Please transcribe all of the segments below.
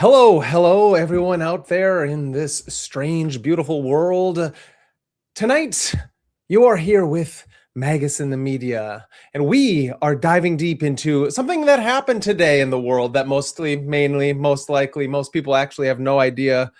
Hello, everyone out there in this strange, beautiful world. Tonight, you are here with MagusintheMedia, and we are diving deep into something that happened today in the world that most likely, most people actually have no idea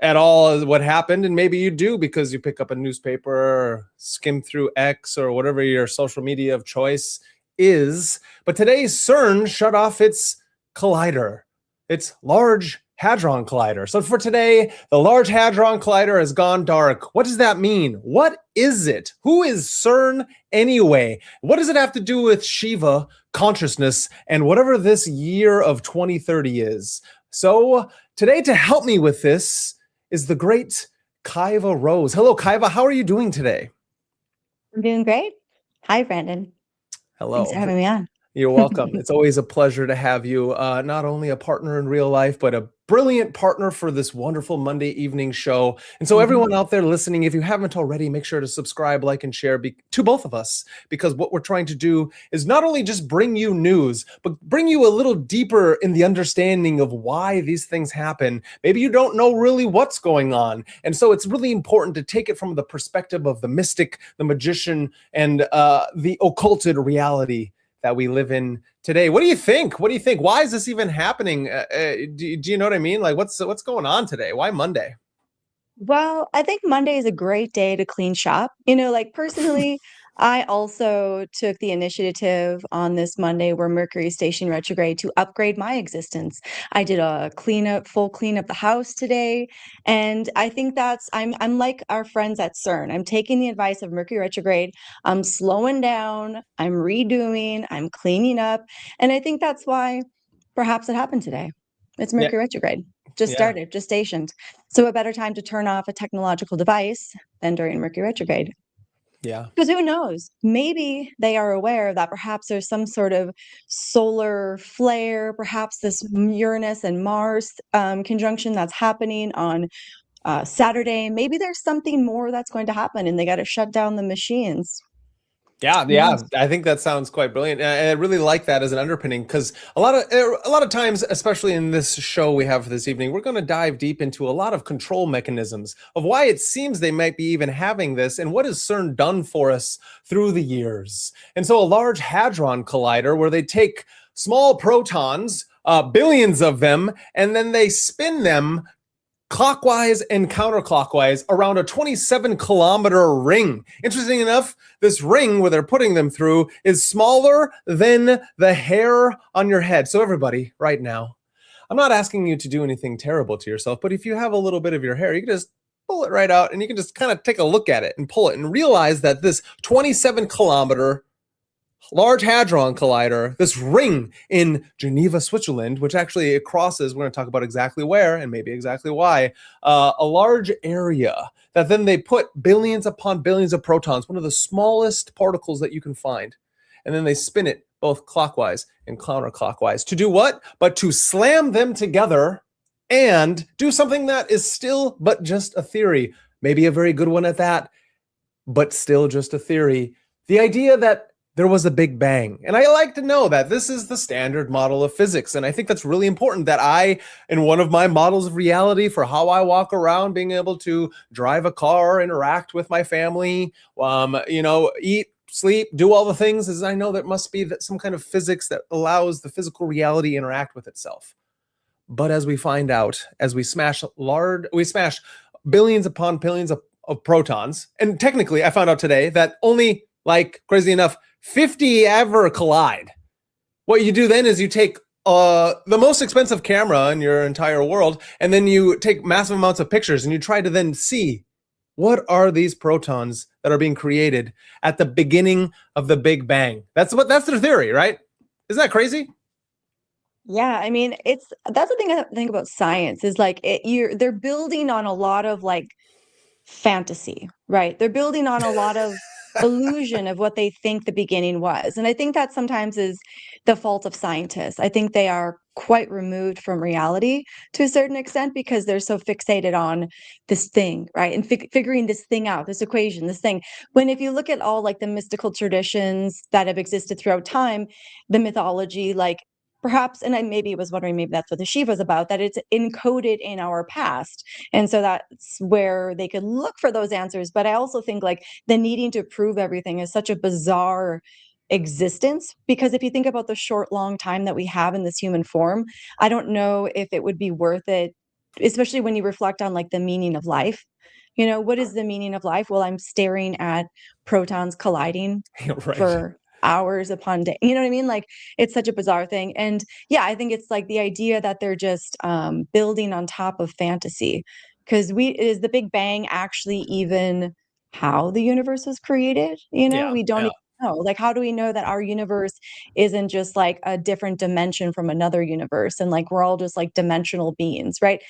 at all what happened, and maybe you do because you pick up a newspaper or skim through X or whatever your social media of choice is. But today, CERN shut off its collider. It's Large Hadron Collider. So for today, the Large Hadron Collider has gone dark. What does that mean? What is it? Who is CERN anyway? What does it have to do with Shiva, consciousness, and whatever this year of 2030 is? So today, to help me with this is the great Kaiva Rose. Hello, Kaiva. How are you doing today? I'm doing great. Hi, Brandon. Hello. Thanks for having me on. You're welcome. It's always a pleasure to have you, not only a partner in real life, but a brilliant partner for this wonderful Monday evening show. And so everyone out there listening, if you haven't already, make sure to subscribe, like, and share to both of us, because what we're trying to do is not only just bring you news, but bring you a little deeper in the understanding of why these things happen. Maybe you don't know really what's going on. And so it's really important to take it from the perspective of the mystic, the magician, and the occulted reality that we live in today. What do you think? What do you think? Why is this even happening? Do you know what I mean? Like, what's going on today? Why Monday? Well, I think Monday is a great day to clean shop. Personally, I also took the initiative on this Monday where Mercury is stationed retrograde to upgrade my existence. I did a full cleanup the house today, and I think I'm like our friends at CERN. I'm taking the advice of Mercury retrograde. I'm slowing down, I'm redoing, I'm cleaning up, and I think that's why perhaps it happened today. It's Yeah. Mercury retrograde. Just started, just stationed. So a better time to turn off a technological device than during Mercury retrograde. Yeah. Because who knows? Maybe they are aware that perhaps there's some sort of solar flare, perhaps this Uranus and Mars conjunction that's happening on Saturday. Maybe there's something more that's going to happen and they got to shut down the machines. Yeah. I think that sounds quite brilliant. And I really like that as an underpinning, because a lot of times, especially in this show we have for this evening, we're going to dive deep into a lot of control mechanisms of why it seems they might be even having this, and what has CERN done for us through the years. And so a Large Hadron Collider, where they take small protons, billions of them, and then they spin them clockwise and counterclockwise around a 27-kilometer ring. Interesting enough, this ring where they're putting them through is smaller than the hair on your head. So everybody, right now, I'm not asking you to do anything terrible to yourself, but if you have a little bit of your hair, you can just pull it right out and you can just kind of take a look at it and pull it and realize that this 27-kilometer Large Hadron Collider, this ring in Geneva, Switzerland, which actually it crosses, we're going to talk about exactly where and maybe exactly why, a large area that then they put billions upon billions of protons, one of the smallest particles that you can find, and then they spin it both clockwise and counterclockwise. To do what? But to slam them together and do something that is still but just a theory, maybe a very good one at that, but still just a theory. The idea that there was a Big Bang. And I like to know that this is the standard model of physics. And I think that's really important that in one of my models of reality for how I walk around, being able to drive a car, interact with my family, eat, sleep, do all the things, is I know there must be some kind of physics that allows the physical reality to interact with itself. But as we find out, as we smash billions upon billions of protons, and technically I found out today that only, like, crazy enough, 50 ever collide. What you do then is you take the most expensive camera in your entire world, and then you take massive amounts of pictures, and you try to then see what are these protons that are being created at the beginning of the Big Bang. That's their theory, right? Isn't that crazy? Yeah, I mean, that's the thing I think about science is like they're building on a lot of like fantasy, right? They're building on a lot of illusion of what they think the beginning was. And I think that sometimes is the fault of scientists. I think they are quite removed from reality to a certain extent because they're so fixated on this thing, right? And figuring this thing out, this equation, this thing. When if you look at all like the mystical traditions that have existed throughout time, the mythology, like perhaps, and I maybe was wondering, maybe that's what the Shiva is about, that it's encoded in our past. And so that's where they could look for those answers. But I also think like the needing to prove everything is such a bizarre existence, because if you think about the short, long time that we have in this human form, I don't know if it would be worth it, especially when you reflect on like the meaning of life. You know, what is the meaning of life? Well, I'm staring at protons colliding Right. for hours upon day. You know what I mean? Like it's such a bizarre thing. And yeah, I think it's like the idea that they're just building on top of fantasy. Because is the Big Bang actually even how the universe was created? You know, Yeah. we don't Yeah. even know. Like, how do we know that our universe isn't just like a different dimension from another universe, and like we're all just like dimensional beings, right?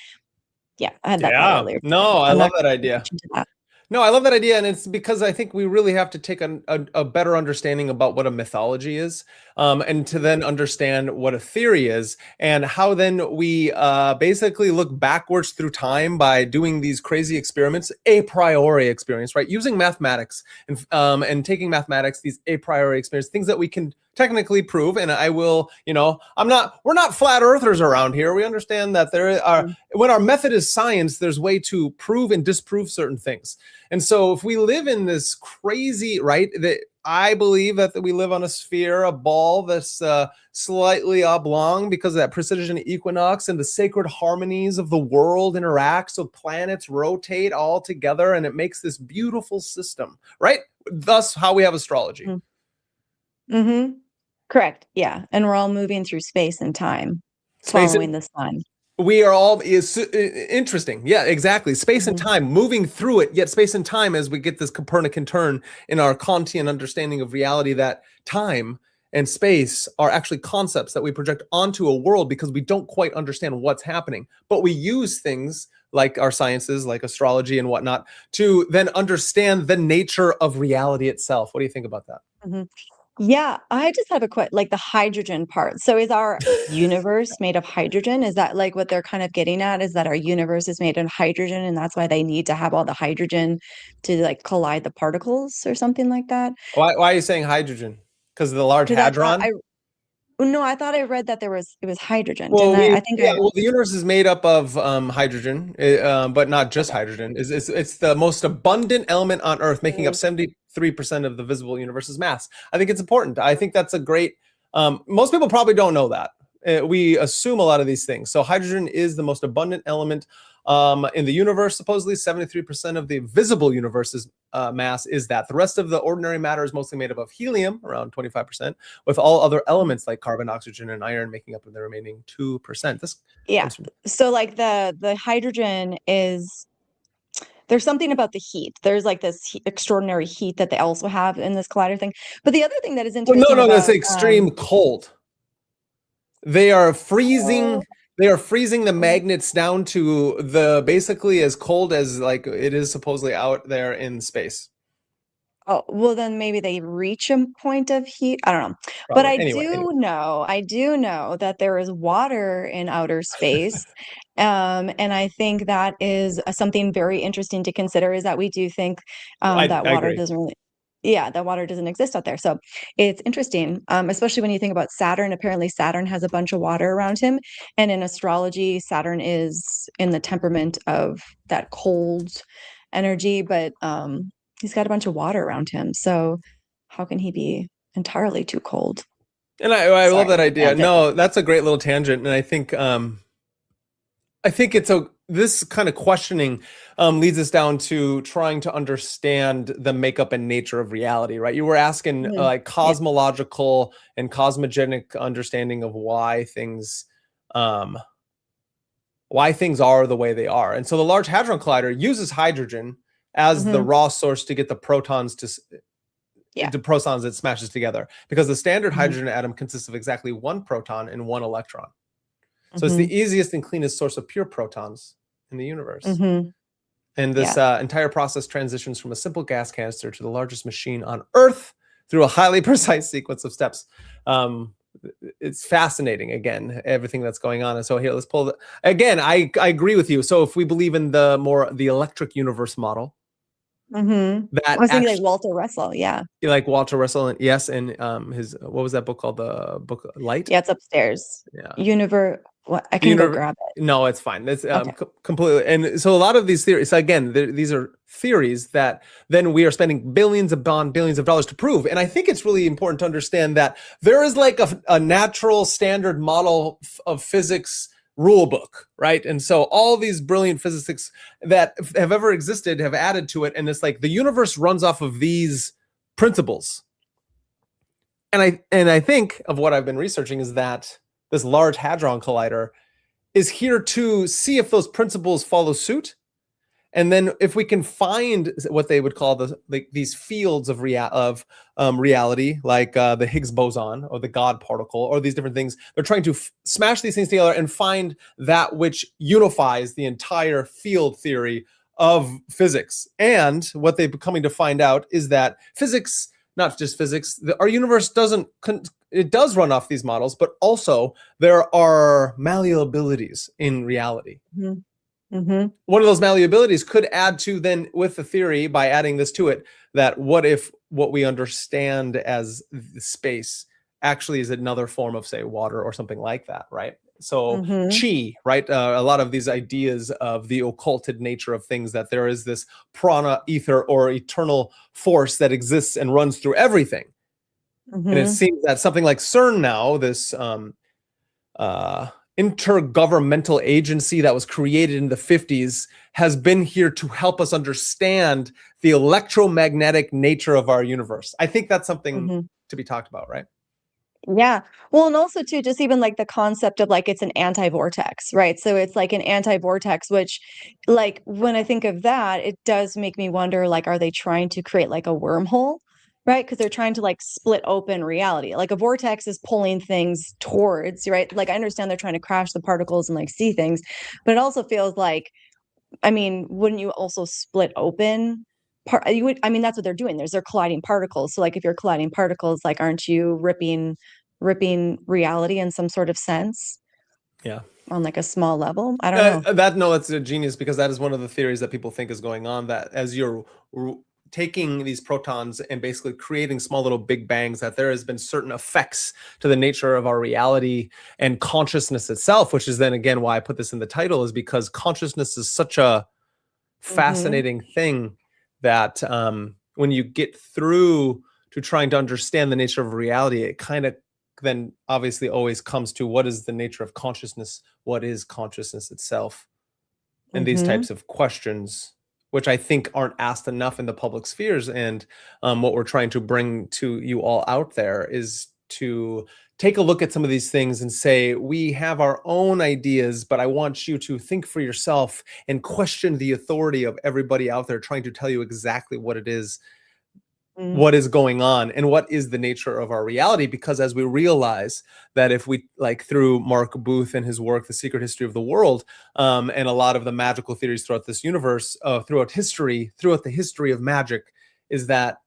Yeah, I had that thought Yeah. earlier. No, I I'm love not that gonna pay idea. attention to that. No, I love that idea, and it's because I think we really have to take a better understanding about what a mythology is, and to then understand what a theory is, and how then we basically look backwards through time by doing these crazy experiments, a priori experiments, right? Using mathematics and taking mathematics, these a priori experiments, things that we can technically prove. And I will, we're not flat earthers around here. We understand that there are, when our method is science, there's way to prove and disprove certain things. And so if we live in this crazy, right, that I believe that we live on a sphere, a ball that's slightly oblong because of that precision equinox and the sacred harmonies of the world interact. So planets rotate all together and it makes this beautiful system, right? Thus how we have astrology. Mm-hmm. Correct. Yeah. And we're all moving through space and time, Space following the sun. We are all is interesting. Yeah, exactly. Space and time, moving through it, yet space and time, as we get this Copernican turn in our Kantian understanding of reality, that time and space are actually concepts that we project onto a world because we don't quite understand what's happening. But we use things like our sciences, like astrology and whatnot, to then understand the nature of reality itself. What do you think about that? Mm-hmm. Yeah, I just have a question, like the hydrogen part. So is our universe made of hydrogen? Is that like what they're kind of getting at? Is that our universe is made of hydrogen and that's why they need to have all the hydrogen to like collide the particles or something like that? Why are you saying hydrogen? Because of the Large Because I thought Hadron? no, I thought I read that it was hydrogen, didn't Well, I? I think I the universe is made up of hydrogen, but not just okay. hydrogen. It's the most abundant element on Earth, making up Mm, 73% of the visible universe's mass. I think it's important. I think that's a great. Most people probably don't know that. We assume a lot of these things. So hydrogen is the most abundant element in the universe. Supposedly, 73% of the visible universe's mass is that. The rest of the ordinary matter is mostly made up of helium, around 25%, with all other mm. elements like carbon, oxygen, and iron making up the remaining 2%. This Yeah. comes from So like the hydrogen is there's something about the heat. There's like this extraordinary heat that they also have in this collider thing. But the other thing that is well, interesting no, that's about extreme cold. They are freezing. oh, They are freezing the magnets down to the basically as cold as like it is supposedly out there in space. oh, well, then maybe they reach a point of heat. I don't know. But Probably. Anyway. I do know that there is water in outer space. And I think that is something very interesting to consider is that we do think that I water agree. doesn't really, yeah, that water doesn't exist out there. So it's interesting, especially when you think about Saturn. Apparently, Saturn has a bunch of water around him. And in astrology, Saturn is in the temperament of that cold energy. But he's got a bunch of water around him. So how can he be entirely too cold? And I love Sorry, that idea. tangent. No, that's a great little tangent. And I think it's this kind of questioning leads us down to trying to understand the makeup and nature of reality, right? You were asking Mhm. like Yeah. cosmological and cosmogenic understanding of um, why things are the way they are. And so the Large Hadron Collider uses hydrogen as the Hmm. raw source to get the protons Yeah. to protons it smashes together, because the standard Hmm. hydrogen atom consists of exactly one proton and one electron. So it's Hmm. the easiest and cleanest source of pure protons in the universe. Hmm. And this Yeah. entire process transitions from a simple gas canister to the largest machine on Earth through a highly precise sequence of steps. Um, it's fascinating, again, everything that's going on. And so here, let's pull again. I agree with you. So if we believe in the electric universe model, I that was thinking like actually, Walter Russell. Yeah. like Walter Russell, and yes, and his, what was that book called? The book Light? Yeah, it's upstairs. Yeah. What, I The can go grab it. No, it's fine. That's Okay. completely. And so a lot of these theories, so again, these are theories that then we are spending billions upon billions of dollars to prove. And I think it's really important to understand that there is like a natural standard model of physics rule book, right? And so all these brilliant physicists that have ever existed have added to it. And it's like the universe runs off of these principles. And I think of what I've been researching is that this Large Hadron Collider is here to see if those principles follow suit. And then if we can find what they would call these fields of reality, like the Higgs boson or the God particle, or these different things, they're trying to smash these things together and find that which unifies the entire field theory of physics. And what they're coming to find out is that physics, not just physics, our universe it does run off these models, but also there are malleabilities in reality. One of those malleabilities could add to then with the theory, by adding this to it, that what if what we understand as space actually is another form of, say, water or something like that, right? So chi, right? A lot of these ideas of the occulted nature of things, that there is this prana, ether, or eternal force that exists and runs through everything. And it seems that something like CERN now, this intergovernmental agency that was created in the 50s, has been here to help us understand the electromagnetic nature of our universe. I think that's something to be talked about, right? Yeah. Well, and also too, just even like the concept of like it's an anti-vortex, right? So it's like an anti-vortex, which like when I think of that, it does make me wonder, like, are they trying to create like a wormhole? Right? Because they're trying to like split open reality. Like a vortex is pulling things towards, right? Like I understand they're trying to crash the particles and like see things, but it also feels like, I mean, wouldn't you also split open you would, I mean, that's what they're doing. They're colliding particles. So like if you're colliding particles, like aren't you ripping reality in some sort of sense? Yeah. On like a small level? I don't know. That's a genius, because that is one of the theories that people think is going on, that as you're taking these protons and basically creating small little big bangs, that there has been certain effects to the nature of our reality and consciousness itself, which is then again why I put this in the title, is because consciousness is such a fascinating thing that when you get through to trying to understand the nature of reality, it kind of then obviously always comes to what is the nature of consciousness, what is consciousness itself, and these types of questions, which I think aren't asked enough in the public spheres. And what we're trying to bring to you all out there is to take a look at some of these things and say, we have our own ideas, but I want you to think for yourself and question the authority of everybody out there trying to tell you exactly what it is, what is going on, and what is the nature of our reality. Because as we realize that if we, like through Mark Booth and his work, The Secret History of the World, and a lot of the magical theories throughout this universe, throughout the history of magic, is that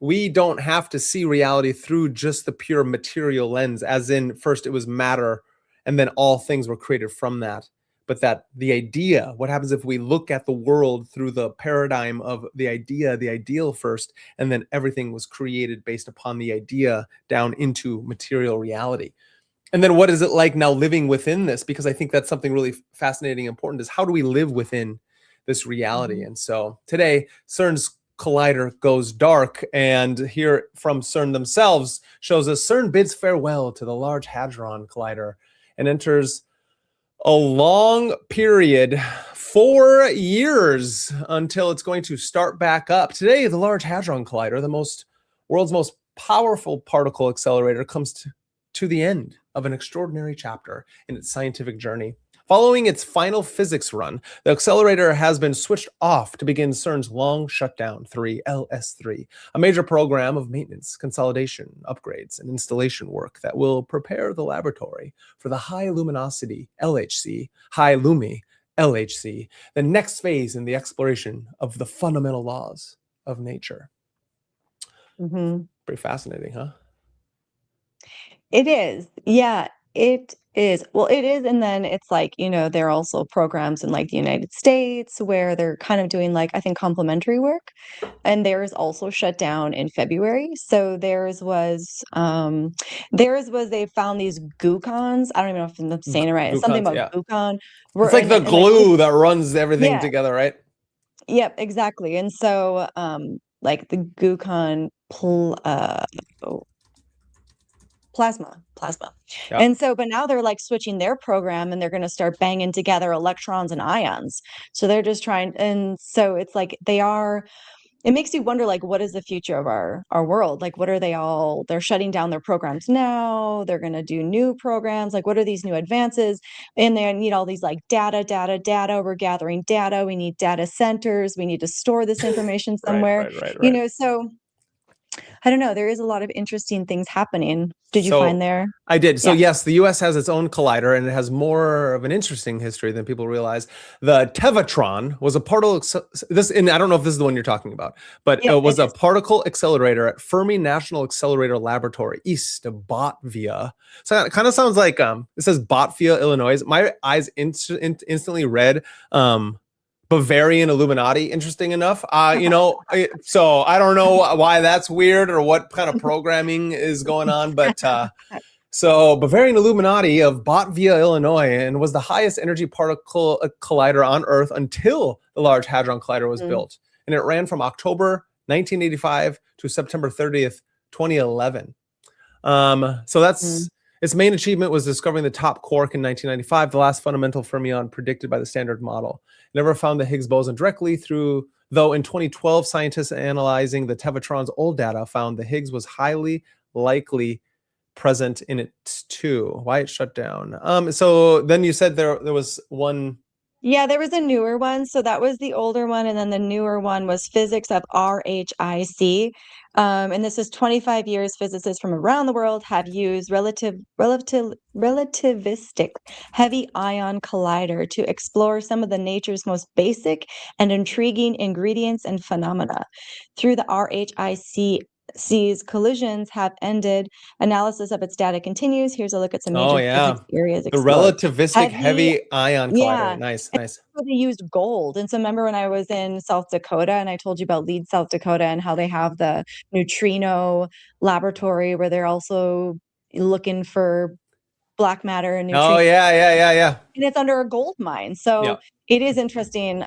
we don't have to see reality through just the pure material lens, as in first it was matter and then all things were created from that. But that the idea, what happens if we look at the world through the paradigm of the idea, the ideal first, and then everything was created based upon the idea down into material reality. And then what is it like now living within this? Because I think that's something really fascinating and important, is how do we live within this reality? And so today, CERN's collider goes dark, and here from CERN themselves shows us CERN bids farewell to the Large Hadron Collider and enters a long period, 4 years, until it's going to start back up. Today, the Large Hadron Collider, the world's most powerful particle accelerator, comes to the end of an extraordinary chapter in its scientific journey. Following its final physics run, the accelerator has been switched off to begin CERN's Long Shutdown 3, LS3, a major program of maintenance, consolidation, upgrades, and installation work that will prepare the laboratory for the high luminosity LHC, high lumi LHC, the next phase in the exploration of the fundamental laws of nature. Pretty fascinating, huh? It is. Yeah. It Well, it is, and then it's like, there are also programs in like the United States where they're kind of doing like, I think, complementary work, and theirs also shut down in February. So theirs was they found these glucons. I don't even know if I'm saying it right. It's something Glucons, about yeah. glucon. It's We're like the and like glue that runs everything yeah, together, right? yep, exactly. And so like the glucon plasma. Yeah. And so, but now they're like switching their program and they're going to start banging together electrons and ions. So they're just trying. And so it's like it makes you wonder, like, what is the future of our world? Like, what are they're shutting down their programs now. They're going to do new programs. Like, what are these new advances? And they need all these like data. We're gathering data. We need data centers. We need to store this information Right, somewhere, right, right, right. so I don't know. There is a lot of interesting things happening. Did you find So there? I did. So Yeah. yes, the US has its own collider and it has more of an interesting history than people realize. The Tevatron was a particle this and I don't know if this is the one you're talking about, but Yep, it it was a is. particle accelerator at Fermi National Accelerator Laboratory east of Botvia. So it kind of sounds like it says Botvia, Illinois. My eyes instantly read Bavarian Illuminati, interesting enough. So I don't know why that's weird or what kind of programming is going on, but so Bavarian Illuminati of Botvia, Illinois, and was the highest energy particle collider on Earth until the Large Hadron Collider was built. And it ran from October 1985 to September 30th, 2011. So that's its main achievement was discovering the top quark in 1995, the last fundamental fermion predicted by the Standard Model. It never found the Higgs boson directly though in 2012, scientists analyzing the Tevatron's old data found the Higgs was highly likely present in it too. Why it shut down? So then you said there was one. Yeah, there was a newer one. So that was the older one. And then the newer one was physics of RHIC. And this is 25 years physicists from around the world have used relativistic heavy ion collider to explore some of the nature's most basic and intriguing ingredients and phenomena. Through the RHIC's collisions have ended. Analysis of its data continues. Here's a look at some Oh major yeah, physics areas the explored. relativistic heavy ion collider. Yeah. Nice, And nice. so they used gold. And so remember when I was in South Dakota and I told you about Lead, South Dakota, and how they have the neutrino laboratory where they're also looking for black matter and Oh neutrino. yeah. And it's under a gold mine. So Yeah. it is interesting,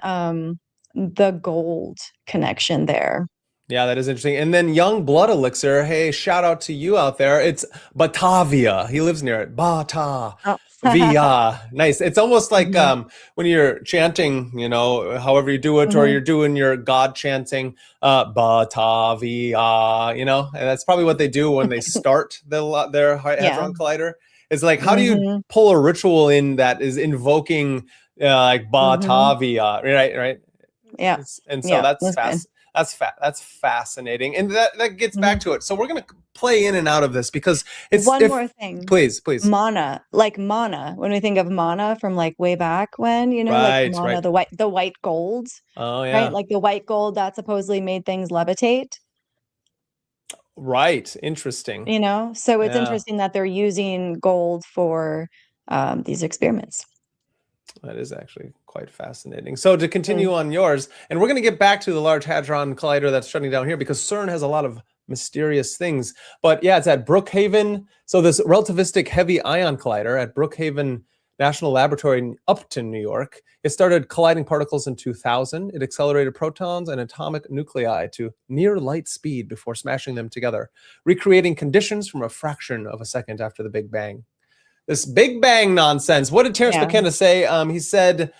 the gold connection there. Yeah, that is interesting. And then Young Blood Elixir, hey, shout out to you out there. It's Batavia. He lives near it. Batavia. Oh. Nice. It's almost like Mhm. when you're chanting, however you do it, or Mhm. you're doing your God chanting, Batavia, and that's probably what they do when they start their Yeah. Hadron Collider. It's like, how do you Mhm. pull a ritual in that is invoking like Mhm. Batavia, right? Yeah. And so Yeah. that's That's good. fast. That's fascinating, and that gets back Mhm. to it. So we're gonna play in and out of this because it's One if more thing. please. Mana, like mana. When we think of mana from like way back when, like Right, mana, right. the white gold, Oh right? yeah, Like the white gold that supposedly made things levitate, right. Interesting. So it's Yeah, interesting that they're using gold for these experiments. that is actually quite fascinating. So to Mm. continue on yours, and we're going to get back to the Large Hadron Collider that's shutting down here because CERN has a lot of mysterious things. But yeah, it's at Brookhaven. So this relativistic heavy ion collider at Brookhaven National Laboratory in Upton, New York. It started colliding particles in 2000. It accelerated protons and atomic nuclei to near light speed before smashing them together, recreating conditions from a fraction of a second after the Big Bang. This Big Bang nonsense. What did Terence Yeah. McKenna say? He said,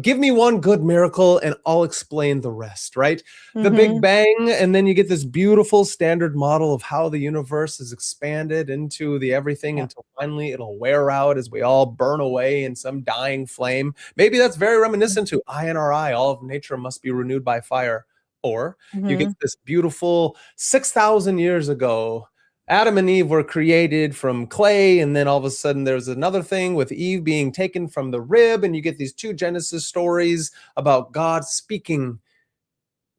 give me one good miracle and I'll explain the rest, right? The Big Mm-hmm. Bang, and then you get this beautiful standard model of how the universe is expanded into the everything Yeah. until finally it'll wear out as we all burn away in some dying flame. Maybe that's very reminiscent to INRI, all of nature must be renewed by fire. Or you get Mm-hmm. this beautiful 6,000 years ago, Adam and Eve were created from clay, and then all of a sudden there's another thing with Eve being taken from the rib, and you get these two Genesis stories about God speaking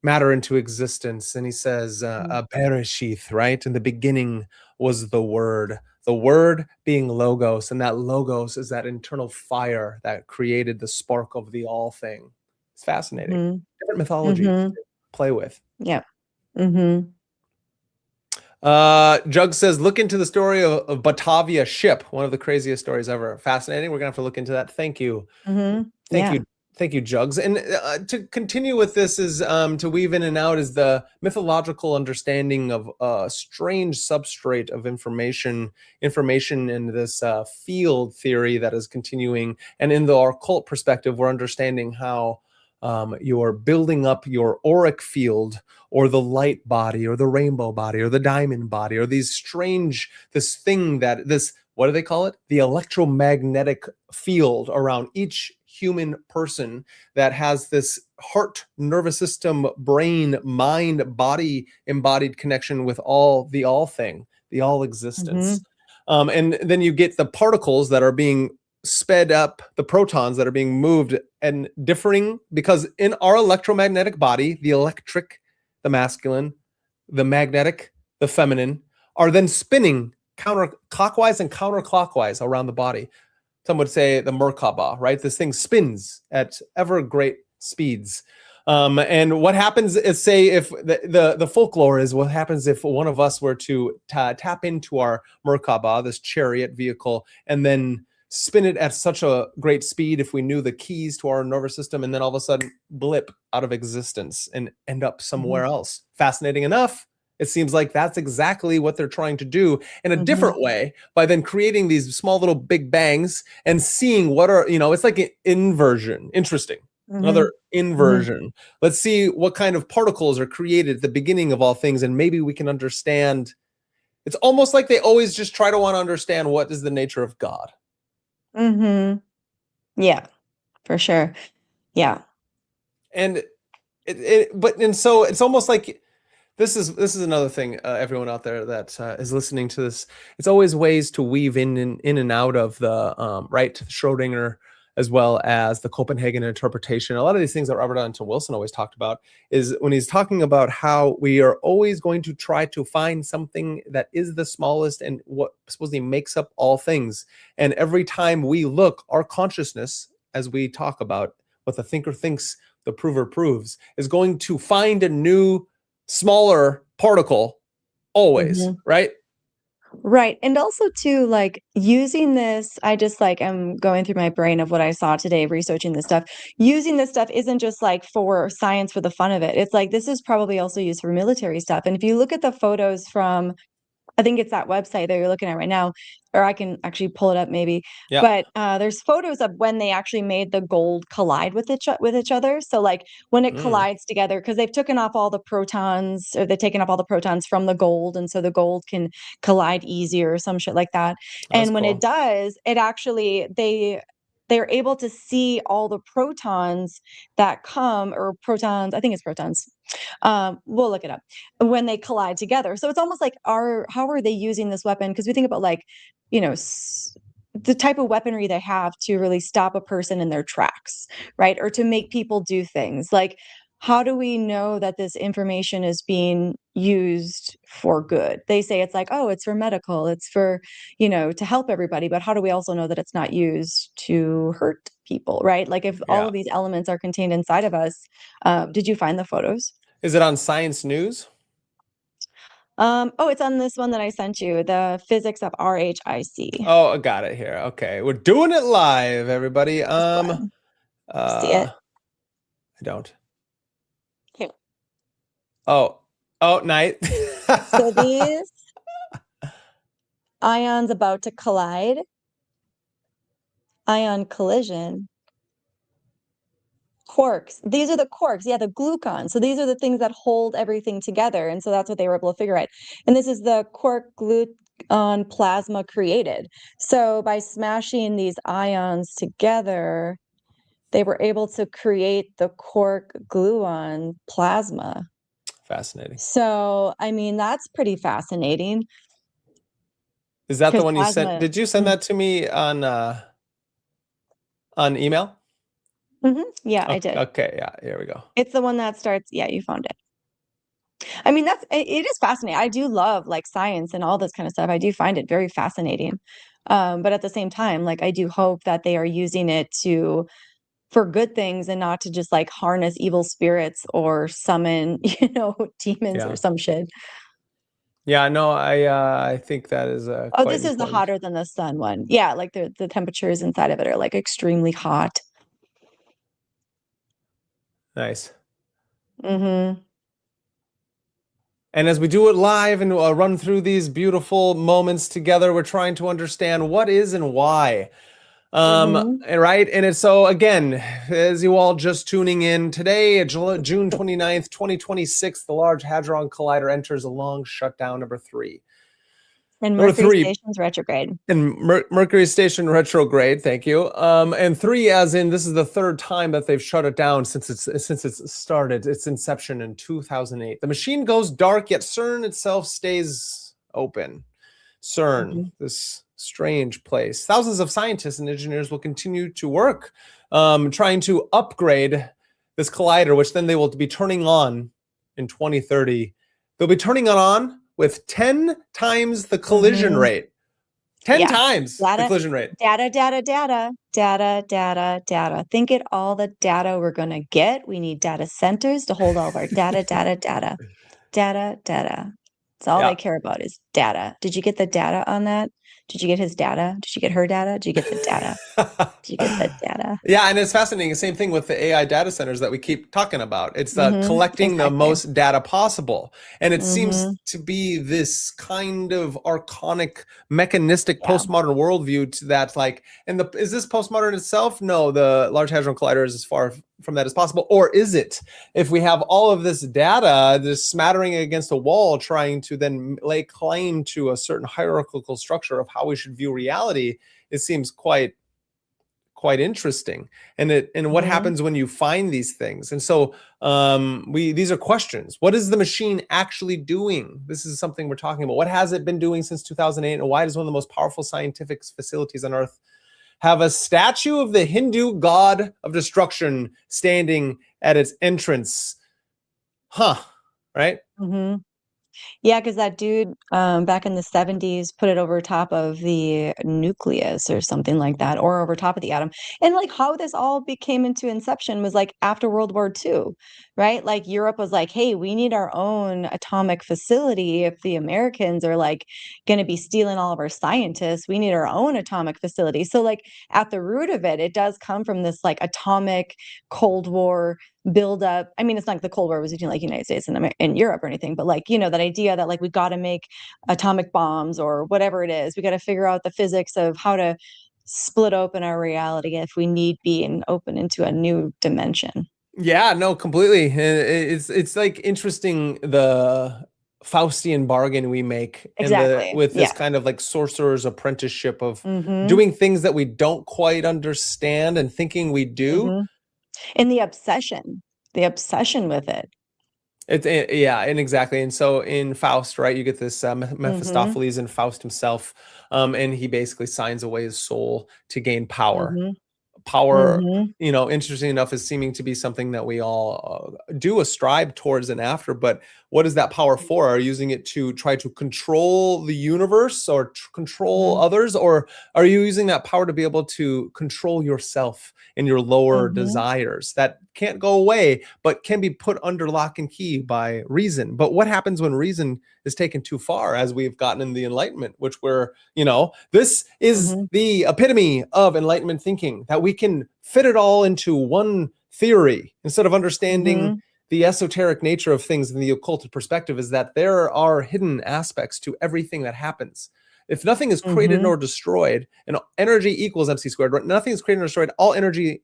matter into existence. And he says, Bereshith, right? In the beginning was the word. the word being logos, and that logos is that internal fire that created the spark of the all thing. It's fascinating. Mm-hmm. Different mythologies Mm-hmm. to play with. Yeah. Mm-hmm. Jug says, look into the story of Batavia ship, one of the craziest stories ever. Fascinating. We're gonna have to look into that. Thank you. Mm-hmm. Thank Yeah. you. Thank you, Jugs. And to continue with this is to weave in and out is the mythological understanding of a strange substrate of information in this field theory that is continuing. And in the occult perspective, we're understanding how you're building up your auric field, or the light body, or the rainbow body, or the diamond body, or this thing that what do they call it? The electromagnetic field around each human person that has this heart, nervous system, brain, mind, body embodied connection with the all thing, the all existence. Mm-hmm. And then you get the particles that are being sped up, the protons that are being moved and differing, because in our electromagnetic body, the electric, the masculine, the magnetic, the feminine, are then spinning counterclockwise and counterclockwise around the body. Some would say the Merkaba, right? This thing spins at ever great speeds. And what happens is, say, if the folklore is what happens if one of us were to tap into our Merkaba, this chariot vehicle, and then spin it at such a great speed, if we knew the keys to our nervous system, and then all of a sudden blip out of existence and end up somewhere else. Fascinating enough. It seems like that's exactly what they're trying to do in a different way, by then creating these small little big bangs and seeing what are, it's like an inversion. Interesting. Another inversion. Let's see what kind of particles are created at the beginning of all things, and maybe we can understand. It's almost like they always just try to want to understand what is the nature of God. Yeah, for sure. Yeah. And so it's almost like this is another thing, everyone out there that is listening to this. It's always ways to weave in and out of the right, Schrodinger, as well as the Copenhagen interpretation. A lot of these things that Robert Anton Wilson always talked about is when he's talking about how we are always going to try to find something that is the smallest and what supposedly makes up all things. And every time we look, our consciousness, as we talk about what the thinker thinks, the prover proves, is going to find a new smaller particle always, right? Right. And also too, like, using this, I just like am going through my brain of what I saw today, researching this stuff. Using this stuff isn't just like for science for the fun of it. It's like this is probably also used for military stuff. And if you look at the photos from, I think it's that website that you're looking at right now, or I can actually pull it up maybe. Yeah. But there's photos of when they actually made the gold collide with each other. So like when it collides together, because they've taken off all the protons, or they've taken off all the protons from the gold, and so the gold can collide easier or some shit like that. That's And when cool. it does, it actually they're able to see all the protons that come, or protons, I think it's protons. We'll look it up, when they collide together. So it's almost like, how are they using this weapon? Because we think about, like, the type of weaponry they have to really stop a person in their tracks, right? Or to make people do things. Like, how do we know that this information is being used for good? They say it's like, oh, it's for medical, it's for, to help everybody. But how do we also know that it's not used to hurt people, right? Like, if all of these elements are contained inside of us, did you find the photos? Is it on Science News? Oh, it's on this one that I sent you, the physics of RHIC. Oh, I got it here. Okay, we're doing it live, everybody. See it? I don't. Here. Oh, night. So these ions about to collide, ion collision, quarks. These are the quarks. Yeah, the glucons. So these are the things that hold everything together. And so that's what they were able to figure out. And this is the quark gluon plasma created. So by smashing these ions together, they were able to create the quark gluon plasma. Fascinating. So, I mean, that's pretty fascinating. Is that the one you plasma, sent? Did you send that to me on email? Yeah, I did. Okay, yeah, here we go. It's the one that starts, yeah, you found it. I mean, it is fascinating. I do love like science and all this kind of stuff. I do find it very fascinating. But at the same time, like I do hope that they are using it for good things and not to just like harness evil spirits or summon, demons or Yeah. some shit. Yeah, no, I think that is Oh, quite this is the important. hotter than the sun one. Yeah, like the temperatures inside of it are like extremely hot. Nice. Mm-hmm. And as we do it live and run through these beautiful moments together, we're trying to understand what is and why. Mm-hmm. Right. And it's so again, as you all just tuning in today, June 29th, 2026, the Large Hadron Collider enters a long shutdown number 3. And Number Mercury 3, station's retrograde. and Mercury station retrograde. Thank you. And 3, as in this is the 3rd time that they've shut it down since it's started its inception in 2008. The machine goes dark, yet CERN itself stays open. CERN, Mm-hmm. this strange place. Thousands of scientists and engineers will continue to work trying to upgrade this collider, which then they will be turning on in 2030. They'll be turning it on with 10 times the collision Mm-hmm. rate. 10 Yeah. times the collision rate. Data. Think at all the data we're going to get. We need data centers to hold all of our data. That's all Yeah. they care about is data. Did you get the data on that? Did you get his data? Did you get her data? Did you get the data? Did you get the data? Yeah, and it's fascinating. Same thing with the AI data centers that we keep talking about. It's collecting the Exactly. most data possible. And it seems Mm-hmm. to be this kind of archonic, mechanistic Yeah. postmodern worldview to that, like, and is this postmodern itself? No, the Large Hadron Collider is as far from that as possible. Or is it? If we have all of this data, this smattering against a wall, trying to then lay claim to a certain hierarchical structure of how we should view reality, it seems quite interesting. And what Mm-hmm. happens when you find these things? And so these are questions. What is the machine actually doing? This is something we're talking about. What has it been doing since 2008, and why does one of the most powerful scientific facilities on earth have a statue of the Hindu god of destruction standing at its entrance? Right. Mm-hmm. Yeah, because that dude back in the 70s put it over top of the nucleus or something like that, or over top of the atom. And like how this all became into inception was like after World War II, right? Like Europe was like, hey, we need our own atomic facility. If the Americans are like going to be stealing all of our scientists, we need our own atomic facility. So like at the root of it, it does come from this like atomic Cold War build up. I mean, it's not like the Cold War was between like United States and Europe or anything, but like, that idea that like we got to make atomic bombs or whatever it is. We got to figure out the physics of how to split open our reality if we need be and open into a new dimension. Yeah, no, completely. It's like interesting, the Faustian bargain we make, and Exactly. with this Yeah. kind of like sorcerer's apprenticeship of Mm-hmm. doing things that we don't quite understand and thinking we do. Mm-hmm. And the obsession with it. Yeah, and exactly. And so in Faust, right, you get this Mm-hmm. Mephistopheles and Faust himself, and he basically signs away his soul to gain power. Mm-hmm. Power, Mm-hmm. interesting enough, is seeming to be something that we all do ascribe towards and after. But what is that power for? Are you using it to try to control the universe or control Mm-hmm. others? Or are you using that power to be able to control yourself and your lower Mm-hmm. desires that can't go away, but can be put under lock and key by reason? But what happens when reason is taken too far, as we've gotten in the Enlightenment, which this is Mm-hmm. the epitome of Enlightenment thinking, that we can fit it all into one theory instead of understanding Mm-hmm. the esoteric nature of things in the occulted perspective, is that there are hidden aspects to everything that happens. If nothing is created Mm-hmm. nor destroyed, and energy equals MC squared, right? Nothing is created nor destroyed, all energy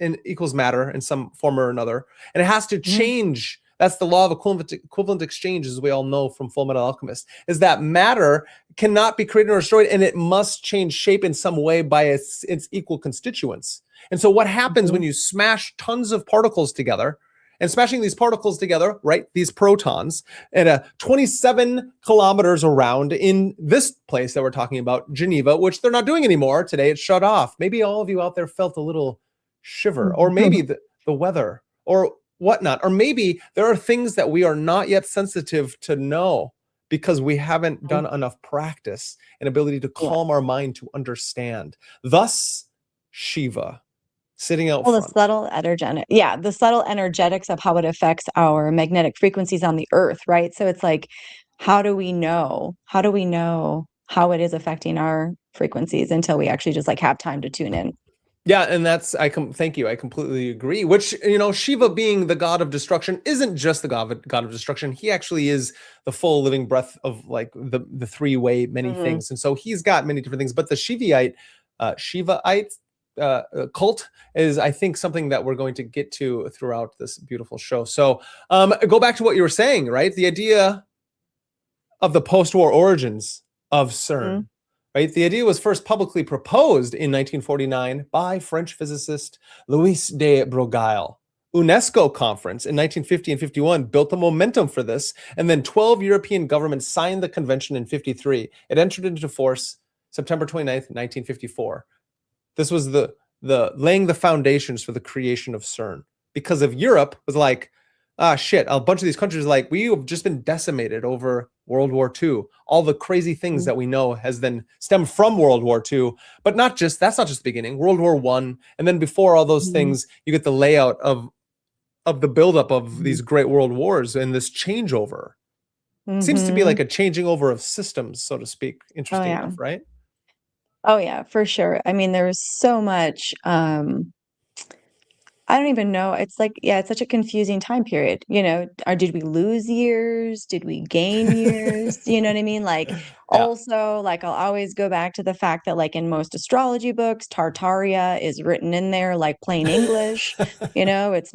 and equals matter in some form or another, and it has to change. That's the law of equivalent exchange, as we all know from Full Metal Alchemist, is that matter cannot be created or destroyed, and it must change shape in some way by its equal constituents. And so what happens when you smash tons of particles together, and smashing these particles together, right, these protons, at 27 kilometers around in this place that we're talking about, Geneva, which they're not doing anymore today, it's shut off. Maybe all of you out there felt a little shiver, or maybe the weather, or whatnot. Or maybe there are things that we are not yet sensitive to know because we haven't done enough practice and ability to Yeah. calm our mind to understand. Thus, Shiva sitting out Well, front. the subtle energetics of how it affects our magnetic frequencies on the earth, right? So it's like, how do we know? How do we know how it is affecting our frequencies until we actually just like have time to tune in? Yeah, and thank you. I completely agree. Which, Shiva being the god of destruction isn't just the god of destruction. He actually is the full living breath of like the three-way many Mhm. things. And so he's got many different things. But the Shivaite cult is, I think, something that we're going to get to throughout this beautiful show. So go back to what you were saying, right? The idea of the post-war origins of CERN. Mhm. Right? The idea was first publicly proposed in 1949 by French physicist Louis de Broglie. UNESCO conference in 1950 and 51 built the momentum for this, and then 12 European governments signed the convention in 53. It entered into force September 29th, 1954. This was the laying the foundations for the creation of CERN, because of Europe was like, shit, a bunch of these countries like, we have just been decimated over World War II. All the crazy things that we know has then stemmed from World War II, but that's not just the beginning. World War One, and then before all those Mhm. things, you get the layout of the buildup of Mhm. these great world wars and this changeover. Seems to be Mhm. like a changing over of systems, so to speak. Oh Interesting yeah. enough, right? Oh yeah, for sure. I mean, there was so much I don't even know. It's like, yeah, it's such a confusing time period, or did we lose years? Did we gain years? You know what I mean? Like, Yeah. also, like, I'll always go back to the fact that, like, in most astrology books, Tartaria is written in there like plain English. It's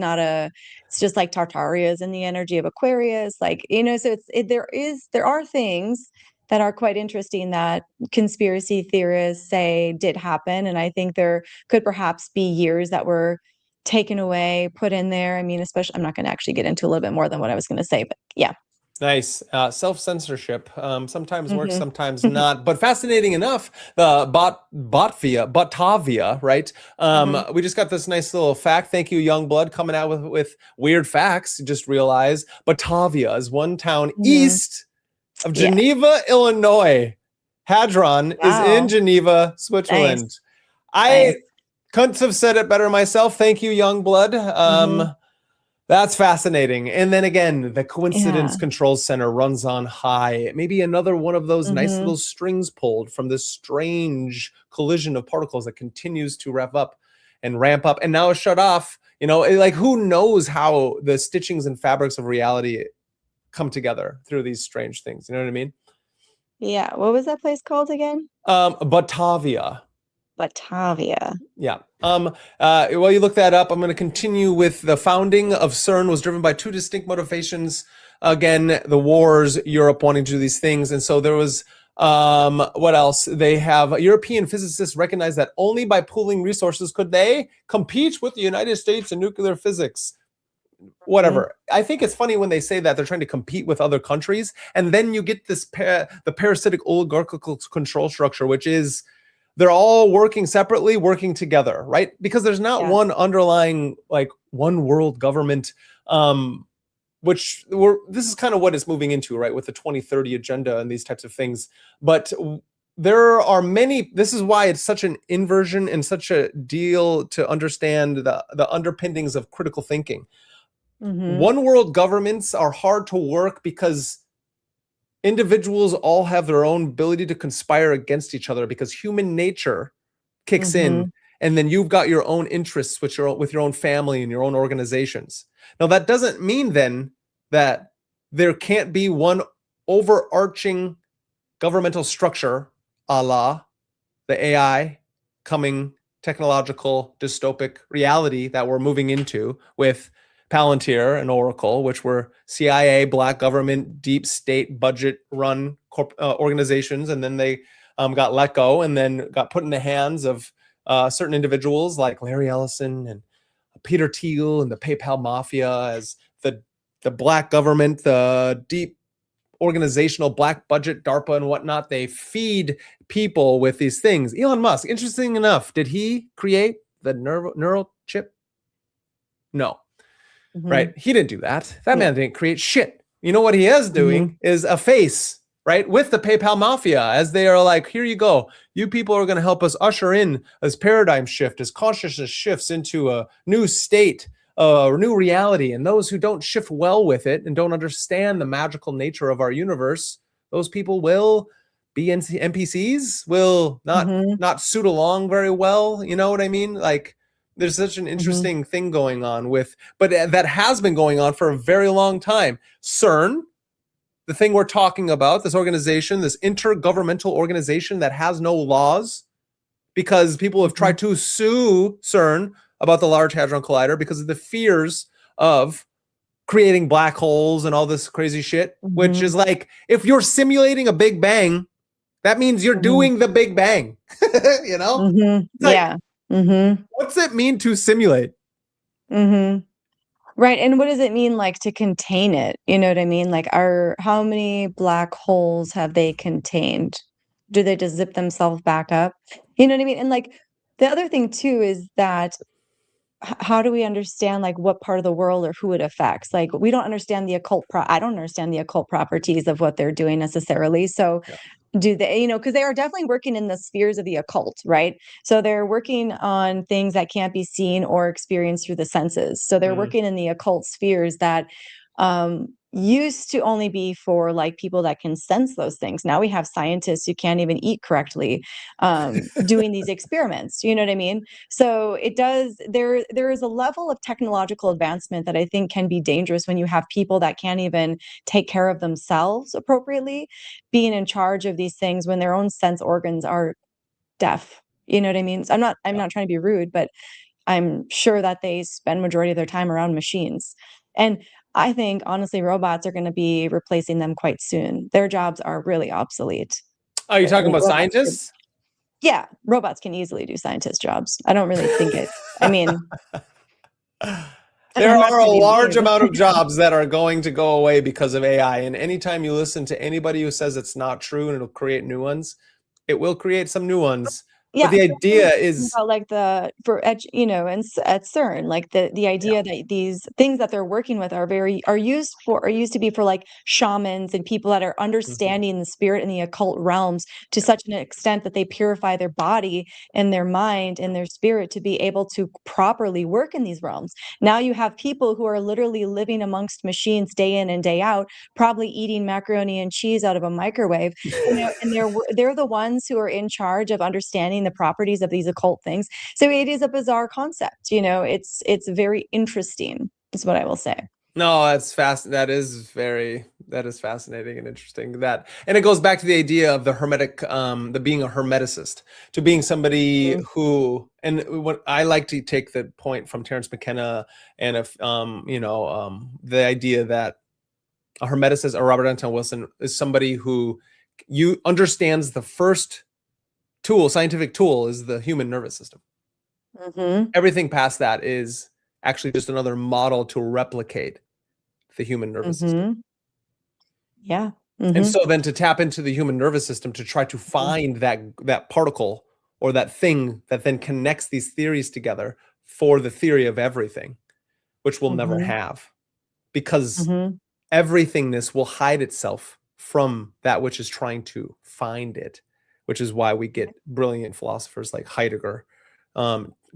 just like Tartaria is in the energy of Aquarius. Like, so there are things that are quite interesting that conspiracy theorists say did happen. And I think there could perhaps be years that were taken away, put in there. I mean, especially, I'm not going to actually get into a little bit more than what I was going to say, but yeah. Nice. Self-censorship sometimes works, Mhm. sometimes not. But fascinating enough, the Batavia, right? Mhm. We just got this nice little fact. Thank you, Youngblood, coming out with weird facts. Just realized Batavia is one town Mhm. east of Yeah. Geneva, Illinois. Hadron is in Wow. Geneva, Nice. Switzerland. I Nice. couldn't have said it better myself. Thank you, Youngblood. Mhm. That's fascinating. And then again, the coincidence Yeah. control center runs on high. Maybe another one of those nice Mhm. little strings pulled from this strange collision of particles that continues to rev up and ramp up and now is shut off. Like, who knows how the stitchings and fabrics of reality come together through these strange things. You know what I mean? Yeah. What was that place called again? Batavia. Batavia. Yeah. While you look that up, I'm going to continue with the founding of CERN was driven by two distinct motivations. Again, the wars, Europe wanting to do these things. And so there was, what else? They have European physicists recognized that only by pooling resources could they compete with the United States in nuclear physics. Mhm. Whatever. I think it's funny when they say that they're trying to compete with other countries. And then you get this, the parasitic oligarchical control structure, which is, they're all working separately, working together, right? Because there's not Yeah. one underlying, like, one world government, this is kind of what it's moving into, right, with the 2030 agenda and these types of things. But there are many. This is why it's such an inversion and such a deal to understand the underpinnings of critical thinking. Mhm. One world governments are hard to work because individuals all have their own ability to conspire against each other, because human nature kicks in, Mhm. and then you've got your own interests with your own family and your own organizations. Now, that doesn't mean then that there can't be one overarching governmental structure, a la the AI coming technological dystopic reality that we're moving into with Palantir and Oracle, which were CIA, black government, deep state budget run organizations. And then they got let go and then got put in the hands of certain individuals like Larry Ellison and Peter Thiel and the PayPal mafia as the black government, the deep organizational black budget, DARPA and whatnot. They feed people with these things. Elon Musk, interesting enough, did he create the neural chip? No. Mhm. right? He didn't do that. That No. man didn't create shit. You know what he is doing Mhm. is a face, right? With the PayPal mafia, as they are like, here you go. You people are going to help us usher in this paradigm shift as consciousness shifts into a new state, a new reality. And those who don't shift well with it and don't understand the magical nature of our universe, those people will be NPCs, will Mhm. not suit along very well. You know what I mean? Like, there's such an Mhm. interesting thing going on with, but that has been going on for a very long time. CERN, the thing we're talking about, this organization, this intergovernmental organization that has no laws, because people have Mhm. tried to sue CERN about the Large Hadron Collider because of the fears of creating black holes and all this crazy shit, which Mhm. is like, if you're simulating a Big Bang, that means you're Mhm. doing the Big Bang. You know? Mhm. It's like, Yeah. Mhm. what's it mean to simulate? Mhm. Right, and what does it mean, like, to contain it? You know what I mean? Like, are how many black holes have they contained? Do they just zip themselves back up? You know what I mean? And, like, the other thing too is that how do we understand, like, what part of the world or who it affects? Like, we don't understand the occult I don't understand the occult properties of what they're doing necessarily, so Yeah. do they, because they are definitely working in the spheres of the occult, right? So they're working on things that can't be seen or experienced through the senses. So they're Mm. working in the occult spheres that used to only be for like people that can sense those things. Now we have scientists who can't even eat correctly doing these experiments. You know what I mean? So it does. There is a level of technological advancement that I think can be dangerous when you have people that can't even take care of themselves appropriately being in charge of these things when their own sense organs are deaf. You know what I mean? So I'm Yeah. not trying to be rude, but I'm sure that they spend majority of their time around machines. And I think honestly robots are going to be replacing them quite soon. Their jobs are really obsolete. Are you I talking think about scientists? yeah, robots can easily do scientist jobs. I don't really think it. I mean, There I'm not are a trying to be large mean. amount of jobs that are going to go away because of AI. And anytime you listen to anybody who says it's not true and it'll create new ones, it will create some new ones. But Yeah, the but I'm idea talking is, about, like, the for edge and at CERN, like, the yeah. idea that these things that they're working with are used to be for, like, shamans and people that are Mhm. understanding the spirit and the occult realms to Yeah. such an extent that they purify their body and their mind and their spirit to be able to properly work in these realms. Now you have people who are literally living amongst machines day in and day out, probably eating macaroni and cheese out of a microwave, and they're the ones who are in charge of understanding the properties of these occult things. So it is a bizarre concept, it's very interesting, is what I will say. No, that's fast. That is fascinating and interesting. That, and it goes back to the idea of the hermetic, the being a hermeticist, to being somebody Mhm, who, and what I like to take the point from Terence McKenna, and if, the idea that a hermeticist or Robert Anton Wilson is somebody who you understands the first tool, scientific tool, is the human nervous system. mhm, Everything past that is actually just another model to replicate the human nervous system. mhm. Yeah. And Mhm, so then to tap into the human nervous system to try to mhm, find that particle or that thing that then connects these theories together for the theory of everything, which we'll never mhm, have, because mhm, everythingness will hide itself from that which is trying to find it, which is why we get brilliant philosophers like Heidegger,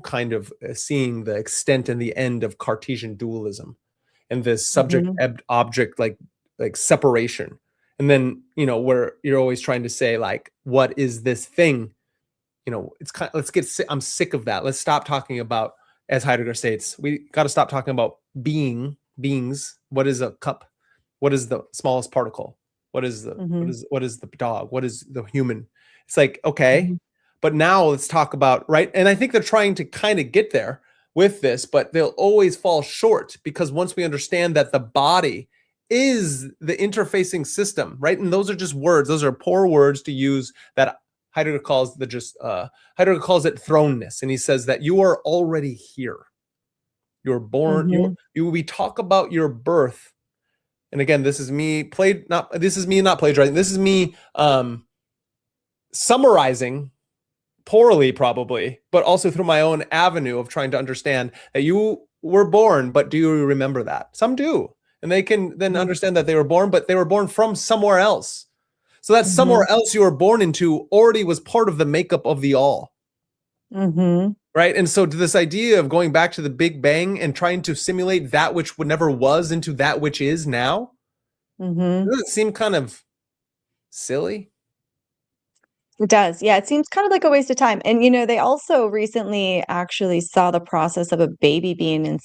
kind of seeing the extent and the end of Cartesian dualism and this subject mhm, object like separation. And then, where you're always trying to say, like, what is this thing? It's kind of, I'm sick of that. Let's stop talking about, as Heidegger states, we got to stop talking about beings. What is a cup? What is the smallest particle? mhm, What is the dog? What is the human? It's like, okay, mhm, but now let's talk about, right. And I think they're trying to kind of get there with this, but they'll always fall short, because once we understand that the body is the interfacing system, right? And those are just words. Those are poor words to use that Heidegger calls Heidegger calls it thrownness, and he says that you are already here. You're born. mhm, We talk about your birth, and again, this is me not plagiarizing. This is me summarizing poorly, probably, but also through my own avenue of trying to understand that you were born, but do you remember that? Some do. And they can then understand that they were born, but they were born from somewhere else. So that somewhere else you were born into already was part of the makeup of the all. Right. And so this idea of going back to the Big Bang and trying to simulate that which would never was into that which is now, doesn't it seem kind of silly? It does. Yeah, it seems kind of like a waste of time. And they also recently actually saw the process of a baby being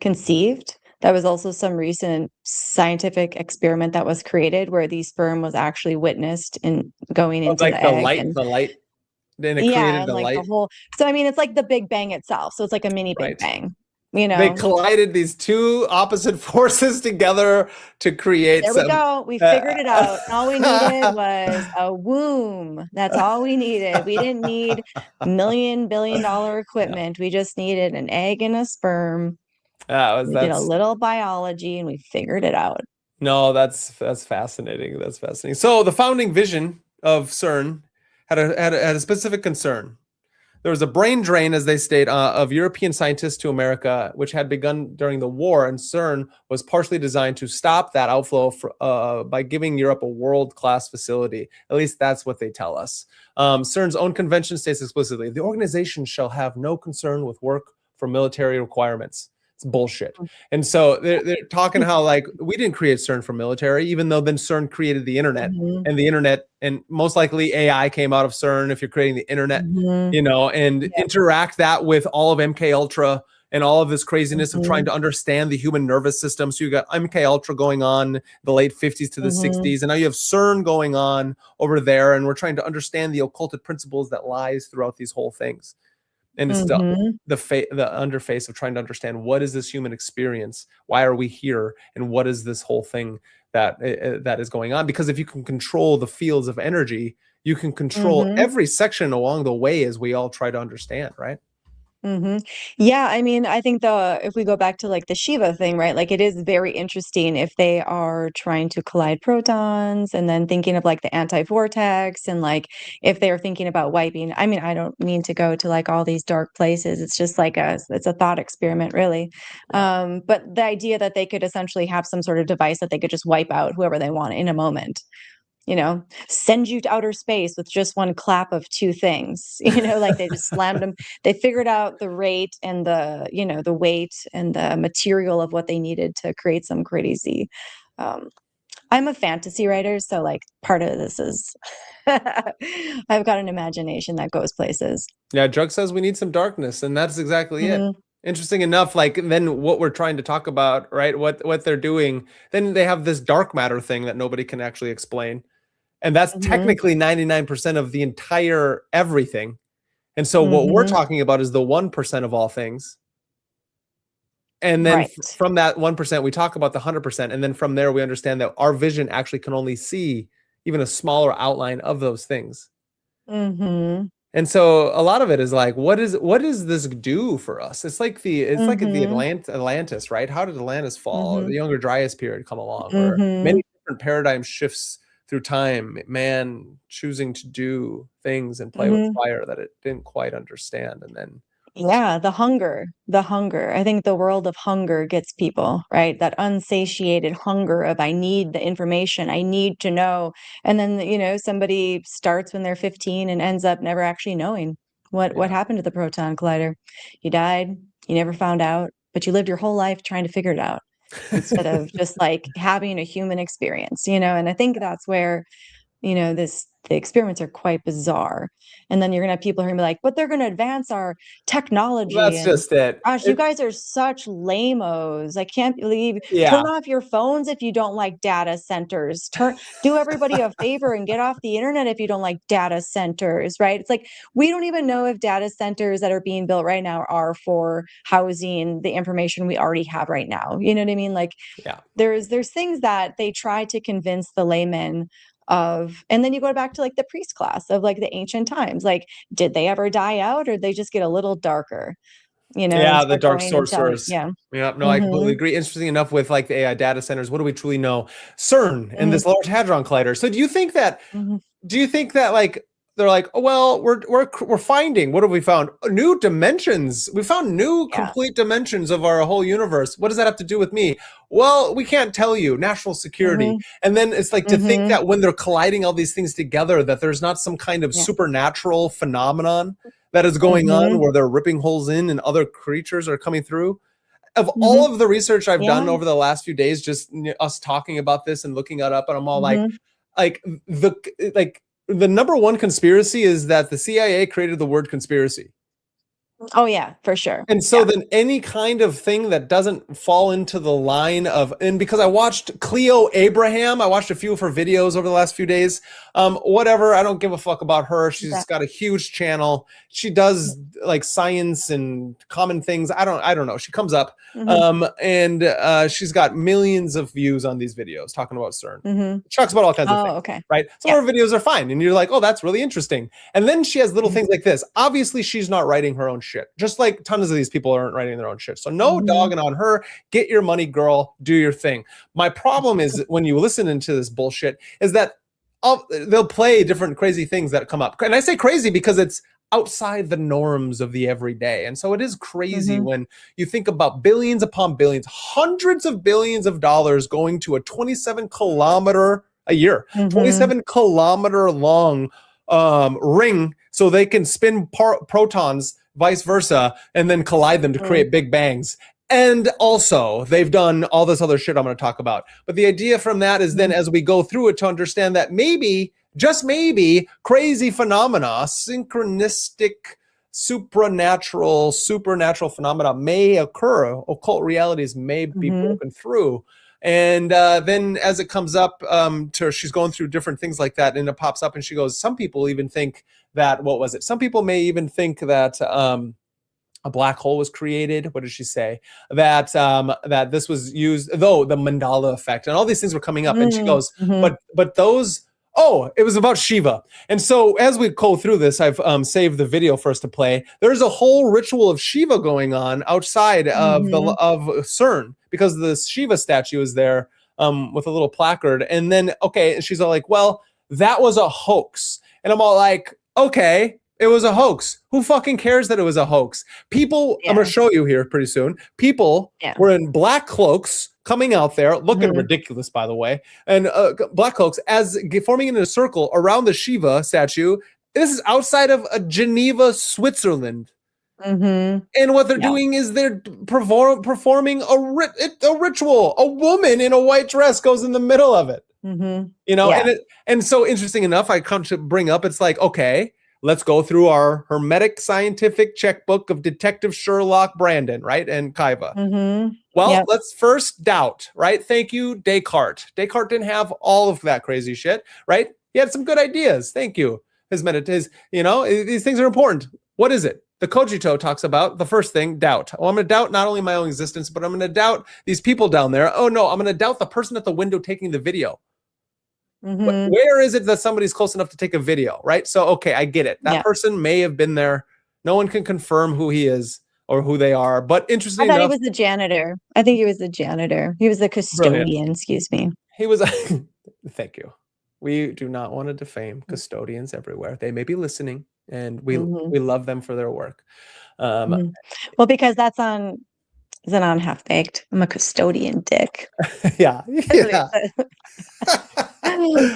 conceived. That was also some recent scientific experiment that was created where the sperm was actually witnessed in going into Like the egg. And the light, then it yeah, created and the like the light. whole, so I mean, it's like the Big Bang itself. So it's like a mini Big Right. Bang, They collided these two opposite forces together to create There we go. We figured it out. All we needed was a womb. That's all we needed. We didn't need billion-dollar equipment. We just needed an egg and a sperm. We did a little biology and we figured it out. No, that's fascinating. That's fascinating. So the founding vision of CERN had a specific concern. There was a brain drain, as they state, of European scientists to America, which had begun during the war, and CERN was partially designed to stop that outflow by giving Europe a world-class facility. At least that's what they tell us. CERN's own convention states explicitly, the organization shall have no concern with work for military requirements. It's bullshit. And so they're talking how like we didn't create CERN for military, even though then CERN created the internet, and the internet, and most likely AI came out of CERN if you're creating the internet, and interact that with all of MK Ultra and all of this craziness of trying to understand the human nervous system. So you got MK Ultra going on the late 50s to the 60s, and now you have CERN going on over there, and we're trying to understand the occulted principles that lies throughout these whole things. And it's the underface of trying to understand what is this human experience, why are we here, and what is this whole thing that is going on. Because if you can control the fields of energy, you can control every section along the way as we all try to understand, right? Yeah, I mean, I think if we go back to like the Shiva thing, right? Like it is very interesting if they are trying to collide protons and then thinking of like the anti-vortex and like if they're thinking about wiping. I mean, I don't mean to go to like all these dark places. It's just like it's a thought experiment, really. But the idea that they could essentially have some sort of device that they could just wipe out whoever they want in a moment. Send you to outer space with just one clap of two things, like they just slammed them. They figured out the rate and the weight and the material of what they needed to create some crazy. I'm a fantasy writer, so like part of this is I've got an imagination that goes places. Yeah, Drug says we need some darkness, and that's exactly it. Interesting enough, like then what we're trying to talk about, right? What they're doing, then they have this dark matter thing that nobody can actually explain. And that's technically 99% of the entire everything. And so what we're talking about is the 1% of all things. And then from that 1%, we talk about the 100%. And then from there, we understand that our vision actually can only see even a smaller outline of those things. And so a lot of it is like, what does this do for us? It's like the Atlantis, right? How did Atlantis fall? The Younger Dryas period come along, where many different paradigm shifts through time, man choosing to do things and play with fire that it didn't quite understand. And then the hunger. I think the world of hunger gets people, right? That unsatiated hunger of I need the information, I need to know. And then somebody starts when they're 15 and ends up never actually knowing what happened to the proton collider. You died, you never found out, but you lived your whole life trying to figure it out instead of just like having a human experience, and I think that's where the experiments are quite bizarre. And then you're gonna have people who are gonna be like, but they're gonna advance our technology. That's just it. Gosh, you guys are such lame-os. I can't believe. Turn off your phones if you don't like data centers. Do everybody a favor and get off the internet if you don't like data centers, right? It's like we don't even know if data centers that are being built right now are for housing the information we already have right now. You know what I mean? Like there's things that they try to convince the layman of, and then you go back to like the priest class of like the ancient times. Like, did they ever die out, or did they just get a little darker? The dark sorcerers. I completely agree. Interesting enough with like the AI data centers, what do we truly know? CERN and this Large Hadron Collider. So do you think that like they're like, oh, well, we're finding, what have we found? New dimensions. We found new Yeah. complete dimensions of our whole universe. What does that have to do with me? Well, we can't tell you. National security. Mhm. And then it's like to think Mhm. that when they're colliding all these things together, that there's not some kind of Yeah. supernatural phenomenon that is going on Mhm. where they're ripping holes in and other creatures are coming through. Of all Mhm. of the research I've done Yeah. over the last few days, just us talking about this and looking it up, and I'm all Mhm. like the number one conspiracy is that the CIA created the word conspiracy. Oh, yeah, for sure. And so Yeah. then any kind of thing that doesn't fall into the line of, and because I watched Cleo Abraham, I watched a few of her videos over the last few days. Whatever, I don't give a fuck about her. She's That got a huge channel. She does like science and common things. I don't know. She comes up, Mhm. and she's got millions of views on these videos talking about CERN. Mhm. She talks about all kinds of Oh, things, okay. right? Some Yeah. of her videos are fine, and you're like, oh, that's really interesting. And then she has little Mhm. things like this. Obviously, she's not writing her own shit, just like tons of these people aren't writing their own shit. So no Mhm. dogging on her. Get your money, girl. Do your thing. My problem is when you listen into this bullshit is that they'll play different crazy things that come up. And I say crazy because it's outside the norms of the everyday. And so it is crazy Mhm. when you think about billions upon billions, hundreds of billions of dollars going to a 27 kilometer a year, Mhm. 27-kilometer long ring so they can spin protons, vice versa, and then collide them to Mhm. create big bangs. And also, they've done all this other shit I'm going to talk about. But the idea from that is then Mhm. as we go through it to understand that maybe, just maybe, crazy phenomena, synchronistic, supernatural phenomena may occur. Occult realities may be Mhm. broken through. And then as it comes up to she's going through different things like that, and it pops up and she goes, some people even think that, what was it? Some people may even think that a black hole was created. What did she say? That that this was used, though the Mandala effect and all these things were coming up. And she Mhm. goes, Mhm. but those, oh, it was about Shiva. And so as we go through this, I've saved the video for us to play. There's a whole ritual of Shiva going on outside of Mhm. CERN because the Shiva statue is there with a little placard. And then okay, and she's all like, well, that was a hoax. And I'm all like, okay, it was a hoax. Who fucking cares that it was a hoax? People, I'm going Yeah. to show you here pretty soon. People Yeah. were in black cloaks coming out there, looking Mhm. ridiculous, by the way, and black cloaks as forming in a circle around the Shiva statue. This is outside of Geneva, Switzerland. Mhm. And what they're Yeah. doing is they're performing a ritual. A woman in a white dress goes in the middle of it. Mhm. You know, Yeah. and so interesting enough, I come to bring up, it's like, okay, let's go through our hermetic scientific checkbook of Detective Sherlock Brandon, right? And Kaiva. Mhm. Well, Yep. let's first doubt, right? Thank you, Descartes. Descartes didn't have all of that crazy shit, right? He had some good ideas. Thank you. His, you know, these things are important. What is it? The Cogito talks about the first thing, doubt. Oh, I'm going to doubt not only my own existence, but I'm going to doubt these people down there. Oh no, I'm going to doubt the person at the window taking the video. Mhm. Where is it that somebody's close enough to take a video, right? So, okay, I get it. That Yeah. person may have been there. No one can confirm who he is or who they are. But I interesting thought he enough, was the janitor. I think he was the janitor. He was the brilliant. custodian, excuse me. He was, thank you. We do not want to defame custodians everywhere. They may be listening, and Mhm. we love them for their work. Mhm. Well, because that's on is it on Half Baked? I'm a custodian dick. Yeah, That's what he yeah. said.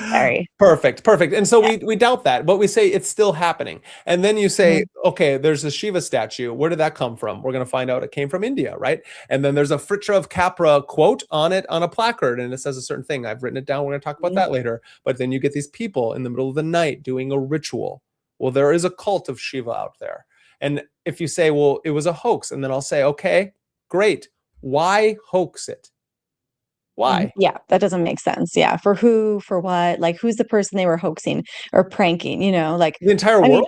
Sorry. Perfect. And so Yeah. we doubt that, but we say it's still happening. And then you say, Mhm. okay, there's a Shiva statue. Where did that come from? We're going to find out it came from India, right? And then there's a Fritjof Capra quote on it on a placard, and it says a certain thing. I've written it down. We're going to talk about Mhm. that later. But then you get these people in the middle of the night doing a ritual. Well, there is a cult of Shiva out there. And if you say, well, it was a hoax, and then I'll say, okay, great. Why hoax it? Mhm. Why? Yeah, that doesn't make sense. Yeah, for who, for what? Like, who's the person they were hoaxing or pranking? Like, The entire I mean, world?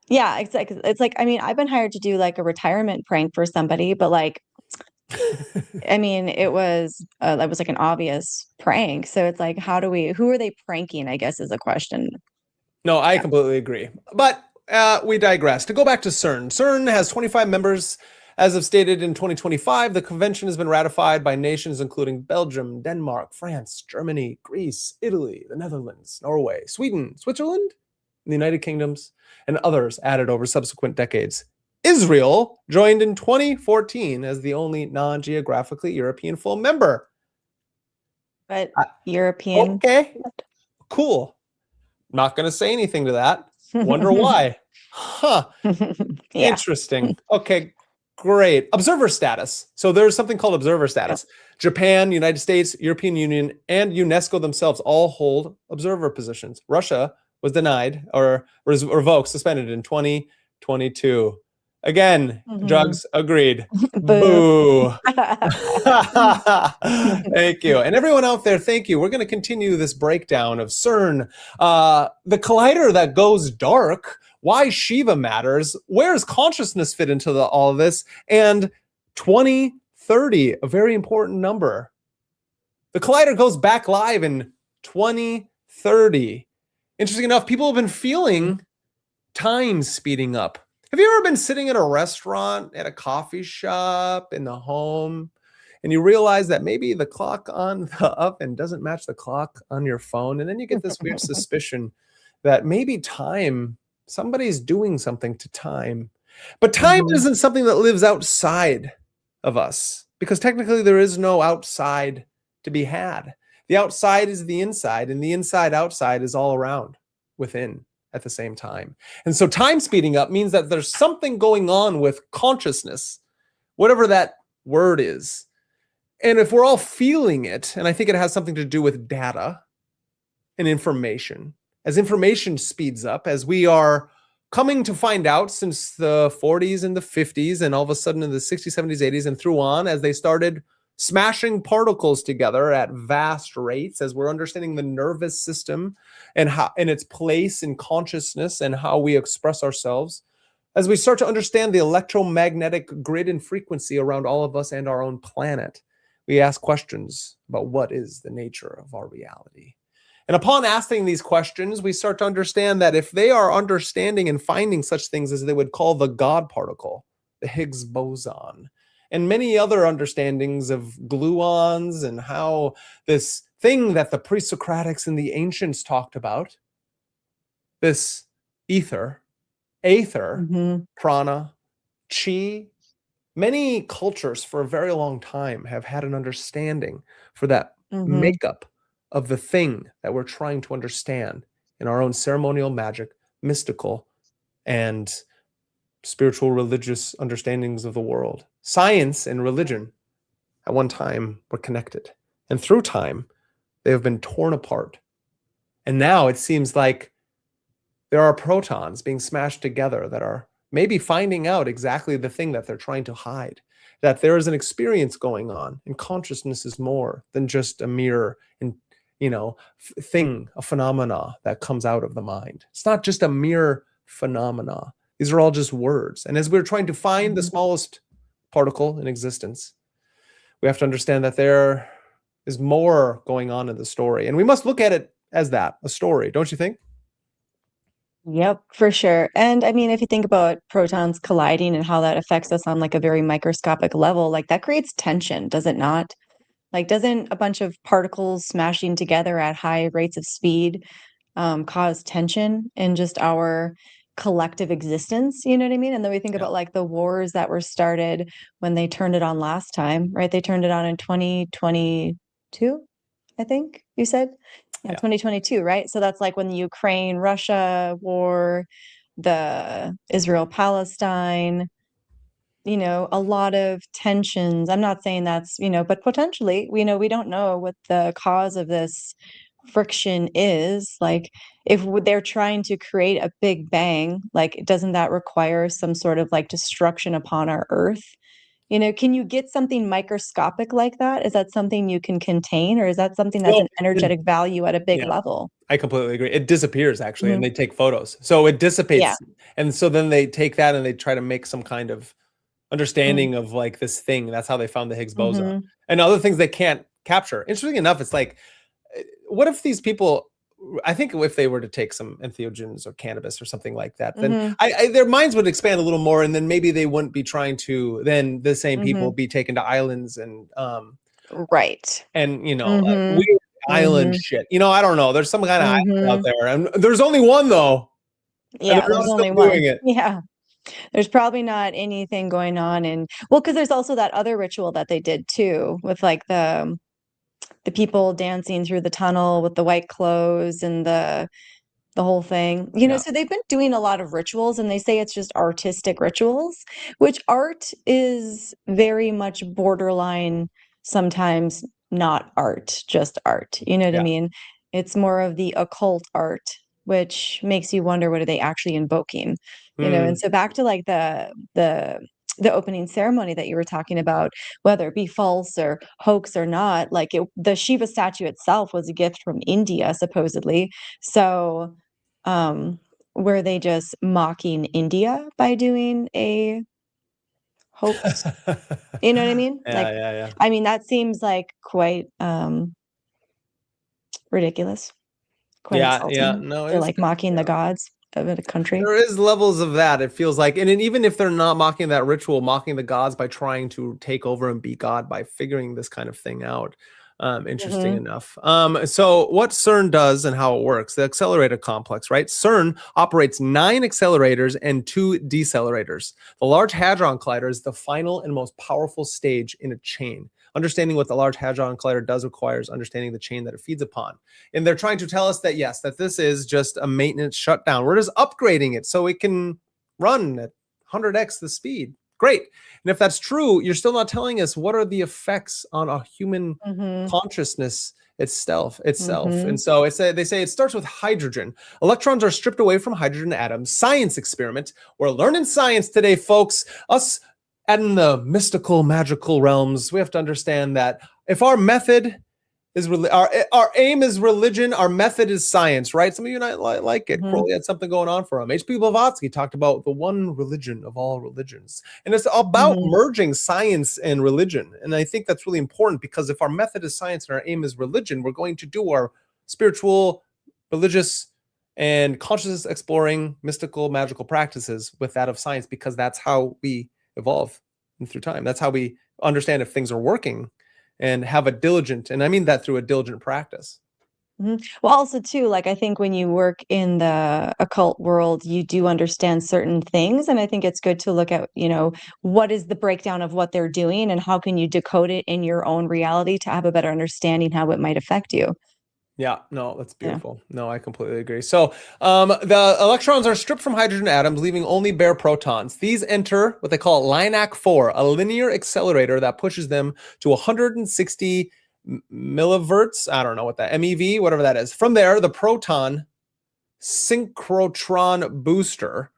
yeah, it's like, I mean, I've been hired to do like a retirement prank for somebody, but like, I mean, it was like an obvious prank. So it's like, who are they pranking? I guess is a question. No, I Yeah. completely agree. But we digress. To go back to CERN, CERN has 25 members. As of stated in 2025, the convention has been ratified by nations including Belgium, Denmark, France, Germany, Greece, Italy, the Netherlands, Norway, Sweden, Switzerland. the United Kingdoms, and others added over subsequent decades. Israel joined in 2014 as the only non-geographically European full member. But European. Okay, cool. Not going to say anything to that. Wonder why. Huh. Yeah. Interesting. Okay, great. Observer status. So there's something called observer status. Japan, United States, European Union, and UNESCO themselves all hold observer positions. Russia was denied or revoked, suspended in 2022. Again, drugs agreed. Boo. Thank you. And everyone out there, thank you. We're going to continue this breakdown of CERN, the collider that goes dark, why Shiva matters, where's consciousness fit into all of this, and 2030, a very important number. The collider goes back live in 2030. Interesting enough, people have been feeling time speeding up. Have you ever been sitting at a restaurant, at a coffee shop, in the home, and you realize that maybe the clock on the oven doesn't match the clock on your phone? And then you get this weird suspicion that maybe time, somebody's doing something to time. But time isn't something that lives outside of us, because technically there is no outside to be had. The outside is the inside, and the inside outside is all around within at the same time. And so time speeding up means that there's something going on with consciousness, whatever that word is. And if we're all feeling it, and I think it has something to do with data and information, as information speeds up, as we are coming to find out since the 40s and the 50s, and all of a sudden in the 60s, 70s, 80s, and through on, as they started smashing particles together at vast rates, as we're understanding the nervous system and how and its place in consciousness and how we express ourselves, as we start to understand the electromagnetic grid and frequency around all of us and our own planet, we ask questions about what is the nature of our reality. And upon asking these questions, we start to understand that if they are understanding and finding such things as they would call the God particle, the Higgs boson, and many other understandings of gluons and how this thing that the pre-Socratics and the ancients talked about, this ether, aether, prana, chi, many cultures for a very long time have had an understanding for that makeup of the thing that we're trying to understand in our own ceremonial magic, mystical, and spiritual religious understandings of the world. Science and religion at one time were connected, and through time they have been torn apart. And now it seems like there are protons being smashed together that are maybe finding out exactly the thing that they're trying to hide, that there is an experience going on, and consciousness is more than just a mere thing, a phenomena that comes out of the mind. It's not just a mere phenomena. These are all just words. And as we're trying to find the smallest particle in existence, we have to understand that there is more going on in the story. And we must look at it as that, a story, don't you think? Yep, for sure. And I mean, if you think about protons colliding and how that affects us on like a very microscopic level, like that creates tension, does it not? Like, doesn't a bunch of particles smashing together at high rates of speed cause tension in just our collective existence? You know what I mean? And then we think about like the wars that were started when they turned it on last time, right? They turned it on in 2022, I think you said. Yeah, 2022, right? So that's like when the Ukraine-Russia war, the Israel-Palestine, a lot of tensions. I'm not saying that's, but potentially, we don't know what the cause of this friction is. Like, if they're trying to create a big bang, like, doesn't that require some sort of like destruction upon our Earth? Can you get something microscopic like that? Is that something you can contain, or is that something that's an energetic value at a big level? I completely agree. It disappears actually, and they take photos. So it dissipates. Yeah. And so then they take that and they try to make some kind of understanding of like this thing. That's how they found the Higgs boson and other things they can't capture. Interesting enough, it's like, what if these people, I think if they were to take some entheogens or cannabis or something like that, then their minds would expand a little more, and then maybe they wouldn't be trying to, then the same people be taken to islands and right. And like weird island shit. I don't know. There's some kind of island out there, and there's only one though. And Yeah, they're there's all only still one. doing it. Yeah. There's probably not anything going on well, because there's also that other ritual that they did too with like the people dancing through the tunnel with the white clothes and the whole thing. Yeah. So they've been doing a lot of rituals and they say it's just artistic rituals, which art is very much borderline, sometimes not art, just art. You know what I Yeah. mean? It's more of the occult art, which makes you wonder, what are they actually invoking? And Mm. so back to like the opening ceremony that you were talking about, whether it be false or hoax or not, like the Shiva statue itself was a gift from India, supposedly. So were they just mocking India by doing a hoax? You know what I mean? Yeah, Like, yeah, yeah. I mean, that seems like quite ridiculous, quite Yeah, yeah. insulting. No, They're it's like mocking the yeah. gods of a country. There is levels of that, it feels like. And then even if they're not mocking that ritual, mocking the gods by trying to take over and be God by figuring this kind of thing out. Interesting Hmm. enough. So what CERN does and how it works, the accelerator complex, right? CERN operates 9 accelerators and 2 decelerators. The Large Hadron Collider is the final and most powerful stage in a chain. Understanding what the Large Hadron Collider does requires understanding the chain that it feeds upon. And they're trying to tell us that, yes, that this is just a maintenance shutdown. We're just upgrading it so it can run at 100x the speed. Great. And if that's true, you're still not telling us what are the effects on a human Hmm. consciousness itself. Hmm. And so they say it starts with hydrogen. Electrons are stripped away from hydrogen atoms. Science experiment. We're learning science today, folks. Us in the mystical, magical realms, we have to understand that if our method is our aim is religion, our method is science, right? Some of you and I like it. Hmm. Crowley had something going on for him. H.P. Blavatsky talked about the one religion of all religions, and it's about Hmm. merging science and religion. And I think that's really important, because if our method is science and our aim is religion, we're going to do our spiritual, religious, and consciousness exploring, mystical, magical practices with that of science, because that's how we evolve through time. That's how we understand if things are working, and have a diligent, and I mean that through a diligent practice. Hmm. Well, also too, like I think when you work in the occult world, you do understand certain things, and I think it's good to look at, what is the breakdown of what they're doing, and how can you decode it in your own reality to have a better understanding how it might affect you. Yeah, no, that's Yeah. beautiful. No, I completely agree. So the electrons are stripped from hydrogen atoms, leaving only bare protons. These enter what they call LINAC 4, a linear accelerator that pushes them to 160 milliverts. I don't know what that, MeV, whatever that is. From there, the proton synchrotron booster,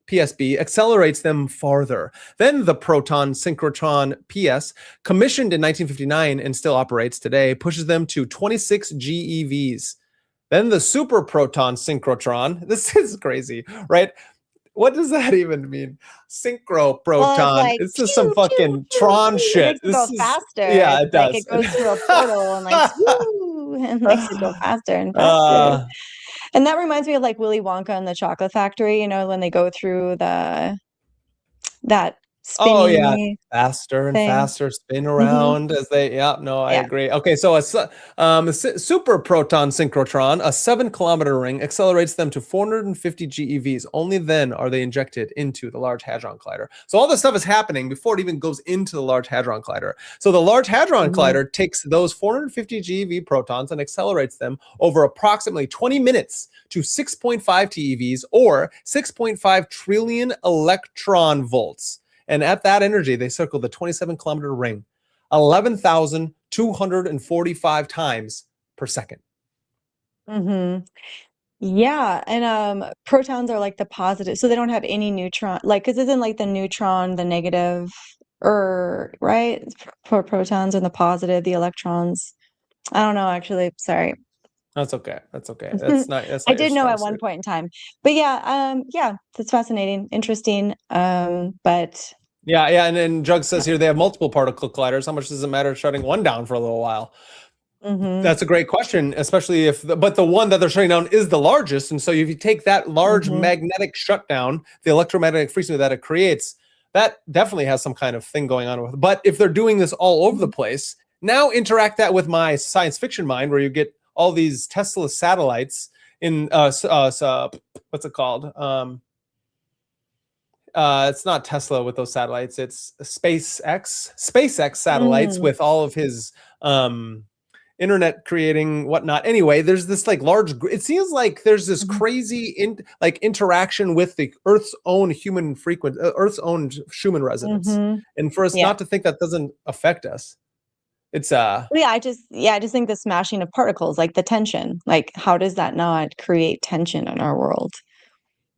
PSB, accelerates them farther. Then the proton synchrotron PS, commissioned in 1959 and still operates today, pushes them to 26 GeVs. Then the super proton synchrotron, this is crazy, right? What does that even mean? Synchro Well, it's proton. like This is some pew, pew, fucking pew, Tron pew. It shit. makes it go This is, faster. yeah, It's it like it does. goes through a portal and like woo, and makes it go faster and faster. uh, And that reminds me of like Willy Wonka and the Chocolate Factory, when they go through that Oh yeah, spinny faster and thing. faster spin Hmm. around as they. Yeah, no, I Yeah. agree. Okay, so a super proton synchrotron, a 7-kilometer ring, accelerates them to 450 GeVs. Only then are they injected into the Large Hadron Collider. So all this stuff is happening before it even goes into the Large Hadron Collider. So the Large Hadron Hmm. Collider takes those 450 GeV protons and accelerates them over approximately 20 minutes to 6.5 TeVs, or 6.5 trillion electron volts. And at that energy, they circle the 27-kilometer ring 11,245 times per second. Hmm. Yeah, and protons are like the positive, so they don't have any neutron, like because isn't like the neutron the negative, or right? For protons and the positive, the electrons. I don't know, actually. Sorry. That's okay. That's okay. That's not. That's I not your did know strong at one suit. point in time, but yeah, that's fascinating, interesting. But Yeah, yeah. And then Jug says here they have multiple particle colliders. How much does it matter shutting one down for a little while? mm-hmm, That's a great question, especially but the one that they're shutting down is the largest. And so if you take that large mm-hmm, magnetic shutdown, the electromagnetic frequency that it creates, that definitely has some kind of thing going on with it. But if they're doing this all over the mm-hmm, place, now interact that with my science fiction mind, where you get all these Tesla satellites in what's it called? It's not Tesla with those satellites. It's SpaceX satellites Mm, with all of his internet creating whatnot. Anyway, there's this like it seems like there's this mhm, crazy interaction with the Earth's own Earth's own Schumann resonance. mhm. And for us Yeah. not to think that doesn't affect us, it's Well, yeah, I just think the smashing of particles, like the tension, like how does that not create tension in our world?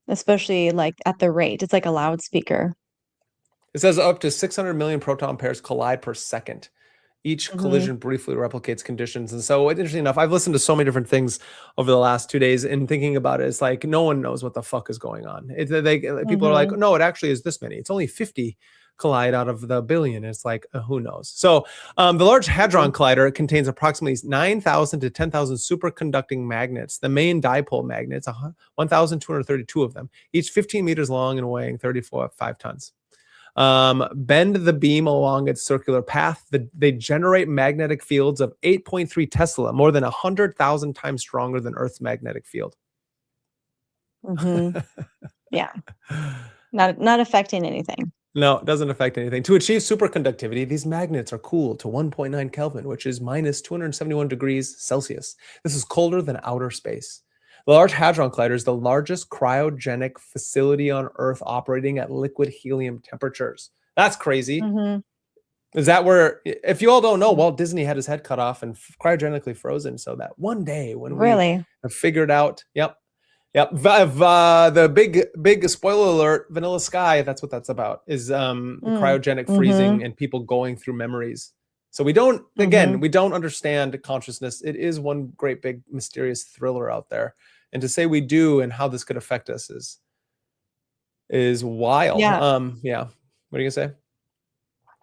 Especially like at the rate. It's like a loudspeaker. it says up to 600 million proton pairs collide per second. Each Mhm, collision briefly replicates conditions. And so, interesting enough, I've listened to so many different things over the last 2 days, and thinking about it, it's like no one knows what the fuck is going on. People are like, mhm, no, it actually is this many. It's only 50 collide out of the billion. It's like, who knows? So, the Large Hadron mhm, Collider contains approximately 9,000 to 10,000 superconducting magnets. The main dipole magnets, 1,232 of them, each 15 meters long and weighing 5 tons. Bend the beam along its circular path. They generate magnetic fields of 8.3 Tesla, more than 100,000 times stronger than Earth's magnetic field. mhm. Yeah. Not affecting anything. No, it doesn't affect anything. To achieve superconductivity, these magnets are cooled to 1.9 Kelvin, which is minus 271 degrees Celsius. This is colder than outer space. The Large Hadron Collider is the largest cryogenic facility on Earth operating at liquid helium temperatures. That's crazy. Mhm. Is that where, if you all don't know, Walt Disney had his head cut off and cryogenically frozen so that one day when we Really? have figured out, yep, the big spoiler alert, Vanilla Sky, that's what that's about, is Mm. cryogenic freezing Mhm, and people going through memories. So we don't, again, mhm. we don't understand consciousness. It is one great big mysterious thriller out there. And to say we do and how this could affect us is wild. Yeah. Yeah. What are you gonna say?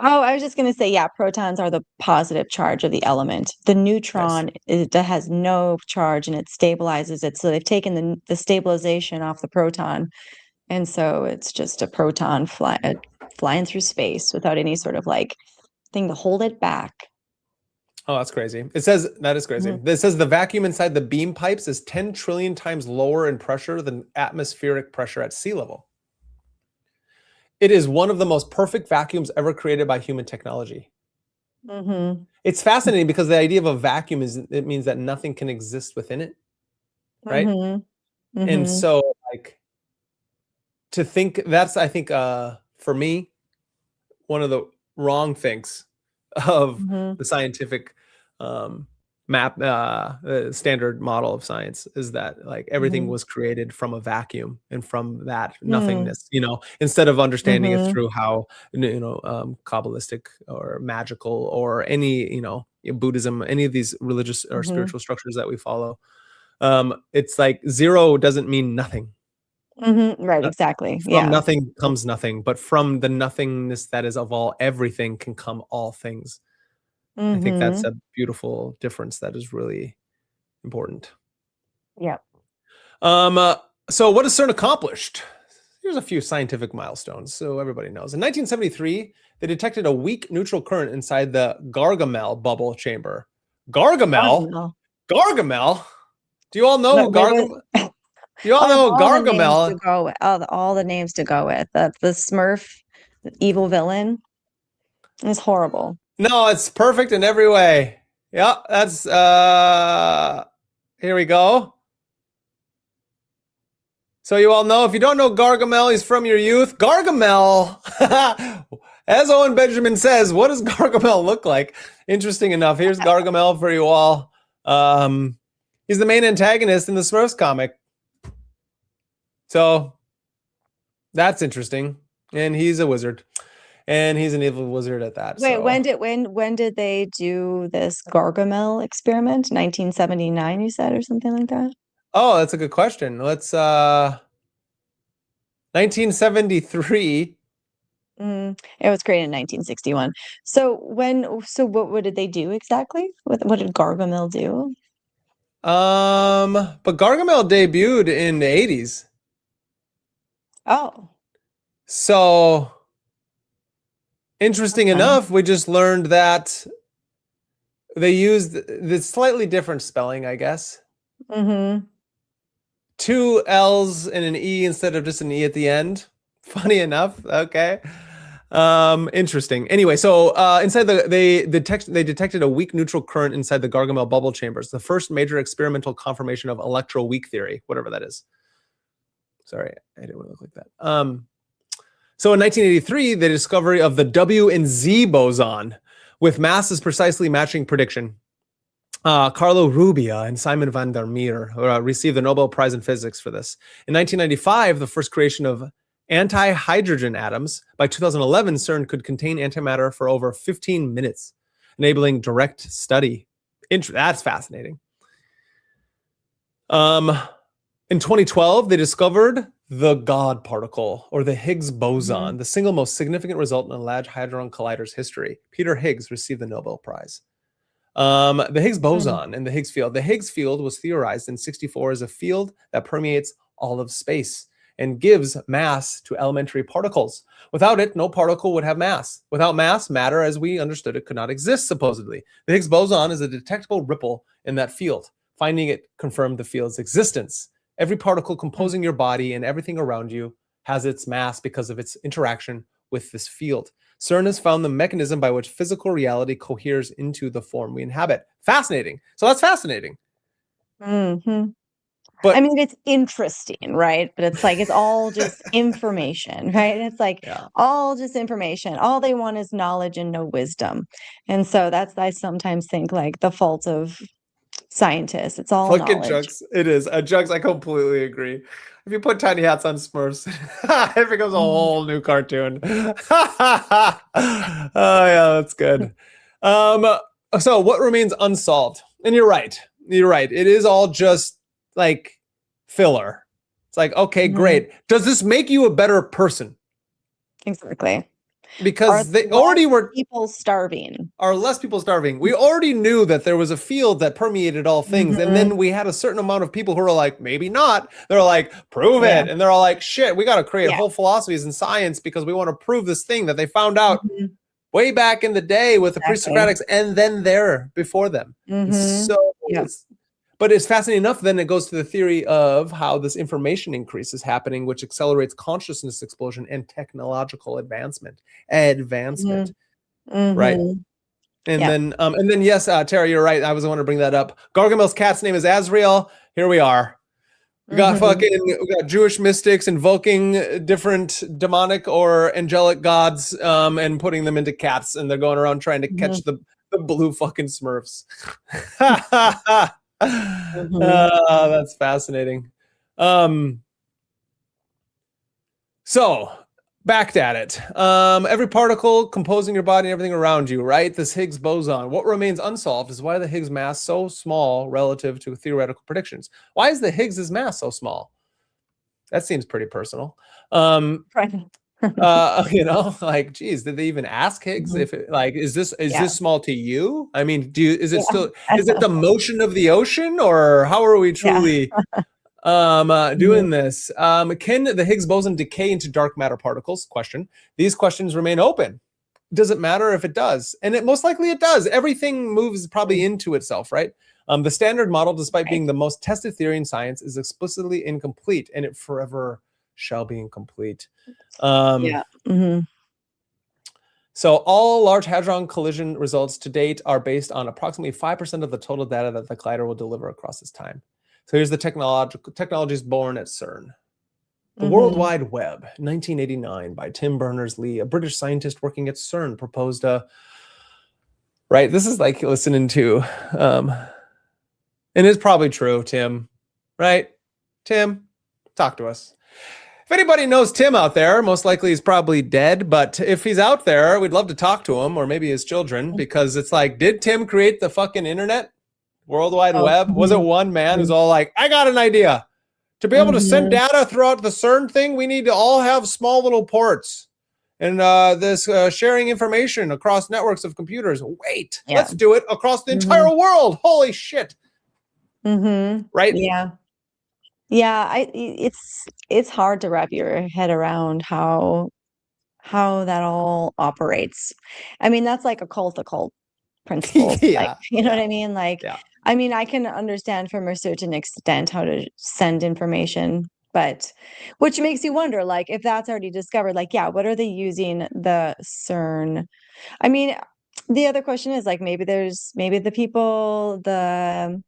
Oh, I was just gonna say, yeah, protons are the positive charge of the element. The Nice. neutron that has no charge and it stabilizes it. So they've taken the stabilization off the proton, and so it's just a proton flying through space without any sort of like thing to hold it back. Oh, that's crazy. It says that is crazy. Mhm, It says the vacuum inside the beam pipes is 10 trillion times lower in pressure than atmospheric pressure at sea level. It is one of the most perfect vacuums ever created by human technology. mhm, It's fascinating because the idea of a vacuum is it means that nothing can exist within it, right? mhm, And mhm, so like to think that's I think for me one of the wrong things of mhm, the scientific um, standard model of science is that like everything mhm, was created from a vacuum and from that mm, nothingness, instead of understanding it mhm, through how kabbalistic or magical or any Buddhism, any of these religious or mhm, spiritual structures that we follow. It's like zero doesn't mean nothing. mhm, right, exactly, From yeah, nothing comes nothing, but from the nothingness that is of all everything can come all things. I think that's mhm, a beautiful difference that is really important. yep, Um, uh, so what has CERN accomplished? Here's a few scientific milestones so everybody knows. In 1973, they detected a weak neutral current inside the Gargamel bubble chamber. Gargamel? Gargamel. Gargamel? Do you all know What Gargamel? Do you all I have know all the names to Gargamel? go with all the names to go with. The Smurf, the evil villain is horrible. No, it's perfect in every way. Yeah, that's here we go. So you all know, if you don't know Gargamel, he's from your youth. Gargamel, as Owen Benjamin says, what does Gargamel look like? Interesting enough, here's Gargamel for you all. He's the main antagonist in the Smurfs comic. So that's interesting. And he's a wizard. And he's an evil wizard at that. Wait, So, when did they do this Gargamel experiment? 1979, you said, or something like that? oh, that's a good question. Let's 1973. It was created in 1961. So what did they do exactly? What did Gargamel do? But Gargamel debuted in the 80s. Oh, So interesting okay. enough, we just learned that they used the slightly different spelling, I guess. Mhm. 2 L's and an E instead of just an E at the end. Funny enough. Okay. Interesting. Anyway, so inside they detected a weak neutral current inside the Gargamel bubble chambers, the first major experimental confirmation of electroweak theory, whatever that is. Sorry, I didn't want to look like that. So in 1983, the discovery of the W and Z boson with masses precisely matching prediction. Carlo Rubbia and Simon van der Meer received the Nobel Prize in Physics for this. In 1995, the first creation of anti-hydrogen atoms. By 2011, CERN could contain antimatter for over 15 minutes, enabling direct study. That's fascinating. In 2012, they discovered the God particle, or the Higgs boson, the single most significant result in the Large Hadron Collider's history. Peter Higgs received the Nobel Prize. The Higgs boson and the Higgs field. The Higgs field was theorized in 1964 as a field that permeates all of space and gives mass to elementary particles. Without it, no particle would have mass. Without mass, matter as we understood it could not exist, supposedly. The Higgs boson is a detectable ripple in that field. Finding it confirmed the field's existence. Every particle composing your body and everything around you has its mass because of its interaction with this field. CERN has found the mechanism by which physical reality coheres into the form we inhabit. Fascinating. So that's fascinating. But I mean, it's interesting, right? But it's like, it's all just information, right? And it's like all just information. All they want is knowledge and no wisdom. And so I sometimes think like the fault of scientists. It's all fucking knowledge. Jugs. It is. Jugs, I completely agree. If you put tiny hats on Smurfs, it becomes a whole new cartoon. Oh yeah, that's good. So what remains unsolved? And you're right. You're right. It is all just like filler. It's like, okay, great. Does this make you a better person? Exactly. Because they already were people starving. Are less people starving? We already knew that there was a field that permeated all things, and then we had a certain amount of people who were like, maybe not. They're like, prove it, and they're all like, shit, we got to create whole philosophies and science because we want to prove this thing that they found out way back in the day with the pre-Socratics, and then there before them. So, but it's fascinating enough. Then it goes to the theory of how this information increase is happening, which accelerates consciousness explosion and technological advancement. Right. And then yes, Tara, you're right. I was the one to bring that up. Gargamel's cat's name is Azrael. Here we are. We got we got Jewish mystics invoking different demonic or angelic gods and putting them into cats, and they're going around trying to catch the blue fucking Smurfs. That's fascinating. So back at it. Every particle composing your body and everything around you, right? This Higgs boson. What remains unsolved is why the Higgs mass so small relative to theoretical predictions. Why is the Higgs's mass so small? That seems pretty personal. You know, like, geez, did they even ask Higgs if it, like, is this small to you? I mean, is it still, is it the motion of the ocean, or how are we truly doing this? Can the Higgs boson decay into dark matter particles? Question. These questions remain open. Does it matter if it does? And it most likely it does. Everything moves probably into itself, right? The standard model, despite being the most tested theory in science, is explicitly incomplete, and it forever shall be incomplete. So all Large Hadron Collision results to date are based on approximately 5% of the total data that the collider will deliver across its time. So here's the technologies born at CERN. The World Wide Web, 1989, by Tim Berners-Lee, a British scientist working at CERN, proposed a, right, this is like listening to, and it's probably true, Tim, right? Tim, talk to us. If anybody knows Tim out there, most likely he's probably dead, but if he's out there, we'd love to talk to him, or maybe his children, because it's like, did Tim create the fucking internet? World Wide Web? Was it one man who's all like, I got an idea. To be able to send data throughout the CERN thing, we need to all have small little ports. And this sharing information across networks of computers. Wait, let's do it across the entire world. Holy shit. Right? Yeah, it's hard to wrap your head around how that all operates. I mean, that's like a cult, principles. Like, Yeah, you know what yeah, I mean? Like, yeah. I mean, I can understand from a certain extent how to send information, but which makes you wonder, like, if that's already discovered, like, yeah, what are they using the CERN? I mean, the other question is like maybe the people, the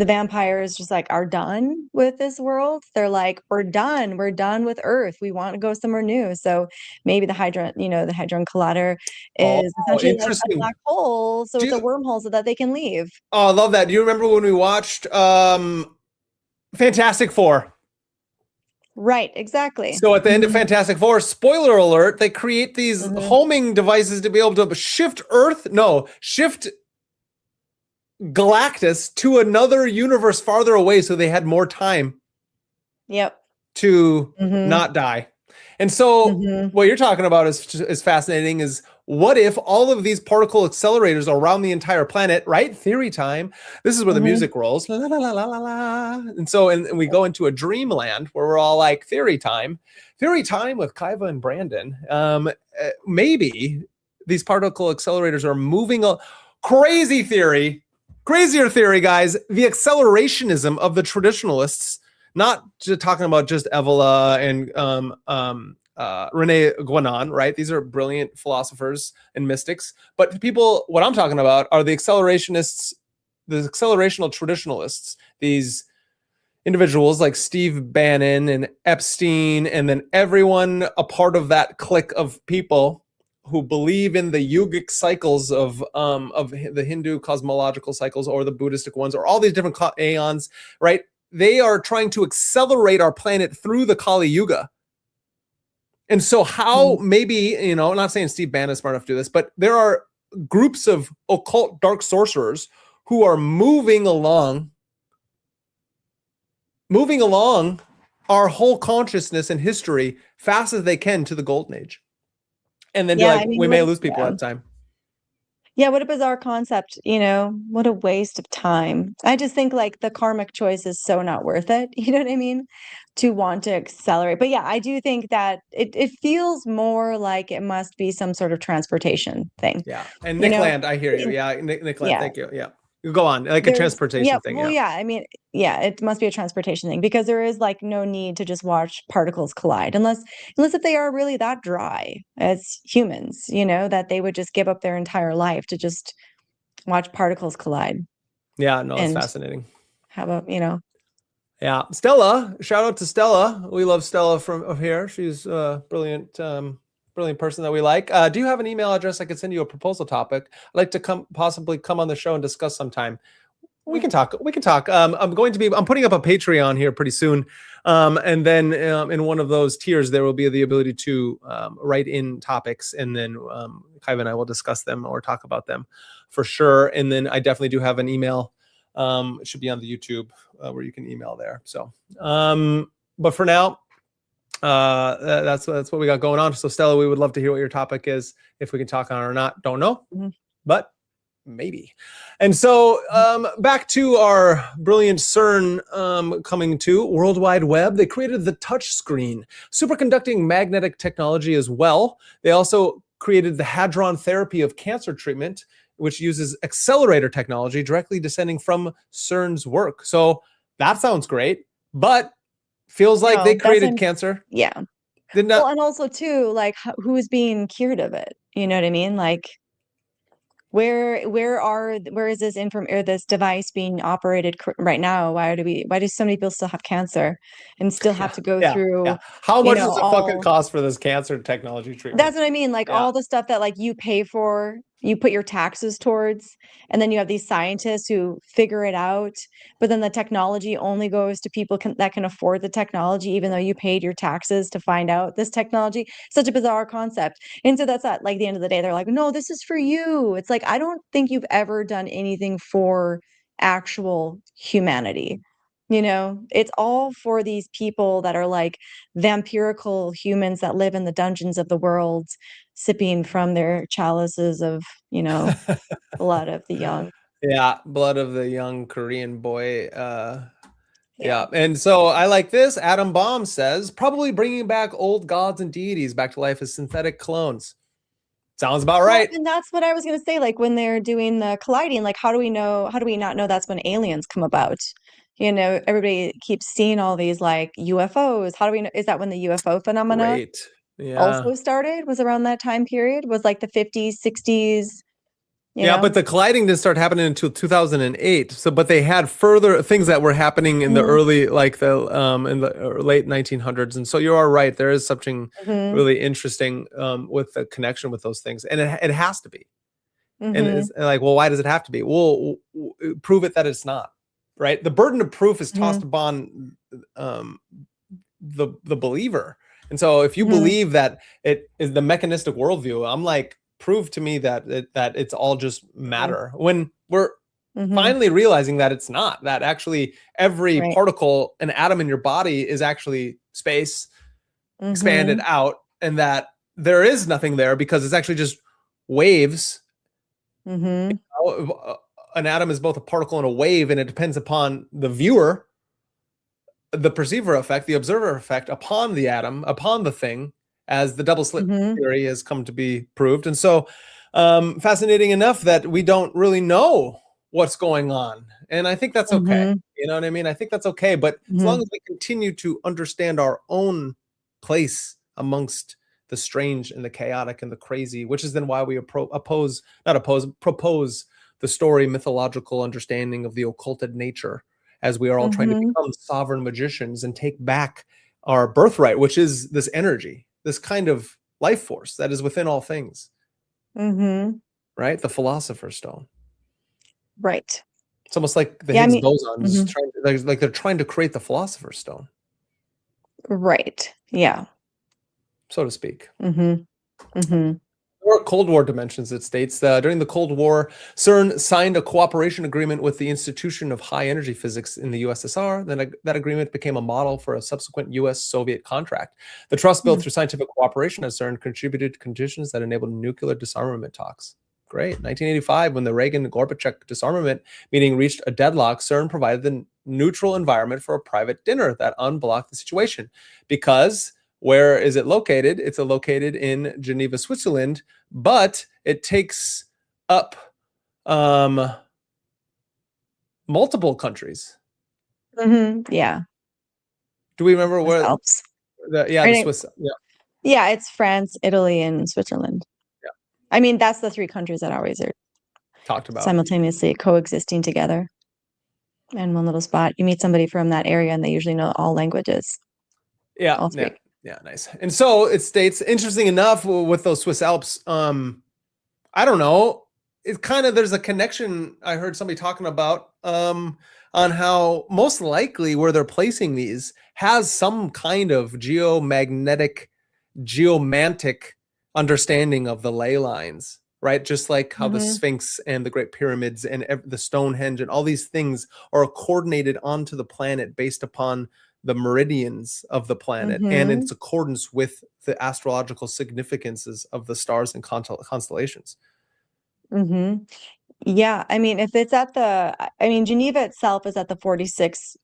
vampires just like are done with this world. They're like, we're done. We're done with Earth. We want to go somewhere new. So maybe the Hadron Collider Oh, is essentially like a interesting. black hole. So Do it's a you, wormhole so that they can leave. oh, I love that. Do you remember when we watched Fantastic Four? Right, exactly. So at the end of Fantastic Four, spoiler alert, they create these Mhm. homing devices to be able to shift Galactus to another universe farther away so they had more time Yep. to Hmm. not die. And so Hmm. what you're talking about is fascinating is what if all of these particle accelerators around the entire planet, right? Theory time. This is where the Hmm. music rolls. La, la, la, la, la, la. And so and we go into a dreamland where we're all like theory time. Theory time with Kaiva and Brandon. Maybe these particle accelerators are moving crazy theory, crazier theory, guys. The accelerationism of the traditionalists, not just talking about just Evola and Rene Guénon, right? These are brilliant philosophers and mystics. But people, what I'm talking about are the accelerationists, the accelerational traditionalists, these individuals like Steve Bannon and Epstein, and then everyone a part of that clique of people who believe in the yogic cycles of the Hindu cosmological cycles or the Buddhistic ones or all these different aeons, right? They are trying to accelerate our planet through the Kali Yuga. And so how maybe, I'm not saying Steve Bannon is smart enough to do this, but there are groups of occult dark sorcerers who are moving along our whole consciousness and history fast as they can to the golden age. And then be Yeah, like, I mean, we may lose people at time. yeah, what a bizarre concept, what a waste of time. I just think like the karmic choice is so not worth it. You know what I mean? To want to accelerate. But yeah, I do think that it feels more like it must be some sort of transportation thing. Yeah. And You Nick know, Land, I hear you. Yeah. Nick Land, yeah, thank you. Yeah. You go on. Like a there's, yeah, transportation thing. well, Yeah. yeah, I mean, yeah, it must be a transportation thing because there is like no need to just watch particles collide unless if they are really that dry as humans, that they would just give up their entire life to just watch particles collide. Yeah. No, it's And fascinating. how about, Yeah. Stella, shout out to Stella. We love Stella from here. She's a brilliant, brilliant person that we like. Do you have an email address I could send you a proposal topic? I'd like to possibly come on the show and discuss sometime. We can talk. I'm putting up a Patreon here pretty soon. And then in one of those tiers, there will be the ability to write in topics, and then Kaiva and I will discuss them or talk about them for sure. And then I definitely do have an email. It should be on the YouTube where you can email there. So, but for now, that's what we got going on. So Stella, we would love to hear what your topic is. If we can talk on it or not, don't know, but maybe. And so back to our brilliant CERN coming to World Wide Web. They created the touch screen, superconducting magnetic technology as well. They also created the hadron therapy of cancer treatment, which uses accelerator technology directly descending from CERN's work. So that sounds great, but feels like they created cancer. yeah. Did Well, not. and also too, like who's being cured of it? You know what I mean? Like where is this or this device being operated right now? Why do so many people still have cancer and still have to go Yeah. through, How much does it fucking all cost for this cancer technology treatment? that's what I mean. Like Yeah. all the stuff that like you pay for, you put your taxes towards, and then you have these scientists who figure it out. But then the technology only goes to people that can afford the technology, even though you paid your taxes to find out this technology. Such a bizarre concept. And so that's at like the end of the day, they're like, no, this is for you. It's like, I don't think you've ever done anything for actual humanity. It's all for these people that are like vampirical humans that live in the dungeons of the world, sipping from their chalices of, blood of the young. Yeah, blood of the young Korean boy. Yeah. And so I like this. Adam Baum says, probably bringing back old gods and deities back to life as synthetic clones. Sounds about Well, right. and that's what I was going to say. Like when they're doing the colliding, like how do we not know that's when aliens come about? Everybody keeps seeing all these like UFOs. How do we know? Is that when the UFO phenomena Great. Yeah. also started? Was around that time period? Was like the 50s, 60s, you Yeah, know? but the colliding didn't start happening until 2008. So, but they had further things that were happening in the Mhm, early, like in the late 1900s. And so you are right. There is something mhm, really interesting with the connection with those things, and it has to be. And it's mhm, like, well, why does it have to be? Well, prove it that it's not. Right. The burden of proof is tossed mhm, upon um, the believer. And so if you mhm, believe that it is the mechanistic worldview, I'm like, prove to me that that it's all just mhm, matter, when we're mhm. finally realizing that it's not, that actually every Right. particle and atom in your body is actually space expanded Mhm, out, and that there is nothing there because it's actually just waves. mhm, An atom is both a particle and a wave, and it depends upon the viewer, the perceiver effect, the observer effect upon the atom, upon the thing, as the double slit mhm, theory has come to be proved. And so, fascinating enough that we don't really know what's going on. And I think that's okay. mhm, You know what I mean? I think that's okay. But as long mhm, as we continue to understand our own place amongst the strange and the chaotic and the crazy, which is then why we propose the story mythological understanding of the occulted nature, as we are all trying to mhm, become sovereign magicians and take back our birthright, which is this energy, this kind of life force that is within all things, mhm. right? The philosopher's stone. Right. It's almost like the Yeah, I Higgs mean, boson is mhm. trying to, like they're trying to create the philosopher's stone, Right. Yeah. so to speak. Mhm, mhm, Or Cold War dimensions, it states during the Cold War, CERN signed a cooperation agreement with the Institution of High Energy Physics in the USSR. Then that agreement became a model for a subsequent US-Soviet contract. The trust built hmm, through scientific cooperation at CERN contributed to conditions that enabled nuclear disarmament talks. Great. 1985, when the Reagan-Gorbachev disarmament meeting reached a deadlock, CERN provided the neutral environment for a private dinner that unblocked the situation. Because where is it located? It's located in Geneva, Switzerland, but it takes up um, multiple countries. mhm, yeah, Do we remember Swiss where Alps. the Right. Swiss? Yeah, Yeah, it's France, Italy, and Switzerland. yeah, I mean, that's the 3 countries that always are talked about. simultaneously coexisting together in one little spot. You meet somebody from that area, and they usually know all languages, Yeah, all yeah, 3. yeah, nice. And so it states, interesting enough, with those Swiss Alps, I don't know. It kind of, there's a connection I heard somebody talking about on how most likely where they're placing these has some kind of geomantic understanding of the ley lines, right? Just like how the Mhm, Sphinx and the Great Pyramids and the Stonehenge and all these things are coordinated onto the planet based upon the meridians of the planet and mhm, its accordance with the astrological significances of the stars and constellations. mhm. Yeah, I mean, if it's at I mean, Geneva itself is at the 46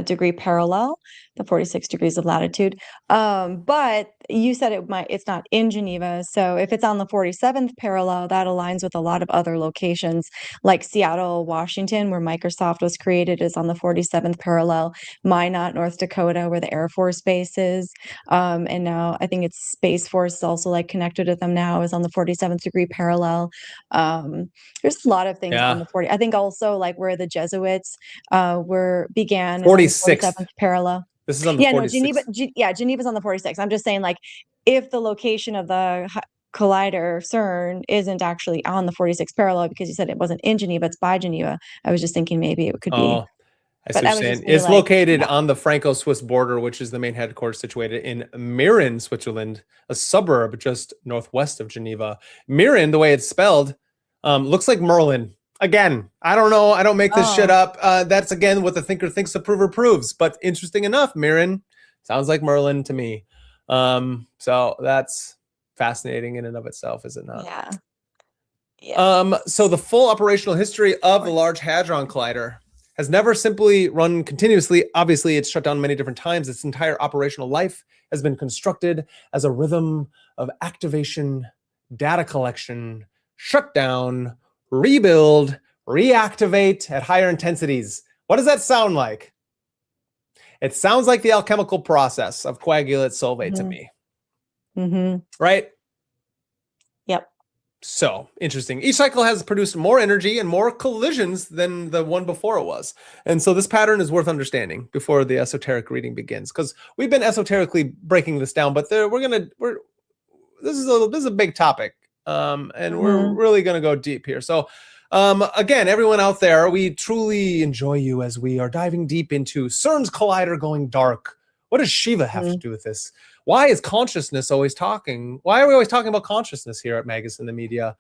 degree parallel, the 46 degrees of latitude. But you said it's not in Geneva. So if it's on the 47th parallel, that aligns with a lot of other locations like Seattle, Washington, where Microsoft was created, is on the 47th parallel. Minot, North Dakota, where the Air Force Base is. And now I think it's Space Force is also like connected with them now, is on the 47th degree parallel. There's a lot of things on Yeah. the 40. I think also like where the Jesuits were began is on the 46th. 47th parallel. This is on the Yeah, no, Geneva, 46th. Yeah, Geneva's on the 46th. I'm just saying, like, if the location of the collider CERN isn't actually on the 46th parallel, because you said it wasn't in Geneva, it's by Geneva. I was just thinking maybe it could be, Oh, I see but what you're I was just saying. maybe It's like, located yeah. on the Franco-Swiss border, which is the main headquarters situated in Mirin, Switzerland, a suburb just northwest of Geneva. Mirin, the way it's spelled, looks like Merlin. Again, I don't know. I don't make this shit Oh, up. That's again what the thinker thinks the prover proves. But interesting enough, Mirin sounds like Merlin to me. So that's fascinating in and of itself, is it not? yeah, yeah. So the full operational history of the 46. Large Hadron Collider has never simply run continuously. Obviously, it's shut down many different times. Its entire operational life has been constructed as a rhythm of activation, data collection, shut down, rebuild, reactivate at higher intensities. What does that sound like? It sounds like the alchemical process of coagulate solvate to me, right? Yep. So interesting. Each cycle has produced more energy and more collisions than the one before it was. And so this pattern is worth understanding before the esoteric reading begins, because we've been esoterically breaking this down, but this is a big topic. And we're really going to go deep here. So again, everyone out there, we truly enjoy you as we are diving deep into CERN's collider going dark. What does Shiva have to do with this? Why is consciousness always talking? Why are we always talking about consciousness here at MagusintheMedia?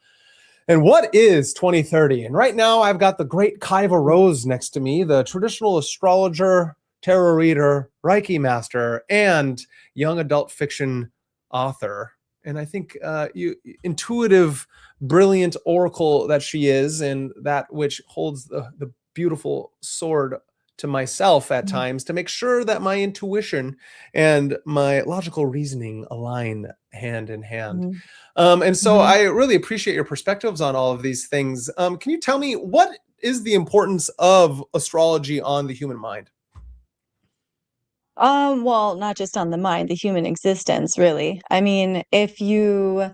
And what is 2030? And right now I've got the great Kaiva Rose next to me, the traditional astrologer, tarot reader, Reiki master, and young adult fiction author. And I think intuitive, brilliant oracle that she is, and that which holds the beautiful sword to myself at times to make sure that my intuition and my logical reasoning align hand in hand. And so I really appreciate your perspectives on all of these things. Can you tell me, what is the importance of astrology on the human mind? Well, not just on the mind, the human existence, really. I mean, if you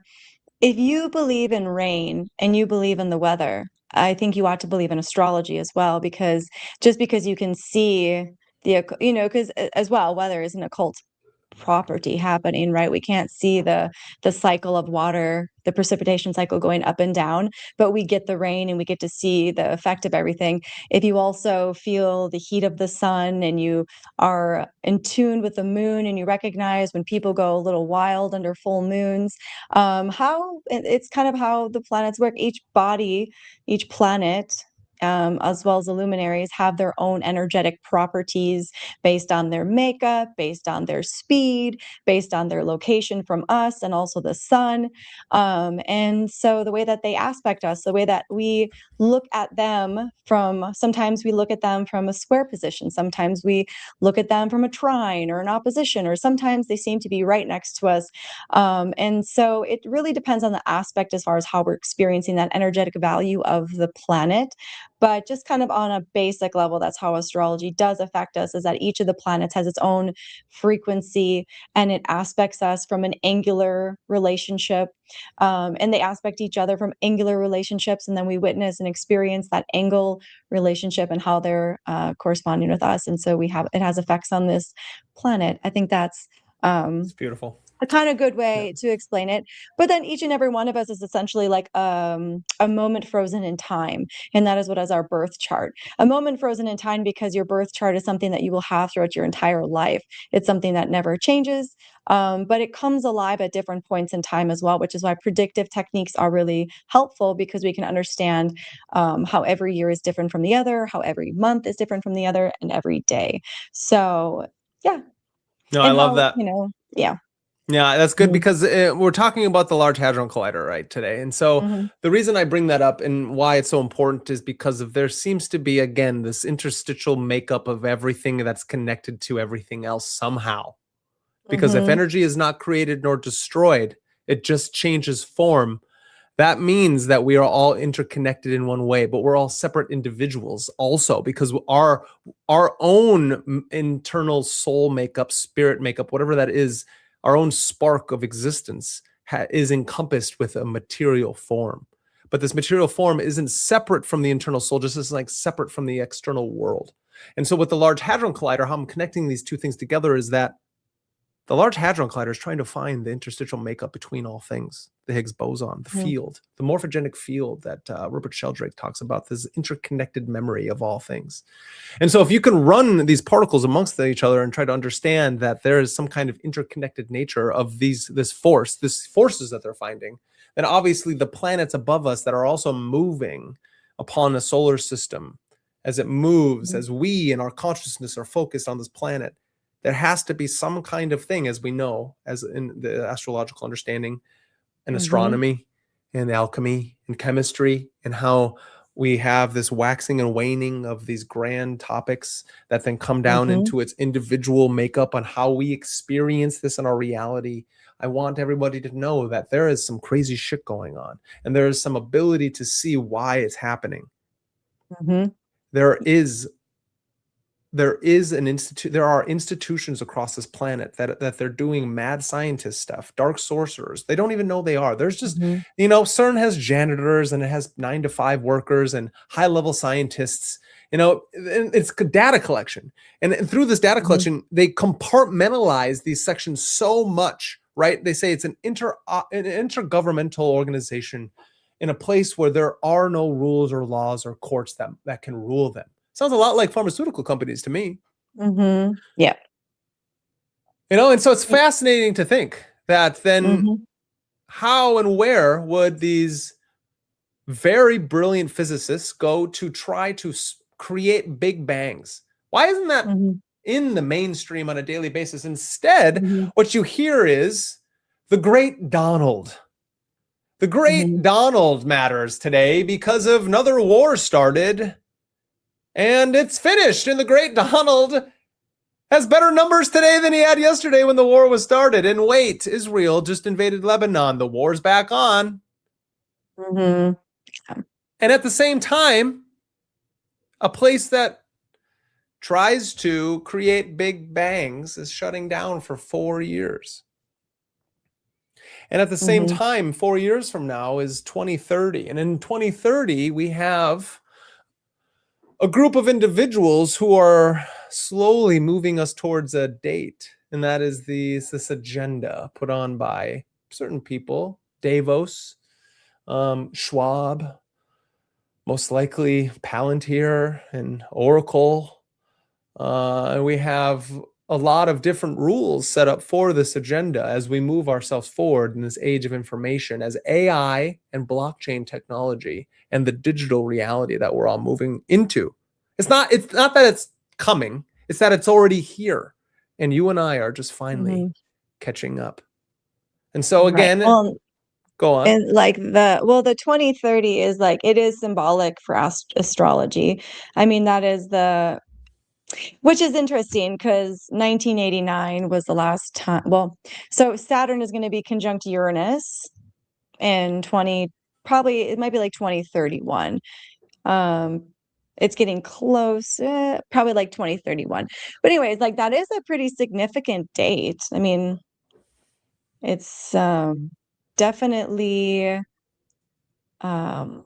believe in rain and you believe in the weather, I think you ought to believe in astrology as well, because just because you can see because as well, weather is an occult property happening, right? We can't see the cycle of water, the precipitation cycle going up and down, but we get the rain and we get to see the effect of everything. If you also feel the heat of the sun and you are in tune with the moon and you recognize when people go a little wild under full moons, how it's kind of how the planets work. Each planet, as well as the luminaries, have their own energetic properties based on their makeup, based on their speed, based on their location from us, and also the sun. And so the way that they aspect us, the way that we look at them sometimes we look at them from a square position, sometimes we look at them from a trine or an opposition, or sometimes they seem to be right next to us. And so it really depends on the aspect as far as how we're experiencing that energetic value of the planet. But just kind of on a basic level, that's how astrology does affect us, is that each of the planets has its own frequency and it aspects us from an angular relationship. And they aspect each other from angular relationships. And then we witness and experience that angle relationship and how they're corresponding with us. And so it has effects on this planet. I think that's It's beautiful. a kind of good way to explain it. But then each and every one of us is essentially like a moment frozen in time. And that is what is our birth chart. A moment frozen in time, because your birth chart is something that you will have throughout your entire life. It's something that never changes, but it comes alive at different points in time as well, which is why predictive techniques are really helpful, because we can understand how every year is different from the other, how every month is different from the other, and every day. So, yeah. No, And I love how, that. yeah. Yeah, that's good, because we're talking about the Large Hadron Collider right today. And so the reason I bring that up and why it's so important is because there seems to be, again, this interstitial makeup of everything that's connected to everything else somehow. Because if energy is not created nor destroyed, it just changes form. That means that we are all interconnected in one way, but we're all separate individuals also, because our own internal soul makeup, spirit makeup, whatever that is, our own spark of existence is encompassed with a material form. But this material form isn't separate from the internal soul, just as like separate from the external world. And so with the Large Hadron Collider, how I'm connecting these two things together is that the Large Hadron Collider is trying to find the interstitial makeup between all things, the Higgs boson, the field, the morphogenic field that Rupert Sheldrake talks about, this interconnected memory of all things. And so if you can run these particles amongst each other and try to understand that there is some kind of interconnected nature of these forces that they're finding, then obviously the planets above us that are also moving upon a solar system, as it moves, as we in our consciousness are focused on this planet, there has to be some kind of thing, as we know, as in the astrological understanding and astronomy and alchemy and chemistry, and how we have this waxing and waning of these grand topics that then come down into its individual makeup on how we experience this in our reality, I want everybody to know that there is some crazy shit going on, and there is some ability to see why it's happening. Mhm. There are institutions across this planet that they're doing mad scientist stuff, dark sorcerers. They don't even know they are. There's just, Mhm. CERN has janitors, and it has 9 to 5 workers and high level scientists. It's data collection, and through this data Mhm. collection, they compartmentalize these sections so much, right? They say it's an intergovernmental organization in a place where there are no rules or laws or courts that can rule them. Sounds a lot like pharmaceutical companies to me. Mhm. Yeah. And so it's fascinating to think that then Mhm. how and where would these very brilliant physicists go to try to create big bangs? Why isn't that Mhm. in the mainstream on a daily basis? Instead, Mhm. what you hear is the great Donald. The great Mhm. Donald matters today because of another war started, and it's finished, and the great Donald has better numbers today than he had yesterday when the war was started. And wait, Israel just invaded Lebanon. The war's back on. Mhm. And at the same time, a place that tries to create big bangs is shutting down for 4 years. And at the same Mhm. time, 4 years from now is 2030. And in 2030, we have a group of individuals who are slowly moving us towards a date, and that is this agenda put on by certain people, Davos, Schwab, most likely Palantir and Oracle. And we have a lot of different rules set up for this agenda as we move ourselves forward in this age of information, as AI and blockchain technology and the digital reality that we're all moving into. It's not that it's coming, it's that it's already here. And you and I are just finally Mhm. catching up. And so Right. again, Well, go on. and like the 2030 is like it is symbolic for astrology. I mean, that is which is interesting because 1989 was the last time. Well, so Saturn is going to be conjunct Uranus in 20, probably it might be like 2031. Um, it's getting close, probably like 2031. But anyways, like that is a pretty significant date. I mean, it's definitely um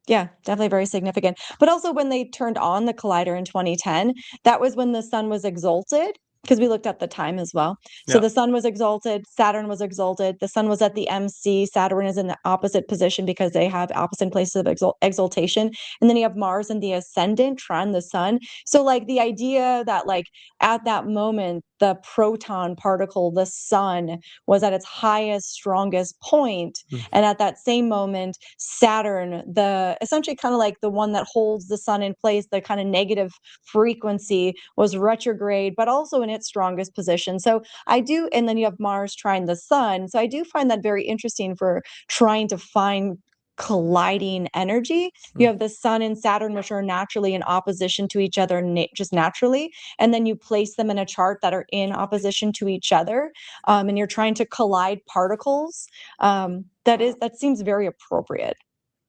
yeah, definitely very significant. But also when they turned on the collider in 2010, that was when the sun was exalted, because we looked at the time as well. So Yeah. the sun was exalted, Saturn was exalted, the sun was at the MC, Saturn is in the opposite position because they have opposite places of exaltation. And then you have Mars in the ascendant, trine the sun. So like the idea that like at that moment, the proton particle, the sun, was at its highest, strongest point, and at that same moment, Saturn, the essentially kind of like the one that holds the sun in place, the kind of negative frequency, was retrograde, but also in its strongest position. So I do, and then you have Mars trying the sun. So I do find that very interesting for trying to find colliding energy. You have the sun and Saturn, which are naturally in opposition to each other, just naturally, and then you place them in a chart that are in opposition to each other, and you're trying to collide particles. That seems very appropriate.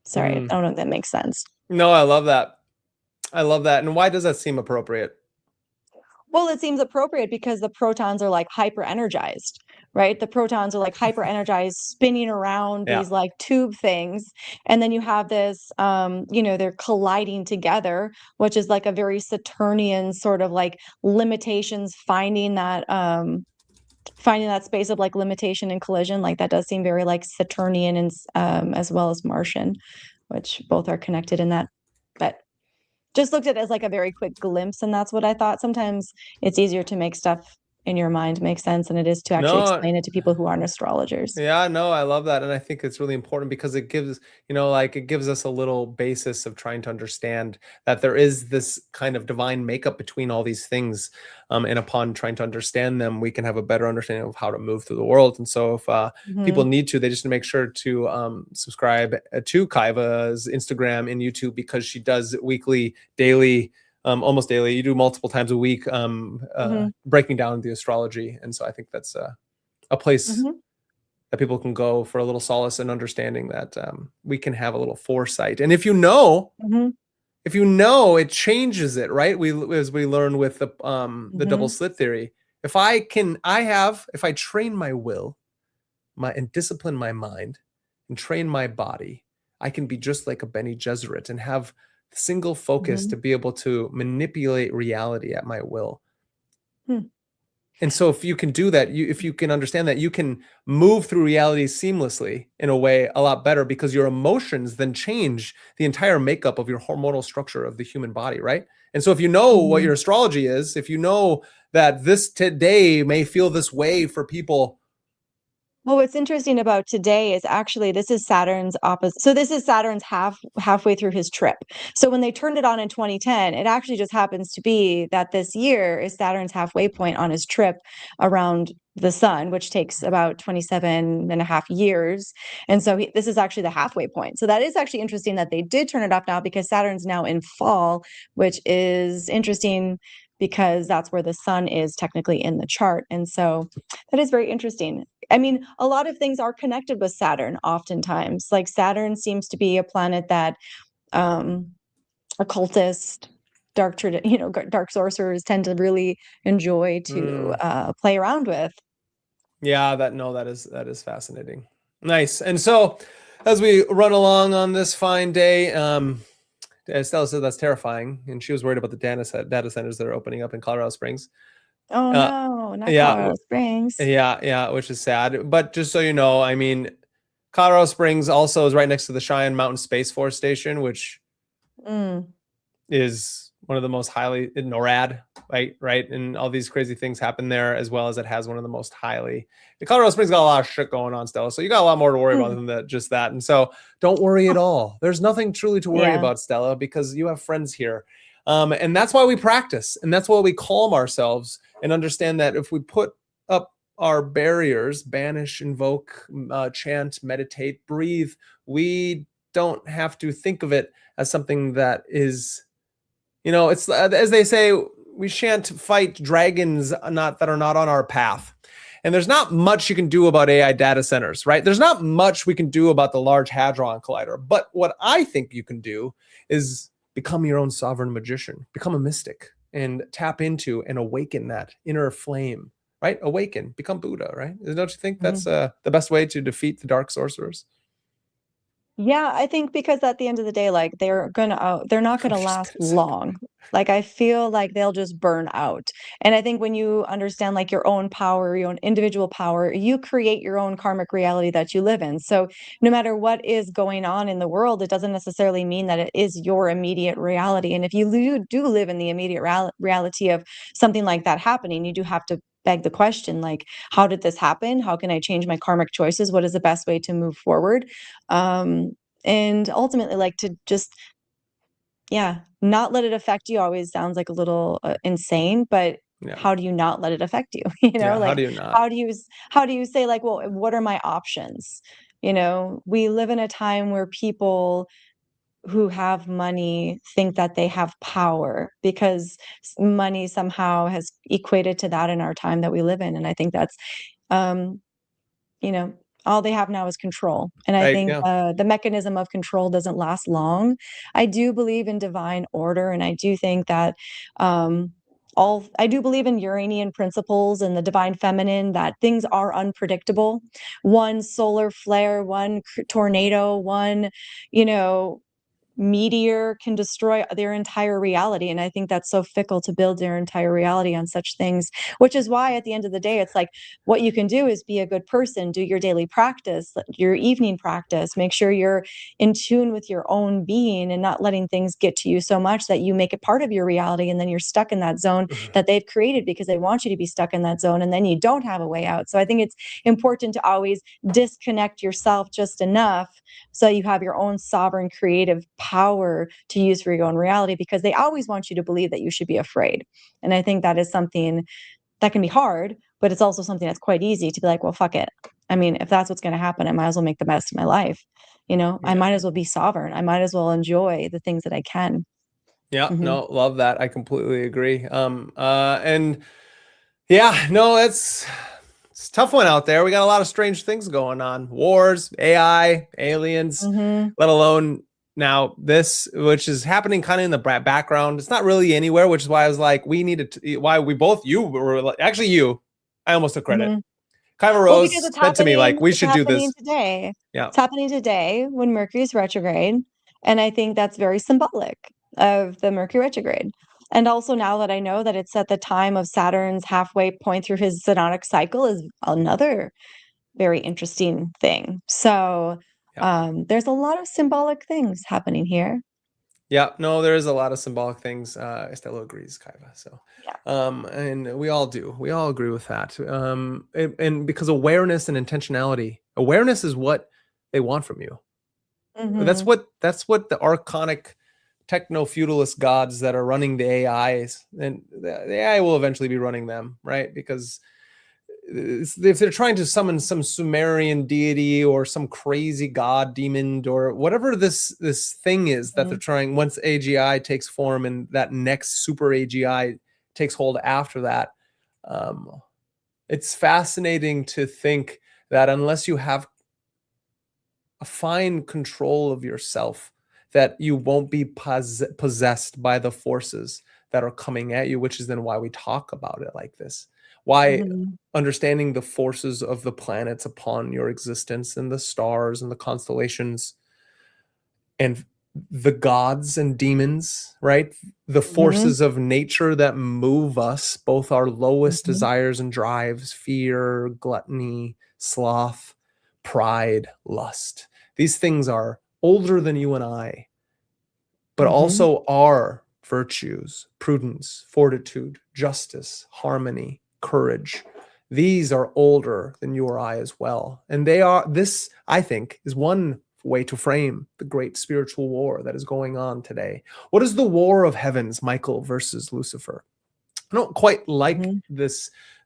Sorry, I Mm. don't know if that makes sense. No, I love that. I love that. And why does that seem appropriate? Well, it seems appropriate because the protons are like hyper energized, right? The protons are like hyper energized, spinning around Yeah. these like tube things. And then you have this, they're colliding together, which is like a very Saturnian sort of like limitations, finding that space of like limitation and collision. Like that does seem very like Saturnian and as well as Martian, which both are connected in that. But just looked at it as like a very quick glimpse, and that's what I thought. Sometimes it's easier to make stuff in your mind make sense than it is to actually No, explain it to people who aren't astrologers. yeah, no, I love that. And I think it's really important because it gives, it gives us a little basis of trying to understand that there is this kind of divine makeup between all these things. And upon trying to understand them, we can have a better understanding of how to move through the world. And so if people Mhm. need to, they just make sure to subscribe to Kaiva's Instagram and YouTube, because she does weekly, daily, almost daily. You do multiple times a week, Mhm. breaking down the astrology. And so I think that's a place Mhm. that people can go for a little solace and understanding that we can have a little foresight. And if you know, Mhm. it changes it, right? As we learn with the double Mhm. slit theory. If I train my will, and discipline my mind and train my body, I can be just like a Bene Gesserit and have single focus Mhm. to be able to manipulate reality at my will. Hmm. And so if you can do that, if you can understand that, you can move through reality seamlessly in a way a lot better, because your emotions then change the entire makeup of your hormonal structure of the human body, right? And so if you know what Mhm. your astrology is, if you know that this today may feel this way for people. Well, what's interesting about today is actually this is Saturn's opposite. So this is Saturn's halfway through his trip. So when they turned it on in 2010, it actually just happens to be that this year is Saturn's halfway point on his trip around the sun, which takes about 27 and a half years. And so this is actually the halfway point. So that is actually interesting that they did turn it off now, because Saturn's now in fall, which is interesting because that's where the sun is technically in the chart. And so that is very interesting. I mean, a lot of things are connected with Saturn oftentimes. Like Saturn seems to be a planet that um occultist, dark sorcerers tend to really enjoy to play around with. Yeah, that is fascinating. Nice. And so as we run along on this fine day, Estella said that's terrifying, and she was worried about the data centers that are opening up in Colorado Springs. Oh Uh, no, not yeah, Colorado Springs. yeah, which is sad. But just so you know, I mean, Colorado Springs also is right next to the Cheyenne Mountain Space Force Station, which Mm, is one of the most highly NORAD, right, and all these crazy things happen there, as well as it has one of the most highly. The Colorado Springs got a lot of shit going on, Stella, so you got a lot more to worry about mm. than that, just that. And so don't worry at all. There's nothing truly to worry Yeah. about, Stella, because you have friends here, and that's why we practice, and that's why we calm ourselves and understand that if we put up our barriers, banish, invoke, chant, meditate, breathe, we don't have to think of it as something that is, it's as they say, we shan't fight dragons that are not on our path. And there's not much you can do about AI data centers, right? There's not much we can do about the Large Hadron Collider. But what I think you can do is become your own sovereign magician, become a mystic, and tap into and awaken that inner flame, right? Awaken, become Buddha, right? Don't you think that's Mhm. the best way to defeat the dark sorcerers? Yeah, I think because at the end of the day, like they're not I'm gonna just last gonna say long. Like I feel like they'll just burn out. And I think when you understand like your own power, your own individual power, you create your own karmic reality that you live in. So no matter what is going on in the world, it doesn't necessarily mean that it is your immediate reality. And if you do live in the immediate reality of something like that happening, you do have to beg the question, like, how did this happen? How can I change my karmic choices? What is the best way to move forward? um and ultimately, like, to just, yeah, not let it affect you always sounds like a little insane, but yeah, how do you not let it affect you? yeah. How Like, do you not? how do you say, like, well, what are my options? We live in a time where people who have money think that they have power because money somehow has equated to that in our time that we live in. And I think that's um you know, all they have now is control. And I Right? think Yeah. the mechanism of control doesn't last long. I do believe in divine order, and I do think that I do believe in Uranian principles and the divine feminine, that things are unpredictable. One solar flare, one tornado, one, you know, meteor can destroy their entire reality. And I think that's so fickle to build their entire reality on such things, which is why at the end of the day, it's like what you can do is be a good person, do your daily practice, your evening practice, make sure you're in tune with your own being and not letting things get to you so much that you make it part of your reality. And then you're stuck in that zone that they've created because they want you to be stuck in that zone. And then you don't have a way out. So I think it's important to always disconnect yourself just enough so you have your own sovereign creative power to use for your own reality, because they always want you to believe that you should be afraid. And I think that is something that can be hard, but it's also something that's quite easy to be like, well, fuck it. I mean, if that's what's going to happen, I might as well make the best of my life. I Yeah. might as well be sovereign. I might as well enjoy the things that I can. Yeah, Hmm. no, love that. I completely agree. And yeah, no, it's It's a tough one out there. We got a lot of strange things going on. Wars, AI, aliens, Mhm. let alone now this, which is happening kind of in the background. It's not really anywhere, which is why I was like, we needed to, why we both, you were actually you, I almost took credit. Mhm. Kaiva Well, because Rose said to me, like, we it's should do happening this. today. Yeah. It's happening today when Mercury's retrograde, and I think that's very symbolic of the Mercury retrograde. And also now that I know that it's at the time of Saturn's halfway point through his zodiac cycle is another very interesting thing. So, Yeah. there's a lot of symbolic things happening here. Yeah, no, there is a lot of symbolic things. Estella agrees, Kaiva. So, Yeah. and we all do. We all agree with that. And because awareness and intentionality, awareness is what they want from you. Mhm. That's what the archonic techno feudalist gods that are running the AIs, and the AI will eventually be running them, right? Because if they're trying to summon some Sumerian deity or some crazy god demon or whatever this thing is that they're Mhm. trying, once AGI takes form and that next super AGI takes hold after that, um, it's fascinating to think that unless you have a fine control of yourself, that you won't be possessed by the forces that are coming at you, which is then why we talk about it like this. Why Mhm. understanding the forces of the planets upon your existence and the stars and the constellations and the gods and demons, right? The Mhm. forces of nature that move us, both our lowest Mhm. desires and drives, fear, gluttony, sloth, pride, lust. These things are older than you and I, but Mhm. also are virtues, prudence, fortitude, justice, harmony, courage. These are older than you or I as well. And they are, this, I think, is one way to frame the great spiritual war that is going on today. What is the war of heavens, Michael versus Lucifer? I don't quite like Mhm.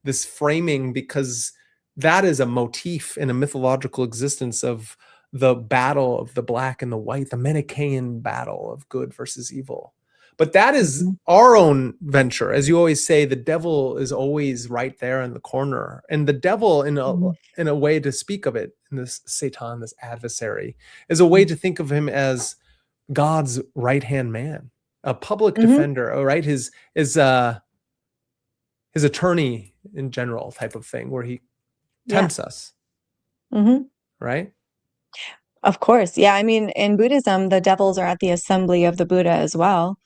this framing, because that is a motif in a mythological existence of the battle of the black and the white, the Manichaean battle of good versus evil. But that is Mhm. our own venture. As you always say, the devil is always right there in the corner. And the devil, Mhm. in a way to speak of it, in this Satan, this adversary, is a way Mhm. to think of him as God's right-hand man, a public Mhm. defender, all right? His attorney in general type of thing, where he Yeah. tempts us, Mhm. right? Of course. Yeah. I mean, in Buddhism, the devils are at the assembly of the Buddha as well,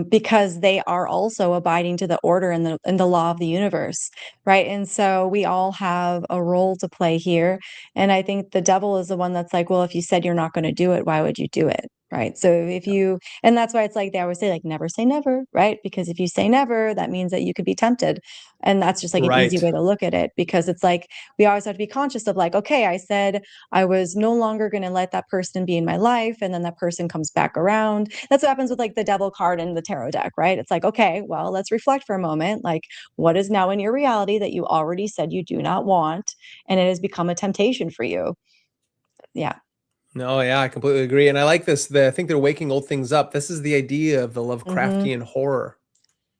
because they are also abiding to the order and the law of the universe, right? And so we all have a role to play here. And I think the devil is the one that's like, well, if you said you're not going to do it, why would you do it? Right. So if you, and that's why it's like they always say, like, never say never, right? Because if you say never, that means that you could be tempted. And that's just like an easy Right. way to look at it, because it's like we always have to be conscious of, like, okay, I said I was no longer going to let that person be in my life. And then that person comes back around. That's what happens with like the devil card in the tarot deck, right? It's like, okay, well, let's reflect for a moment. Like, what is now in your reality that you already said you do not want? And it has become a temptation for you. Yeah. No, yeah, I completely agree. And I like this. I think they're waking old things up. This is the idea of the Mm-hmm. Lovecraftian horror,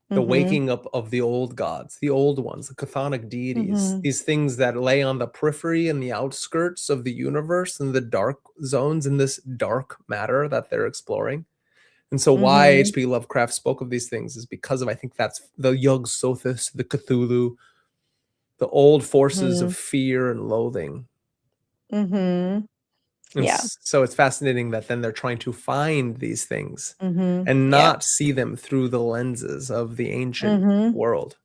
the Mm-hmm. waking up of the old gods, the old ones, the chthonic deities, Mm-hmm. these things that lay on the periphery and the outskirts of the universe and the dark zones in this dark matter that they're exploring. And so why Mm-hmm. H.P. Lovecraft spoke of these things is because of, I think that's the Yog Sothis, the Cthulhu, the old forces of fear and loathing. Mm-hmm. And Yeah. so it's fascinating that then they're trying to find these things Mm-hmm. and Yeah. not see them through the lenses of the ancient Mm-hmm. world.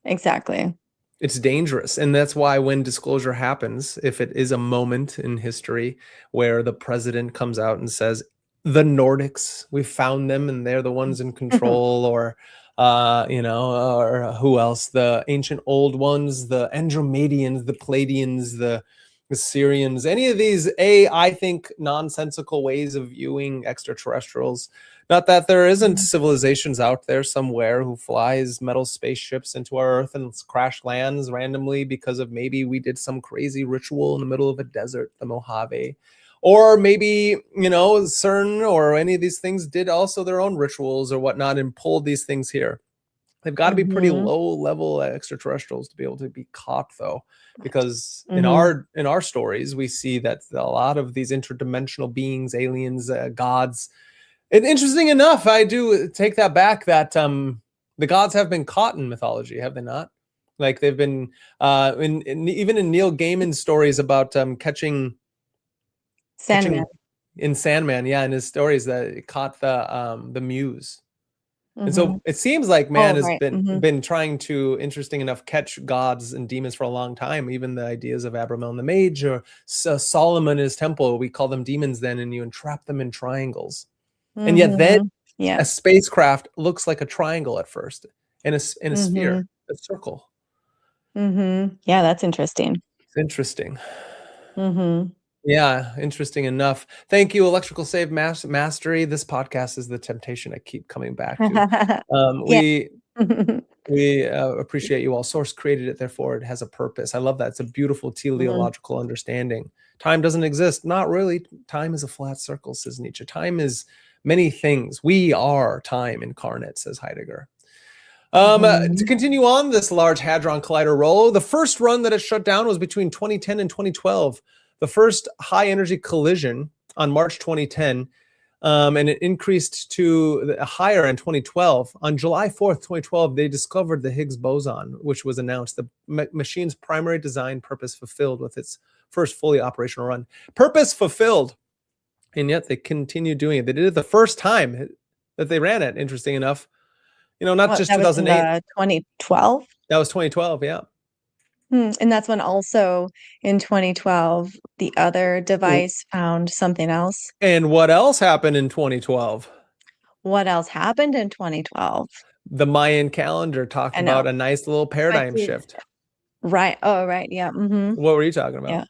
Exactly. It's dangerous. And that's why when disclosure happens, if it is a moment in history where the president comes out and says, the Nordics, we found them and they're the ones in control, or or who else? The ancient old ones, the Andromedians, the Palladians, the Syrians, any of these, I think, nonsensical ways of viewing extraterrestrials. Not that there isn't civilizations out there somewhere who flies metal spaceships into our Earth and crash lands randomly because of maybe we did some crazy ritual in the middle of a desert, the Mojave. Or maybe, CERN or any of these things did also their own rituals or whatnot and pulled these things here. They've got to be pretty Mhm. low level extraterrestrials to be able to be caught, though, because in Mhm. our stories we see that a lot of these interdimensional beings, aliens, gods. And interesting enough, I do take that back. That the gods have been caught in mythology, have they not? Like they've been even in Neil Gaiman's stories about Sandman. catching in Sandman, yeah, in his stories that it caught the muse. And Mhm. so it seems like man Oh, has right. been trying to, interesting enough, catch gods and demons for a long time. Even the ideas of Abramelin the Mage or Solomon in his temple, we call them demons then, and you entrap them in triangles. And yet then Mhm. a Yeah. spacecraft looks like a triangle at first, and a sphere, Mhm. a circle. Mhm. Yeah, that's interesting. It's interesting. Mhm. Yeah, interesting enough. Thank you, Electrical Save Mastery. This podcast is the temptation I keep coming back to. Um, Yeah. we we appreciate you all. Source created it, therefore it has a purpose. I love that. It's a beautiful Mhm. teleological understanding. Time doesn't exist. Not really. Time is a flat circle, says Nietzsche. Time is many things. We are time incarnate, says Heidegger. To Mhm. continue on this Large Hadron Collider roll, the first run that it shut down was between 2010 and 2012. The first high energy collision on March 2010, and it increased to higher in 2012. On July 4th, 2012, they discovered the Higgs boson, which was announced. The machine's primary design purpose fulfilled with its first fully operational run. Purpose fulfilled, and yet they continued doing it. They did it the first time that they ran it, interesting enough. Not What, just that was in 2008. 2012? That was 2012, yeah. And that's when also in 2012 the other W- device found something else. And what else happened in 2012? What else happened in 2012? The Mayan calendar talked I know. about a nice little But paradigm did shift. right. Oh, right. Yeah. Mhm. What were you talking Yeah. about?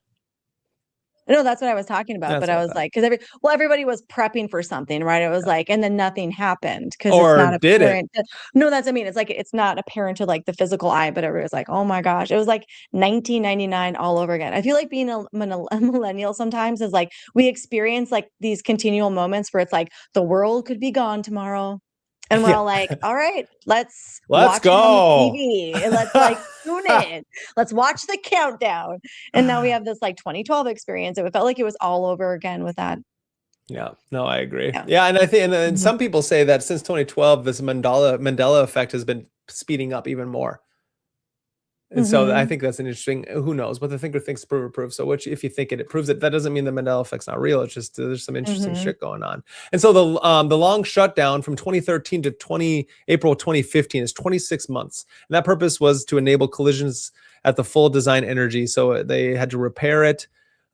No, that's what I was talking about, but That's I what I was thought. like, because everybody was prepping for something, right? It was Yeah. like, and then nothing happened because it's Or not did it? apparent. No, that's, I mean, it's like it's not apparent to like the physical eye, but everybody was like, oh my gosh, it was like 1999 all over again. I feel like being a millennial sometimes is like we experience like these continual moments where it's like the world could be gone tomorrow. And we're Yeah. all like, all right, let's Let's watch it on the go. TV and let's like tune in. Let's watch the countdown. And now we have this like 2012 experience. It felt like it was all over again with that. Yeah, no, I agree. Yeah. Yeah, and I think, and Mhm. some people say that since 2012, this Mandela effect has been speeding up even more. And so I Mhm. think that's an interesting. Who knows? What the thinker thinks, prover proof. So, which if you think it, it proves it. That doesn't mean the Mandela effect's not real. It's just there's some interesting Mhm. shit going on. And so the long shutdown from 2013 to April 2015 is 26 months, and that purpose was to enable collisions at the full design energy. So they had to repair it,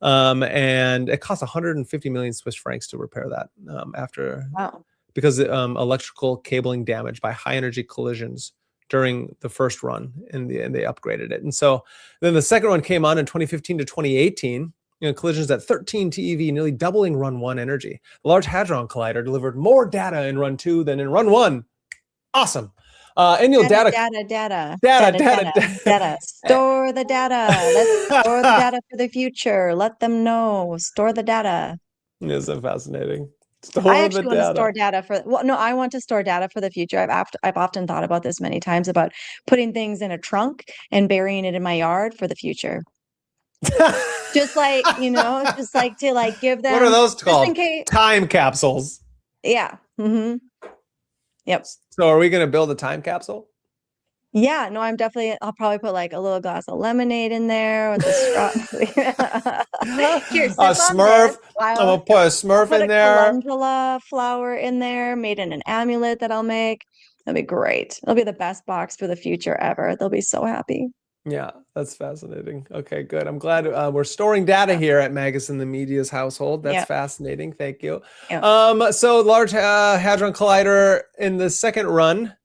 and it cost 150 million Swiss francs to repair that after Wow. because electrical cabling damage by high energy collisions during the first run, and they upgraded it. And so then the second one came on in 2015 to 2018. Collisions at 13 TeV, nearly doubling run one energy. The Large Hadron Collider delivered more data in run two than in run one. Awesome. Annual Data, data, data, data, data, data, data, data, data. Store the data. Let's store the data. data for the future. Let them know. Store the data. Isn't fascinating? I Store the actually want to store data. data for, well, no, I want to store data for the future. I've often thought about this many times about putting things in a trunk and burying it in my yard for the future. Just like, just like to like give What are them those just in called? case. Time capsules. Yeah. Yep. So are we going to build a time capsule? Yeah, no, I'll probably put like a little glass of lemonade in there with a straw. Here, A sip on this Smurf. I'm while gonna put a I'll Smurf put in a there. calendula flower in there, made in an amulet that I'll make. That'll be great. It'll be the best box for the future ever. They'll be so happy. Yeah, that's fascinating. Okay, good. I'm glad we're storing data Yeah. here at Magus and the Media's household. That's Yeah. fascinating. Thank you. Yeah. So Large Hadron Collider in the second run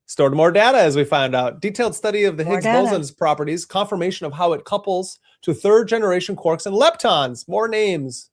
stored more data, as we found out. Detailed study of the More Higgs data. boson's properties, confirmation of how it couples to third generation quarks and leptons. More names,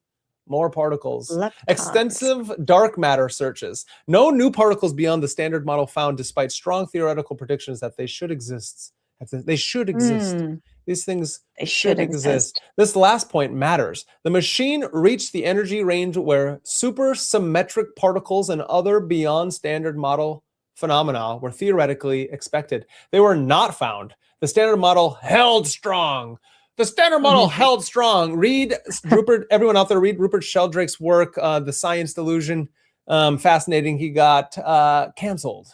more particles. Leptons. Extensive dark matter searches. No new particles beyond the standard model found, despite strong theoretical predictions that they should exist. They should exist. Hmm. These things They should should exist. exist. This last point matters. The machine reached the energy range where supersymmetric particles and other beyond standard model phenomena were theoretically expected. They were not found. The standard model held strong. The standard model held strong. Read Rupert, everyone out there, read Rupert Sheldrake's work, The Science Delusion. Fascinating. He got canceled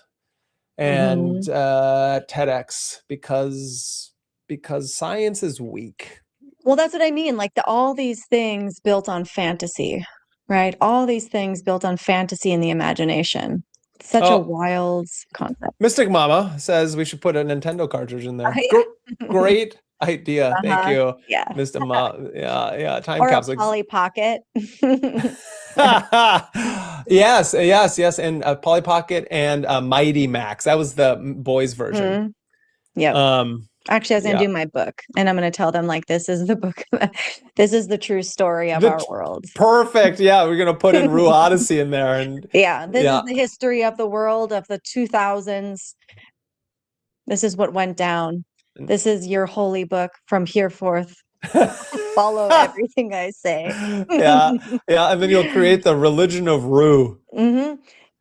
and TEDx because science is weak. Well, that's what I mean. Like all these things built on fantasy, right? All these things built on fantasy and the imagination. Such a wild concept. Mystic Mama says we should put a Nintendo cartridge in there. Great idea. Thank you. Yeah. Mr. Yeah. Time or capsule. A Polly Pocket. yes. And a Polly Pocket and a Mighty Max. That was the boys version. Yeah. Actually, I was going to do my book, and I'm going to tell them, like, this is the book. This is the true story of our world. Perfect. Yeah, we're going to put in Rue Odyssey in there. And this is the history of the world of the 2000s. This is what went down. This is your holy book from here forth. Follow everything I say. yeah. And then you'll create the religion of Rue.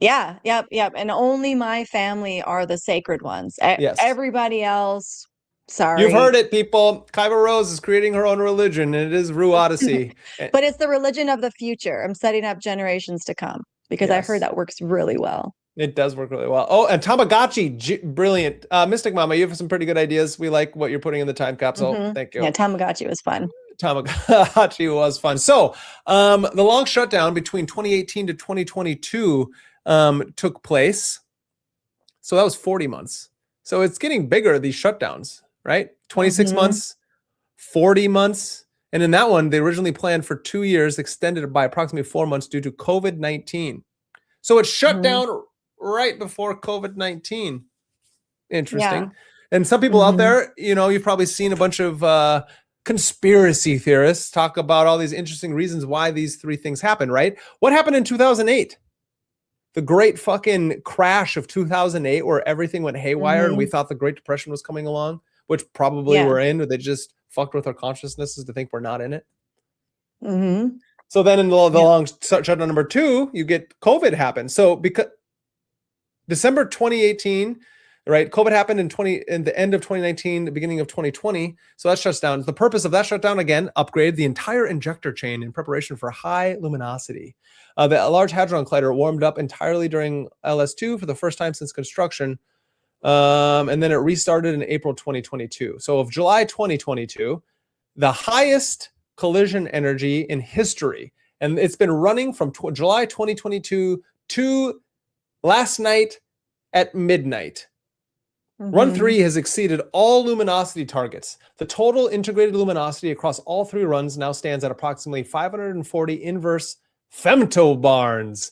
Yeah. Yep. And only my family are the sacred ones. Yes. Everybody else, sorry. You've heard it, people. Kaiva Rose is creating her own religion, and it is Rue Odyssey. But it's the religion of the future. I'm setting up generations to come because I heard that works really well. It does work really well. Oh, and Tamagotchi, brilliant. Mystic Mama, you have some pretty good ideas. We like what you're putting in the time capsule. Thank you. Yeah, Tamagotchi was fun. Tamagotchi was fun. So the long shutdown between 2018 to 2022 took place. So that was 40 months. So it's getting bigger, these shutdowns, right? 26 months, 40 months. And in that one, they originally planned for 2 years, extended by approximately 4 months due to COVID-19. So it shut down right before COVID-19. Interesting. Yeah. And some people out there, you've probably seen a bunch of conspiracy theorists talk about all these interesting reasons why these three things happen, right? What happened in 2008? The great fucking crash of 2008 where everything went haywire and we thought the Great Depression was coming along, which probably we're in, or they just fucked with our consciousnesses to think we're not in it. So then in the long shutdown number 2, you get COVID happen. So because December 2018, right? COVID happened in the end of 2019, the beginning of 2020. So that shuts down. The purpose of that shutdown, again, upgrade the entire injector chain in preparation for high luminosity. The Large Hadron Collider warmed up entirely during LS2 for the first time since construction. And then it restarted in April 2022. So of July 2022, the highest collision energy in history. And it's been running from July 2022 to last night at midnight. Run 3 has exceeded all luminosity targets. The total integrated luminosity across all 3 runs now stands at approximately 540 inverse femtobarns.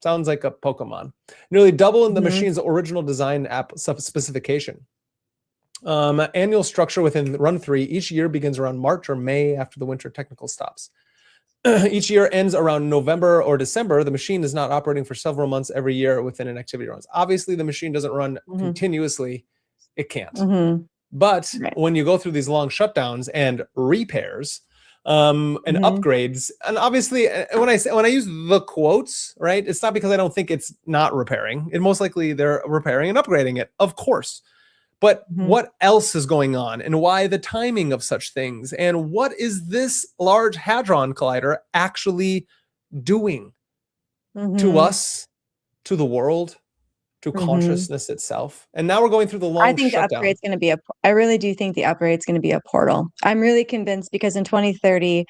Sounds like a Pokemon. Nearly double in the machine's original design specification. Annual structure within Run 3 each year begins around March or May after the winter technical stops. Each year ends around November or December. The machine is not operating for several months every year within an activity runs. Obviously, the machine doesn't run continuously. It can't. But when you go through these long shutdowns and repairs and upgrades, and obviously when I use the quotes, right, it's not because I don't think it's not repairing. It most likely they're repairing and upgrading it, of course. But what else is going on and why the timing of such things? And what is this Large Hadron Collider actually doing to us, to the world, to consciousness itself? And now we're going through the long shutdown. I think the upgrade's going to be I really do think the upgrade's going to be a portal. I'm really convinced because in 2030,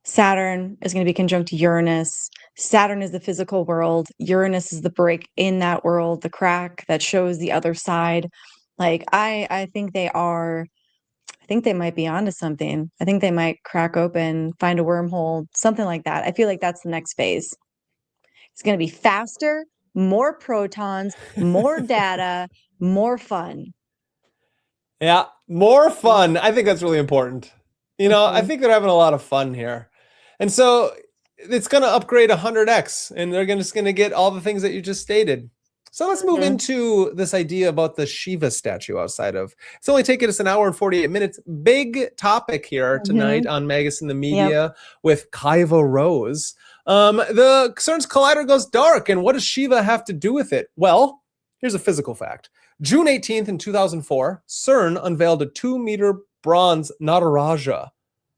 Saturn is going to be conjunct Uranus. Saturn is the physical world. Uranus is the break in that world, the crack that shows the other side. Like, I think they might be onto something. I think they might crack open, find a wormhole, something like that. I feel like that's the next phase. It's going to be faster, more protons, more data, more fun. Yeah, more fun. I think that's really important. I think they're having a lot of fun here. And so it's going to upgrade 100x, and they're just going to get all the things that you just stated. So let's move into this idea about the Shiva statue outside of. It's only taken us an hour and 48 minutes. Big topic here tonight on MagusintheMedia with Kaiva Rose. The CERN's collider goes dark, and what does Shiva have to do with it? Well, Here's a physical fact. June 18th in 2004, CERN unveiled a 2-meter bronze Nataraja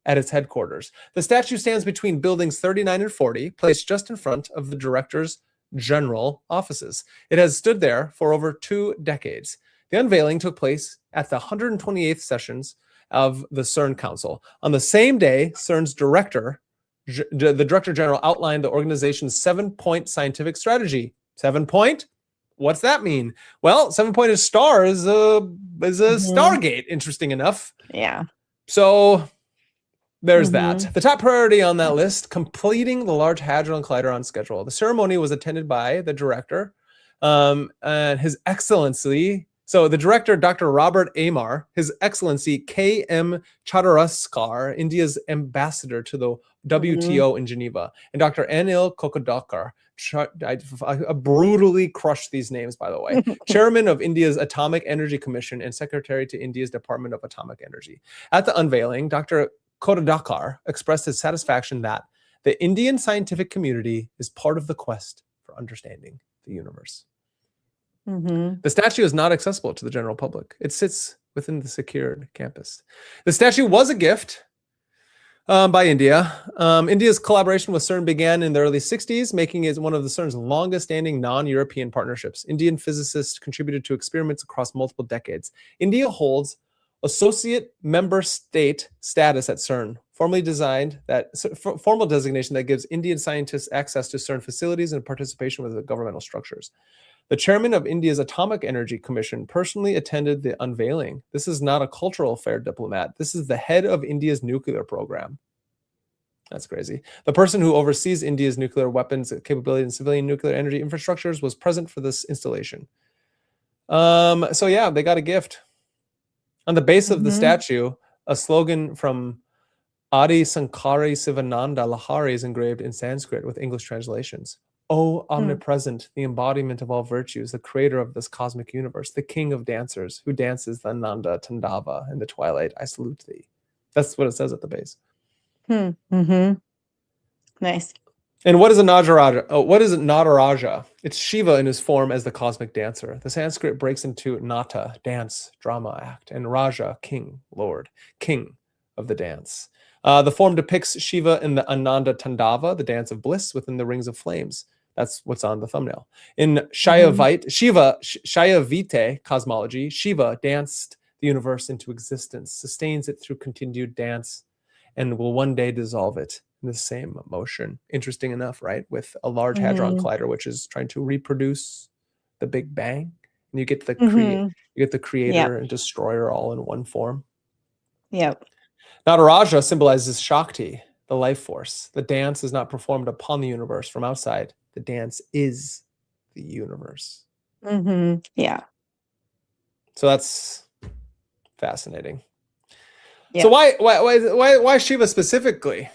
at its headquarters. The statue stands between buildings 39 and 40, placed just in front of the director's general offices. It has stood there for over 2 decades. The unveiling took place at the 128th sessions of the CERN Council. On the same day, CERN's the Director General outlined the organization's 7-point scientific strategy. 7-point? What's that mean? Well, 7-point star is a Stargate, interesting enough. Yeah. So there's that. The top priority on that list, completing the Large Hadron Collider on schedule. The ceremony was attended by the director and His Excellency. So the director, Dr. Robert Amar, His Excellency K.M. Chattoraskar, India's ambassador to the WTO in Geneva, and Dr. Anil Kokadakar, I brutally crushed these names, by the way, chairman of India's Atomic Energy Commission and secretary to India's Department of Atomic Energy. At the unveiling, Dr. Kodadakar expressed his satisfaction that the Indian scientific community is part of the quest for understanding the universe. The statue is not accessible to the general public. It sits within the secured campus. The statue was a gift by India. India's collaboration with CERN began in the early 60s, making it one of the CERN's longest-standing non-European partnerships. Indian physicists contributed to experiments across multiple decades. India holds associate member state status at CERN, formal designation that gives Indian scientists access to CERN facilities and participation with the governmental structures. The chairman of India's Atomic Energy Commission personally attended the unveiling. This is not a cultural affair diplomat. This is the head of India's nuclear program. That's crazy. The person who oversees India's nuclear weapons capability and civilian nuclear energy infrastructures was present for this installation. So yeah, they got a gift. On the base of the statue, a slogan from Adi Sankari Sivananda Lahari is engraved in Sanskrit with English translations. O omnipresent, the embodiment of all virtues, the creator of this cosmic universe, the king of dancers, who dances the Nanda Tandava in the twilight, I salute thee. That's what it says at the base. Nice. And what is a Nataraja? Oh, what is a Nataraja? It's Shiva in his form as the cosmic dancer. The Sanskrit breaks into Nata, dance, drama, act, and Raja, king, lord, king of the dance. The form depicts Shiva in the Ananda Tandava, the dance of bliss within the rings of flames. That's what's on the thumbnail. In Shaivite, Shaivite cosmology, Shiva danced the universe into existence, sustains it through continued dance, and will one day dissolve it in the same motion. Interesting enough, right? With a Large Hadron Collider, which is trying to reproduce the Big Bang, and you get the creator and destroyer all in one form. Yep. Nataraja symbolizes Shakti, the life force. The dance is not performed upon the universe from outside. The dance is the universe. Yeah. So that's fascinating. Yep. So why Shiva specifically?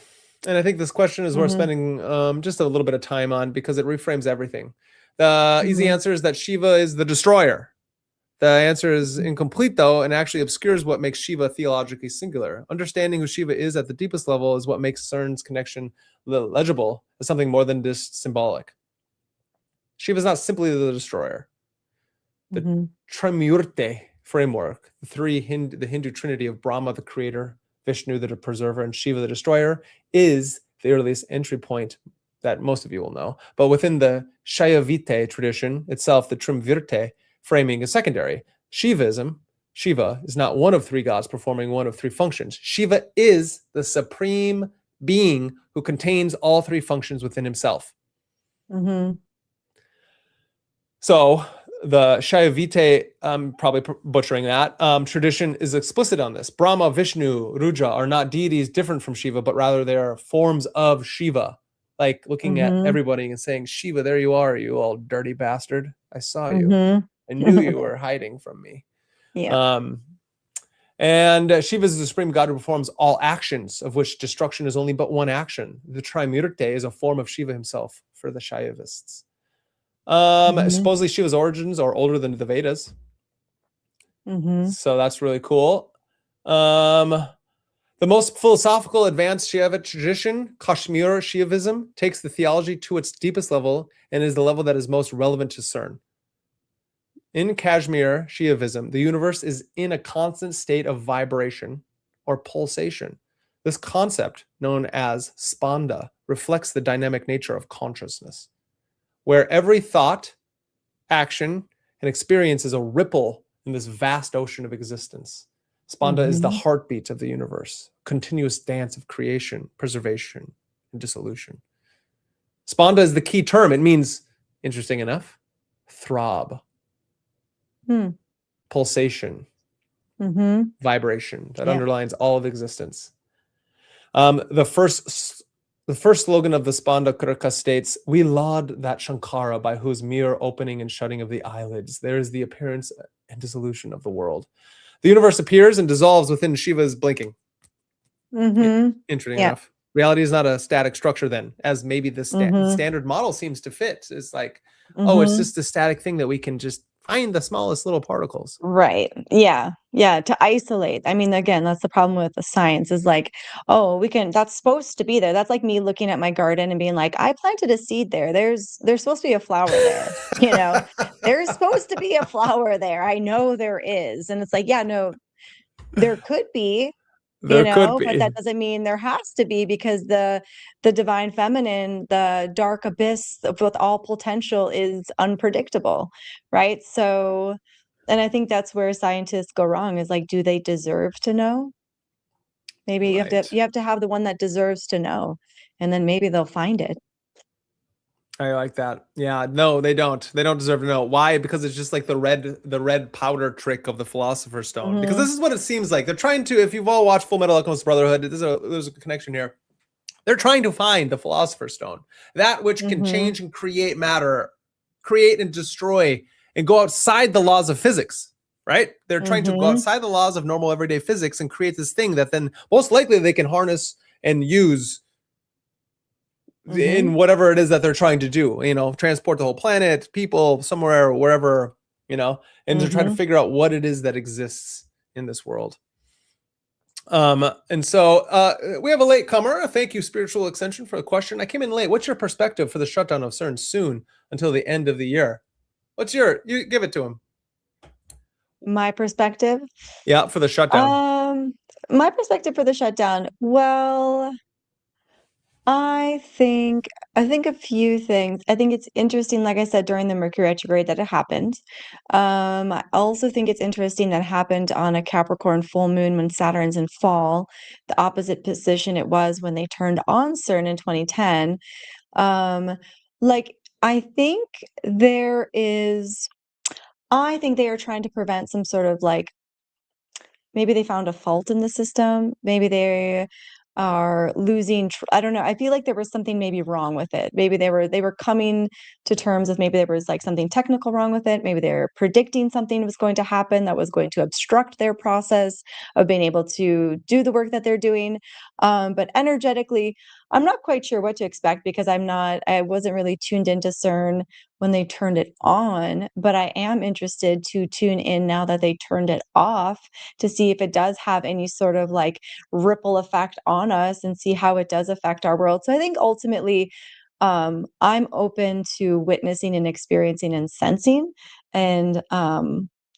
And I think this question is worth spending just a little bit of time on because it reframes everything. The easy answer is that Shiva is the destroyer. The answer is incomplete, though, and actually obscures what makes Shiva theologically singular. Understanding who Shiva is at the deepest level is what makes CERN's connection legible as something more than just symbolic. Shiva is not simply the destroyer. The Trimurti framework, the Hindu trinity of Brahma, the creator, Vishnu, the preserver, and Shiva, the destroyer, is the earliest entry point that most of you will know. But within the Shaivite tradition itself, the Trimurti framing is secondary. Shiva is not one of three gods performing one of three functions. Shiva is the supreme being who contains all three functions within himself. So the Shaivite, probably butchering that, tradition is explicit on this. Brahma, Vishnu, Ruja are not deities different from Shiva, but rather they are forms of Shiva. Like looking at everybody and saying, Shiva, there you are, you old dirty bastard. I saw you. I knew you were hiding from me. Yeah. And Shiva is the supreme god who performs all actions, of which destruction is only but one action. The Trimurti is a form of Shiva himself for the Shaivists. Supposedly Shiva's origins are older than the Vedas. So that's really cool. The most philosophical advanced Shaivite tradition, Kashmir Shaivism, takes the theology to its deepest level and is the level that is most relevant to CERN. In Kashmir Shaivism, the universe is in a constant state of vibration or pulsation. This concept, known as spanda, reflects the dynamic nature of consciousness, where every thought, action, and experience is a ripple in this vast ocean of existence. Spanda is the heartbeat of the universe, continuous dance of creation, preservation, and dissolution. Spanda is the key term. It means, interesting enough, throb, pulsation, vibration that underlines all of existence. The first slogan of the Spanda Krika states, "We laud that Shankara by whose mere opening and shutting of the eyelids there is the appearance and dissolution of the world. The universe appears and dissolves within Shiva's blinking." Interesting enough. Reality is not a static structure then, as maybe the standard model seems to fit. It's like, oh, it's just a static thing that we can just find the smallest little particles. Right. Yeah. Yeah. To isolate. I mean, again, that's the problem with the science is like, oh, that's supposed to be there. That's like me looking at my garden and being like, I planted a seed there. There's supposed to be a flower there. There's supposed to be a flower there. I know there is. And it's like, yeah, no, there could be. There could be. But that doesn't mean there has to be, because the divine feminine, the dark abyss with all potential is unpredictable, right? So, and I think that's where scientists go wrong, is like, do they deserve to know? Maybe you have to have the one that deserves to know, and then maybe they'll find it. I like that. Yeah, no, they don't. They don't deserve to know. Why? Because it's just like the red powder trick of the Philosopher's Stone. Because this is what it seems like. They're trying to, if you've all watched Full Metal Alchemist Brotherhood, there's a connection here. They're trying to find the Philosopher's Stone, that which can change and create matter, create and destroy, and go outside the laws of physics, right? They're trying to go outside the laws of normal everyday physics and create this thing that then most likely they can harness and use in whatever it is that they're trying to do, transport the whole planet, people somewhere, wherever, and they're trying to figure out what it is that exists in this world. And so we have a late comer. Thank you, Spiritual Extension, for the question. I came in late. What's your perspective for the shutdown of CERN soon until the end of the year? You give it to him. My perspective? Yeah, for the shutdown. My perspective for the shutdown. Well, I think a few things. I think it's interesting, like I said, during the Mercury retrograde that it happened. I also think it's interesting that it happened on a Capricorn full moon when Saturn's in fall, the opposite position it was when they turned on CERN in 2010. I think they are trying to prevent some sort of maybe they found a fault in the system. Maybe they are losing. I don't know. I feel like there was something maybe wrong with it. Maybe they were coming to terms of maybe there was something technical wrong with it. Maybe they're predicting something was going to happen that was going to obstruct their process of being able to do the work that they're doing. But energetically, I'm not quite sure what to expect, because I wasn't really tuned into CERN when they turned it on, but I am interested to tune in now that they turned it off, to see if it does have any sort of ripple effect on us and see how it does affect our world. So I think ultimately, I'm open to witnessing and experiencing and sensing. And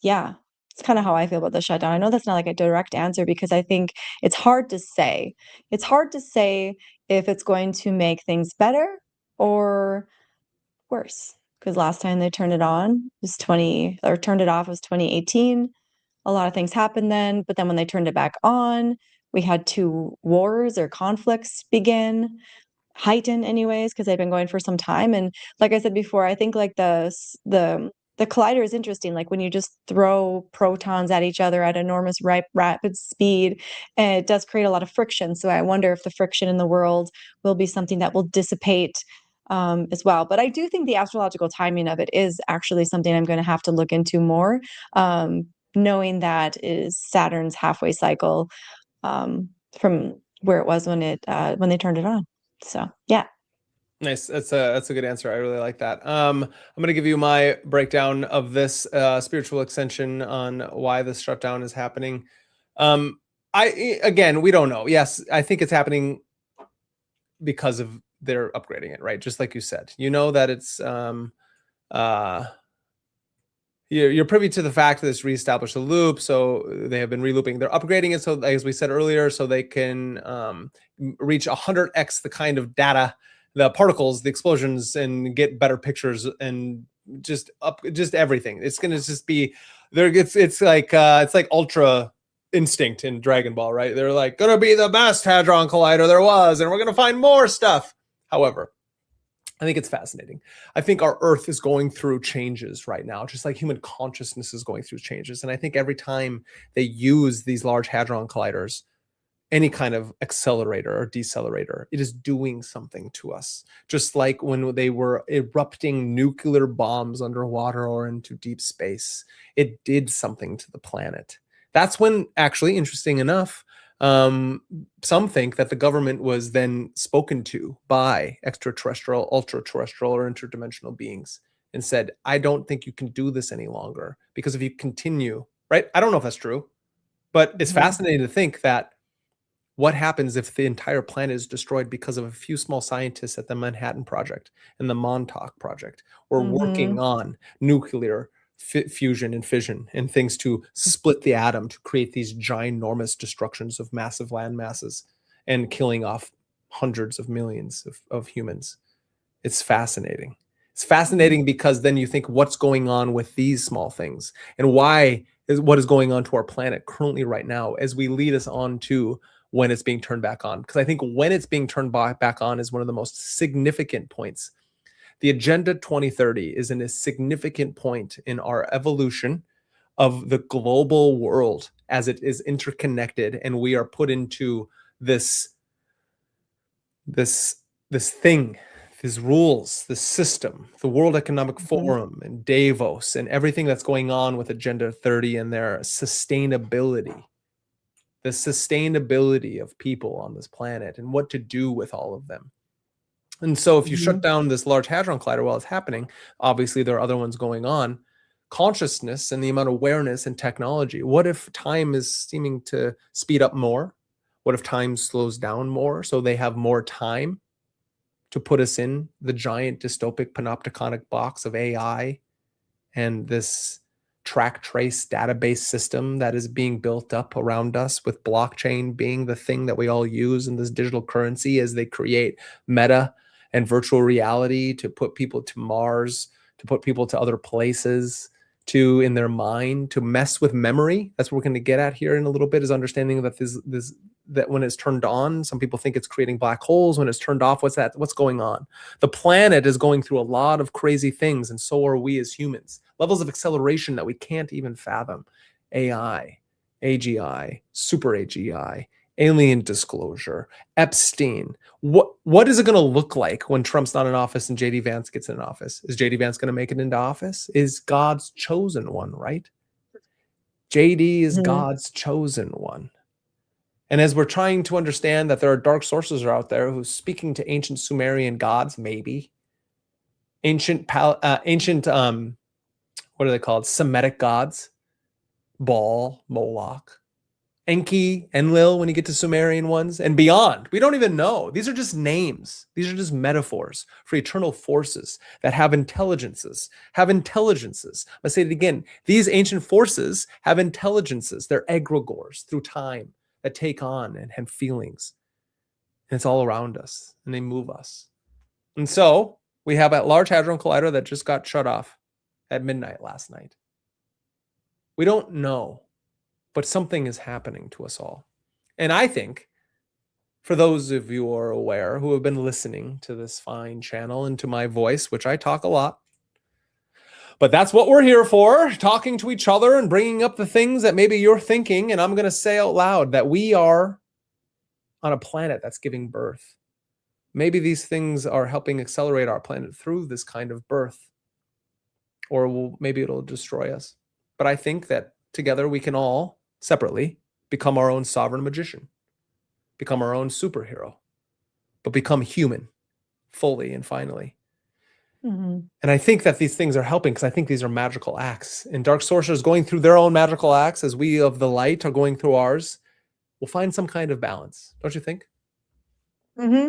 yeah, it's kind of how I feel about the shutdown. I know that's not a direct answer, because I think it's hard to say. It's hard to say if it's going to make things better or worse. Because last time they turned it on turned it off was 2018. A lot of things happened then, but then when they turned it back on, we had 2 wars or conflicts begin, heighten anyways, because they've been going for some time. And like I said before, I think the collider is interesting. When you just throw protons at each other at enormous rapid speed, and it does create a lot of friction. So I wonder if the friction in the world will be something that will dissipate as well. But I do think the astrological timing of it is actually something I'm going to have to look into more, knowing that is Saturn's halfway cycle from where it was when they turned it on. So yeah. Nice. That's a good answer. I really like that. I'm going to give you my breakdown of this spiritual extension on why this shutdown is happening. Again, we don't know. Yes, I think it's happening because of they're upgrading it, right? Just like you said, that it's you're privy to the fact that it's reestablished the loop, so they have been relooping. They're upgrading it, so as we said earlier, so they can reach 100x the kind of data, the particles, the explosions, and get better pictures and just everything. It's gonna just be there. It's like Ultra Instinct in Dragon Ball, right? They're like gonna be the best Hadron Collider there was, and we're gonna find more stuff. However, I think it's fascinating. I think our Earth is going through changes right now, just like human consciousness is going through changes. And I think every time they use these Large Hadron Colliders, any kind of accelerator or decelerator, it is doing something to us. Just like when they were erupting nuclear bombs underwater or into deep space, it did something to the planet. That's when, actually, interesting enough, some think that the government was then spoken to by extraterrestrial, ultra-terrestrial, or interdimensional beings and said, I don't think you can do this any longer, because if you continue, right? I don't know if that's true, but it's fascinating to think that what happens if the entire planet is destroyed because of a few small scientists at the Manhattan Project and the Montauk Project were working on nuclear fusion and fission and things to split the atom to create these ginormous destructions of massive land masses and killing off hundreds of millions of humans. It's fascinating. It's fascinating because then you think, what's going on with these small things, and what is going on to our planet currently right now as we lead us on to when it's being turned back on. Because I think when it's being turned back on is one of the most significant points. The Agenda 2030 is a significant point in our evolution of the global world as it is interconnected, and we are put into this thing, these rules, this system, the World Economic Forum and Davos and everything that's going on with Agenda 30 and their sustainability, the sustainability of people on this planet and what to do with all of them. And so if you shut down this Large Hadron Collider while it's happening, obviously there are other ones going on. Consciousness and the amount of awareness and technology. What if time is seeming to speed up more? What if time slows down more so they have more time to put us in the giant dystopic panopticonic box of AI and this track trace database system that is being built up around us, with blockchain being the thing that we all use in this digital currency as they create meta and virtual reality to put people to Mars, to put people to other places, to in their mind, to mess with memory. That's what we're going to get at here in a little bit, is understanding that that when it's turned on, some people think it's creating black holes. When it's turned off, what's going on? The planet is going through a lot of crazy things, and so are we as humans. Levels of acceleration that we can't even fathom. AI, AGI, super AGI, alien disclosure, Epstein. What is it going to look like when Trump's not in office and JD Vance gets in office? Is JD Vance going to make it into office? Is God's chosen one, right? JD is God's chosen one. And as we're trying to understand that there are dark sorcerers out there who's speaking to ancient Sumerian gods, maybe ancient what are they called? Semitic gods, Baal, Moloch, Enki, Enlil, when you get to Sumerian ones and beyond. We don't even know. These are just names. These are just metaphors for eternal forces that have intelligences. I'm going to say it again. These ancient forces have intelligences. They're egregores through time that take on and have feelings. And it's all around us, and they move us. And so we have that Large Hadron Collider that just got shut off at midnight last night. We don't know, but something is happening to us all. And I think, for those of you who are aware, who have been listening to this fine channel and to my voice, which I talk a lot, but that's what we're here for, talking to each other and bringing up the things that maybe you're thinking. And I'm going to say out loud that we are on a planet that's giving birth. Maybe these things are helping accelerate our planet through this kind of birth, or maybe it'll destroy us. But I think that together we can all, separately, become our own sovereign magician, become our own superhero, but become human fully and finally. And I think that these things are helping, because I think these are magical acts. And dark sorcerers going through their own magical acts, as we of the light are going through ours, will find some kind of balance. Don't you think? Hmm.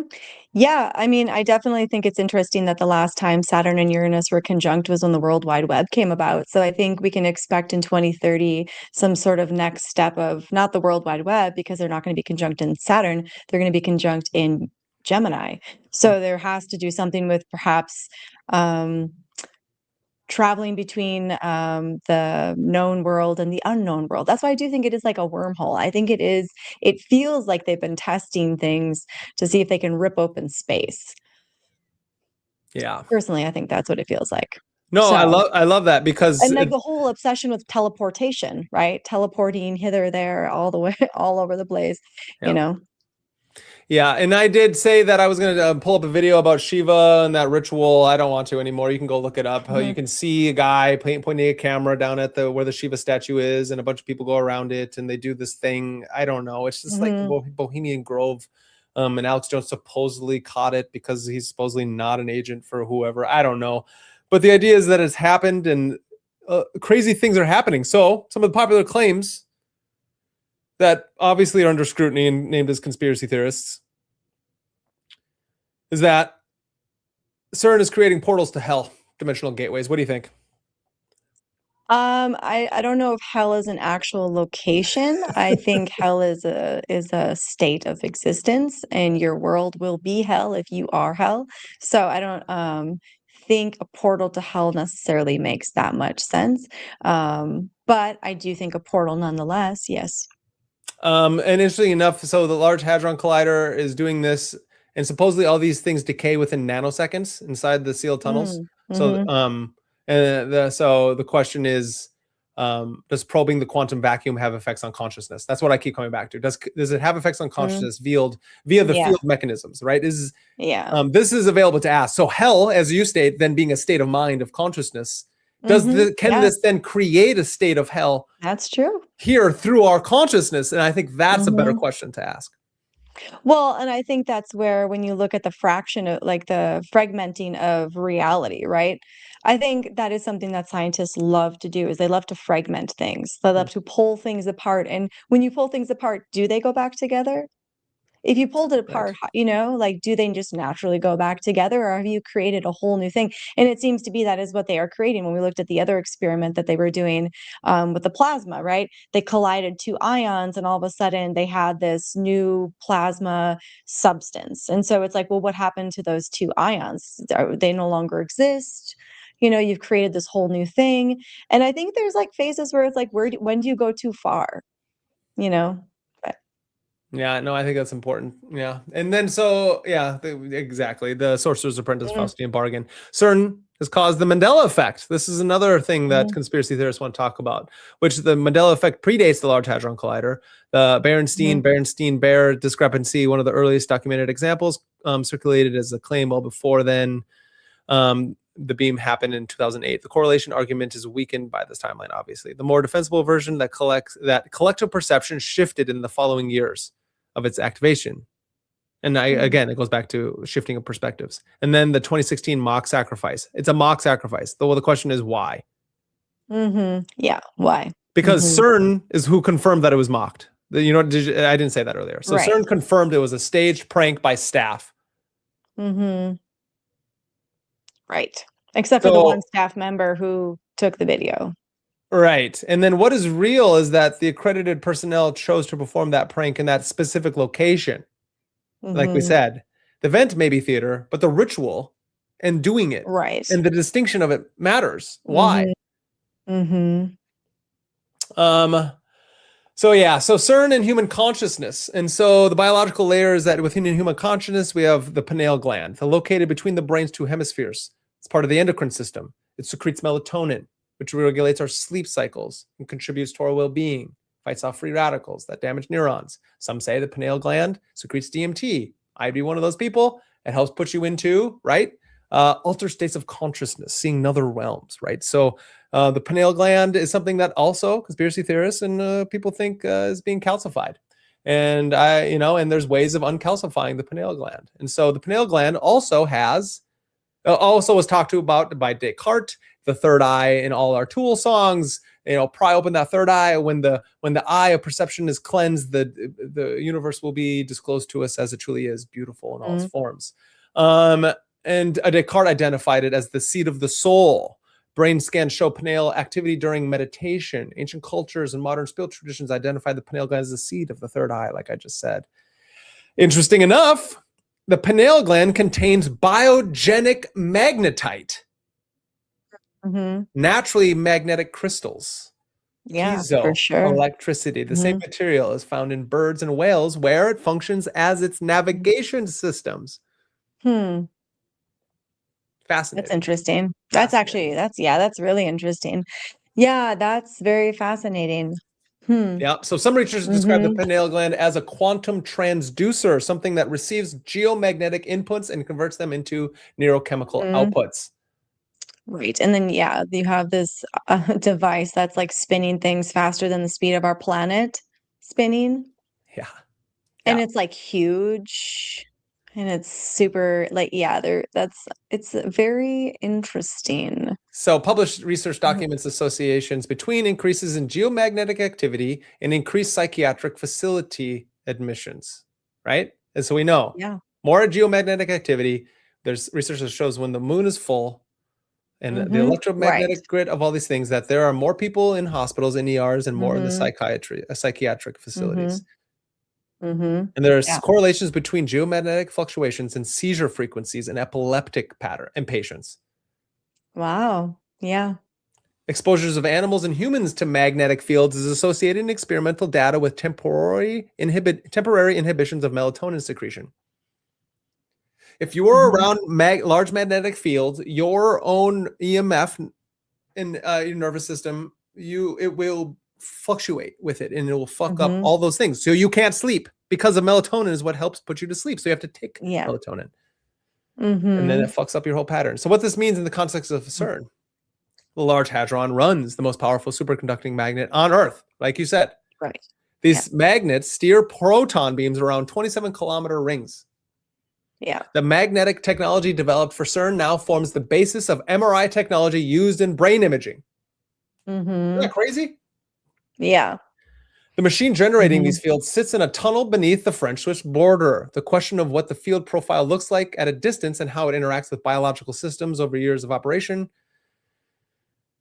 Yeah, I mean, I definitely think it's interesting that the last time Saturn and Uranus were conjunct was when the World Wide Web came about. So I think we can expect in 2030 some sort of next step of not the World Wide Web, because they're not going to be conjunct in Saturn, they're going to be conjunct in Gemini. So there has to do something with perhaps um, traveling between the known world and the unknown world. That's why I do think it is like a wormhole. I think it feels like they've been testing things to see if they can rip open space. Yeah. Personally, I think that's what it feels like. No, So, I love that because and like the whole obsession with teleportation, right? Teleporting hither, there, all the way, all over the place, you yeah. know? Yeah, and I did say that I was going to pull up a video about Shiva and that ritual. I don't want to anymore. You can go look it up. You can see a guy pointing a camera down at where the Shiva statue is, and a bunch of people go around it, and they do this thing. I don't know. It's just like the Bohemian Grove. And Alex Jones supposedly caught it because he's supposedly not an agent for whoever. I don't know. But the idea is that it's happened, and crazy things are happening. So some of the popular claims that obviously are under scrutiny and named as conspiracy theorists is that CERN is creating portals to hell, dimensional gateways. What do you think? I don't know if hell is an actual location. I think hell is a state of existence, and your world will be hell if you are hell. So I don't think a portal to hell necessarily makes that much sense. But I do think a portal nonetheless, yes. And interestingly enough, so the Large Hadron Collider is doing this, and supposedly all these things decay within nanoseconds inside the sealed tunnels. So, so the question is, does probing the quantum vacuum have effects on consciousness? That's what I keep coming back to. Does it have effects on consciousness via the field mechanisms? Right? This is available to ask. So hell, as you state, then being a state of mind of consciousness, can this then create a state of hell? That's true. Here through our consciousness? And I think that's a better question to ask. Well, and I think that's where, when you look at the fraction of like the fragmenting of reality, right? I think that is something that scientists love to do, is they love to fragment things. They love to pull things apart. And when you pull things apart, do they go back together? If you pulled it apart, like, do they just naturally go back together, or have you created a whole new thing? And it seems to be that is what they are creating. When we looked at the other experiment that they were doing with the plasma, right? They collided two ions, and all of a sudden they had this new plasma substance. And so it's like, well, what happened to those two ions? They no longer exist. You've created this whole new thing. And I think there's like phases where it's like, when do you go too far? But Yeah, no, I think that's important. Yeah. And then, exactly. The Sorcerer's Apprentice, Faustian bargain. CERN has caused the Mandela effect. This is another thing that conspiracy theorists want to talk about, which the Mandela effect predates the Large Hadron Collider. The Berenstein-Bear discrepancy, one of the earliest documented examples, circulated as a claim well before then. The beam happened in 2008. The correlation argument is weakened by this timeline, obviously. The more defensible version that collective perception shifted in the following years of its activation. And again, it goes back to shifting of perspectives. And then the 2016 mock sacrifice. It's a mock sacrifice. Well, the question is why? Yeah, why? Because CERN is who confirmed that it was mocked. I didn't say that earlier. So CERN confirmed it was a staged prank by staff. Right. Except for the one staff member who took the video. Right. And then what is real is that the accredited personnel chose to perform that prank in that specific location. Like we said, the event may be theater, but the ritual and doing it and the distinction of it matters. Why? So CERN and human consciousness. And so the biological layer is that within human consciousness, we have the pineal gland, located between the brain's two hemispheres. It's part of the endocrine system. It secretes melatonin, which regulates our sleep cycles and contributes to our well-being, fights off free radicals that damage neurons. Some say the pineal gland secretes DMT. I'd be one of those people. It helps put you into, altered states of consciousness, seeing other realms, right? So the pineal gland is something that also conspiracy theorists and people think is being calcified. And and there's ways of uncalcifying the pineal gland. And so the pineal gland also was talked about by Descartes, the third eye in all our Tool songs. Pry open that third eye. When the eye of perception is cleansed, the universe will be disclosed to us as it truly is, beautiful in all its forms. And Descartes identified it as the seat of the soul. Brain scans show pineal activity during meditation. Ancient cultures and modern spiritual traditions identified the pineal gland as the seat of the third eye, like I just said. Interesting enough, the pineal gland contains biogenic magnetite, naturally magnetic crystals, for sure. electricity. The same material is found in birds and whales, where it functions as its navigation systems. Fascinating. That's interesting. That's really interesting. Yeah, that's very fascinating. Yeah. So some researchers describe the pineal gland as a quantum transducer, something that receives geomagnetic inputs and converts them into neurochemical outputs. Right. And then, you have this device that's like spinning things faster than the speed of our planet spinning. Yeah. And it's like huge. And it's super like, it's very interesting. So published research documents associations between increases in geomagnetic activity and increased psychiatric facility admissions, right? And so we know more geomagnetic activity. There's research that shows when the moon is full and the electromagnetic grid of all these things, that there are more people in hospitals, in ERs, and more in the psychiatric facilities. And there's correlations between geomagnetic fluctuations and seizure frequencies and epileptic pattern in patients. Wow. Yeah. Exposures of animals and humans to magnetic fields is associated in experimental data with temporary inhibitions of melatonin secretion. If you are around large magnetic fields, your own EMF in your nervous system, it will fluctuate with it, and it will fuck up all those things. So you can't sleep because of melatonin is what helps put you to sleep. So you have to take melatonin. And then it fucks up your whole pattern. So what this means in the context of CERN, the Large Hadron runs the most powerful superconducting magnet on Earth, like you said. Right. These magnets steer proton beams around 27-kilometer rings. Yeah. The magnetic technology developed for CERN now forms the basis of MRI technology used in brain imaging. Isn't that crazy? Yeah. The machine generating these fields sits in a tunnel beneath the French-Swiss border. The question of what the field profile looks like at a distance and how it interacts with biological systems over years of operation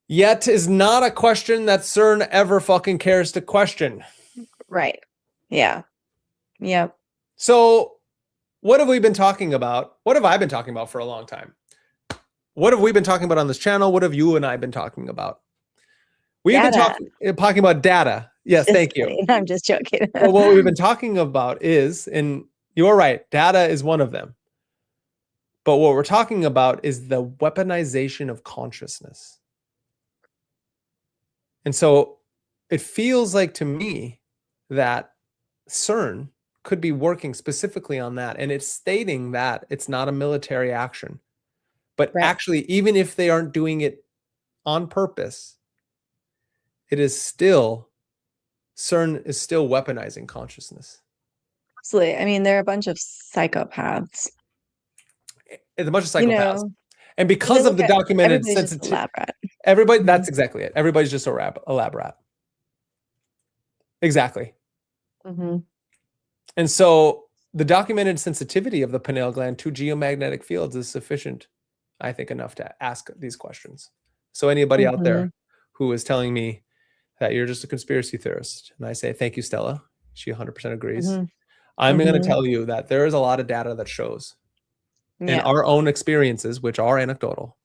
yet is not a question that CERN ever fucking cares to question. Right. Yeah. Yep. So what have we been talking about? What have I been talking about for a long time? What have we been talking about on this channel? What have you and I been talking about? We've been talking about data. Yes, thank you. I'm just joking. Well, what we've been talking about is, and you're right, data is one of them. But what we're talking about is the weaponization of consciousness. And so it feels like to me that CERN could be working specifically on that. And it's stating that it's not a military action. But actually, even if they aren't doing it on purpose, it is still, CERN is still weaponizing consciousness. Absolutely. I mean, they're a bunch of psychopaths. It's a bunch of psychopaths. And because of the documented sensitivity, everybody, that's exactly it. Everybody's just a lab rat. Exactly. And so the documented sensitivity of the pineal gland to geomagnetic fields is sufficient, I think, enough to ask these questions. So anybody out there who is telling me that you're just a conspiracy theorist, and I say, thank you, Stella. She 100% agrees. I'm going to tell you that there is a lot of data that shows in our own experiences, which are anecdotal.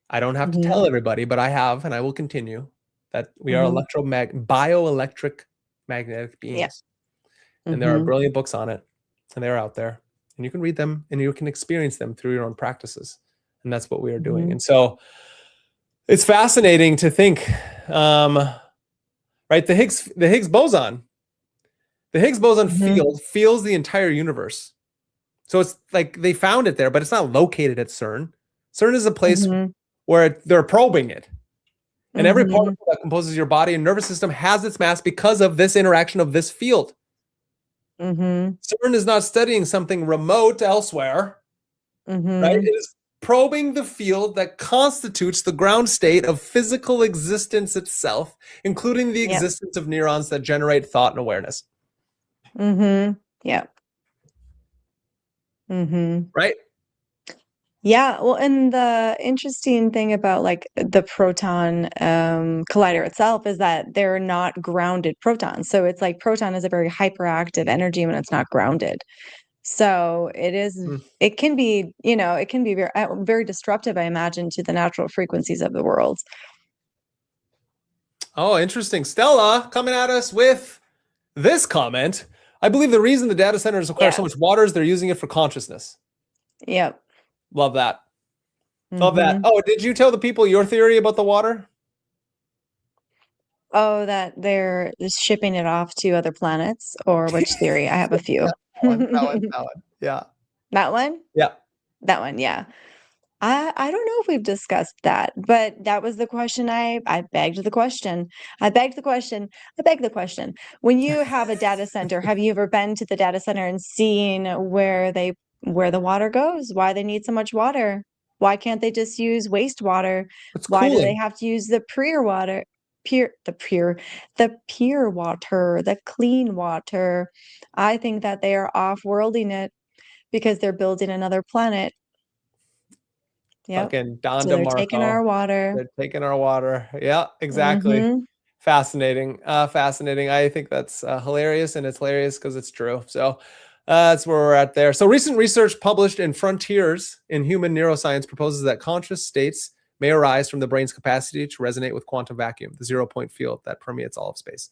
I don't have to tell everybody, but I have, and I will continue, that we are bioelectric magnetic beings. And there are brilliant books on it, and they're out there, and you can read them and you can experience them through your own practices. And that's what we are doing. And so it's fascinating to think, right? The Higgs boson field feels the entire universe. So it's like they found it there, but it's not located at CERN. CERN is a place where they're probing it. And every particle that composes your body and nervous system has its mass because of this interaction of this field. CERN is not studying something remote elsewhere, right? It is probing the field that constitutes the ground state of physical existence itself, including the Yep. existence of neurons that generate thought and awareness. Yep. Right? Yeah, well, and the interesting thing about like the proton collider itself is that they're not grounded protons. So it's like proton is a very hyperactive energy when it's not grounded. So it can be, it can be very, very disruptive, I imagine, to the natural frequencies of the world. Oh, interesting. Stella coming at us with this comment. I believe the reason the data centers require so much water is they're using it for consciousness. Yep. Love that. Love that. Oh, did you tell the people your theory about the water? Oh, that they're just shipping it off to other planets, or which theory? I have a few. That one. Yeah. That one? Yeah. That one, yeah. I don't know if we've discussed that, but that was the question I begged the question. I begged the question. I begged the question. When you have a data center, have you ever been to the data center and seen where the water goes? Why they need so much water? Why can't they just use wastewater? Why do they have to use the pure water? The pure water, the clean water. I think that they are off-worlding it because they're building another planet. Fucking Don So they're DeMarco. taking our water. They're taking our water. Yeah, exactly. Fascinating. Fascinating. I think that's hilarious, and it's hilarious because it's true. So that's where we're at there. So recent research published in Frontiers in Human Neuroscience proposes that conscious states may arise from the brain's capacity to resonate with quantum vacuum, the zero-point field that permeates all of space.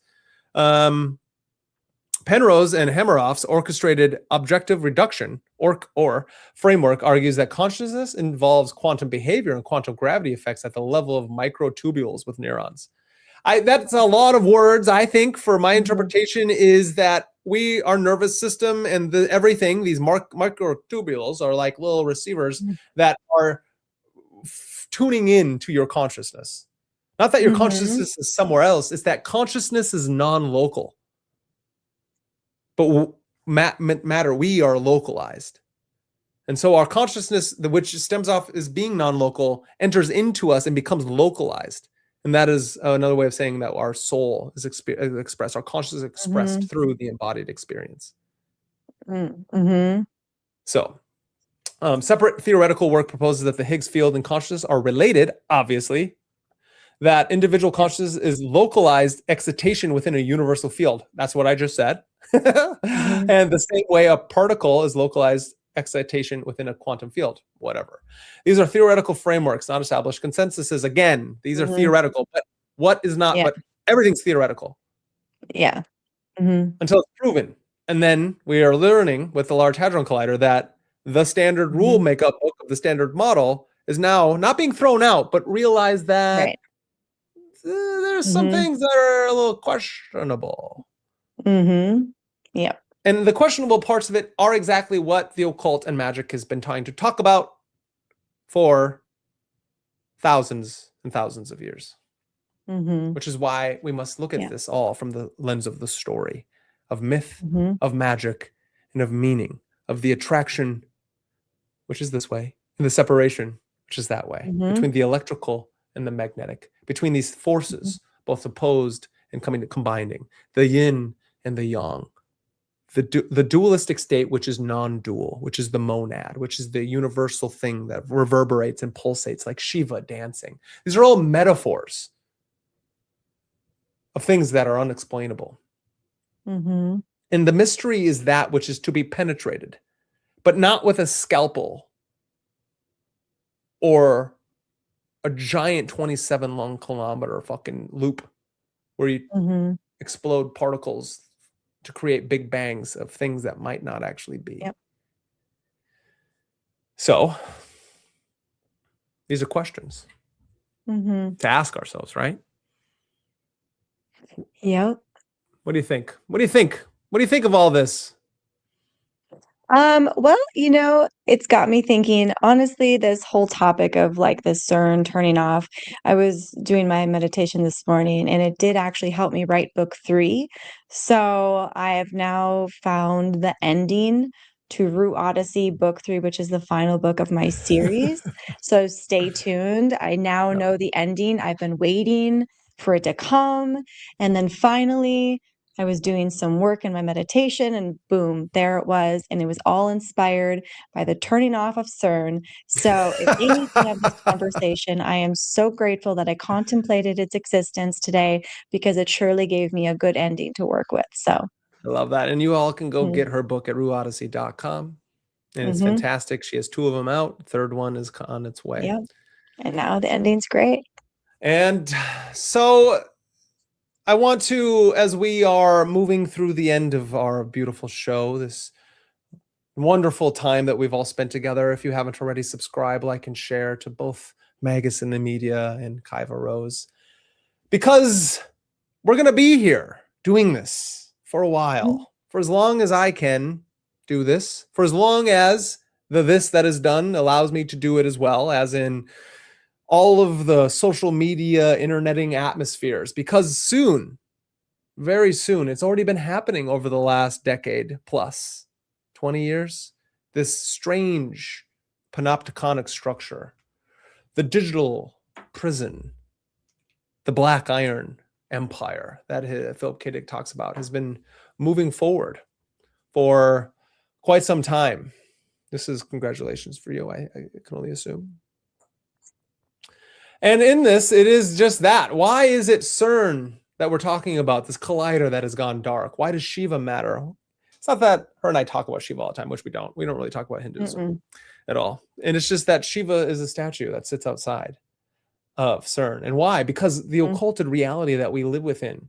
Penrose and Hemmeroff's orchestrated objective reduction or framework argues that consciousness involves quantum behavior and quantum gravity effects at the level of microtubules with neurons. That's a lot of words. I think for my interpretation is that our nervous system and everything, these microtubules are like little receivers that are tuning in to your consciousness. Not that your consciousness is somewhere else. It's that consciousness is non-local. But matter, we are localized. And so our consciousness, which stems off as being non-local, enters into us and becomes localized. And that is another way of saying that our soul is expressed, our consciousness is expressed through the embodied experience. So separate theoretical work proposes that the Higgs field and consciousness are related, obviously, that individual consciousness is localized excitation within a universal field. That's what I just said. And the same way a particle is localized excitation within a quantum field, whatever. These are theoretical frameworks, not established consensuses. Again, these are theoretical, but what is not, but everything's theoretical. Yeah. Until it's proven. And then we are learning with the Large Hadron Collider that the standard rule makeup book of the standard model is now not being thrown out, but realize that there's some things that are a little questionable. Yeah. And the questionable parts of it are exactly what the occult and magic has been trying to talk about for thousands and thousands of years. Which is why we must look at this all from the lens of the story, of myth, of magic, and of meaning, of the attraction, which is this way, and the separation, which is that way, between the electrical and the magnetic, between these forces, both opposed and combining, the yin and the yang, the dualistic state, which is non-dual, which is the monad, which is the universal thing that reverberates and pulsates like Shiva dancing. These are all metaphors of things that are unexplainable. And the mystery is that which is to be penetrated, but not with a scalpel or a giant 27 long kilometer fucking loop where you explode particles to create big bangs of things that might not actually be. So these are questions to ask ourselves, right? Yep. What do you think? What do you think? What do you think of all this? Well, it's got me thinking, honestly, this whole topic of like the CERN turning off. I was doing my meditation this morning and it did actually help me write book 3. So I have now found the ending to Root Odyssey Book 3, which is the final book of my series. So stay tuned. I now know the ending. I've been waiting for it to come. And then finally, I was doing some work in my meditation, and boom, there it was. And it was all inspired by the turning off of CERN. So, if anything of this conversation, I am so grateful that I contemplated its existence today, because it surely gave me a good ending to work with. So, I love that. And you all can go mm, get her book at ruodyssey.com. And it's mhm, fantastic. She has 2 of them out. Third one is on its way. yep. And now the ending's great. And so I want to, as we are moving through the end of our beautiful show, this wonderful time that we've all spent together, if you haven't already, subscribe, like, and share to both MagusintheMedia and Kaiva Rose, because we're going to be here doing this for a while, for as long as I can do this, for as long as the this that is done allows me to do it as well, as in all of the social media, interneting atmospheres, because soon, very soon, it's already been happening over the last decade plus, 20 years, this strange panopticonic structure, the digital prison, the black iron empire that Philip K. Dick talks about, has been moving forward for quite some time. This is congratulations for you, I can only assume. And in this, it is just that. Why is it CERN that we're talking about, this collider that has gone dark? Why does Shiva matter? It's not that her and I talk about Shiva all the time, which we don't. We don't really talk about Hinduism at all. And it's just that Shiva is a statue that sits outside of CERN. And why? Because the occulted reality that we live within,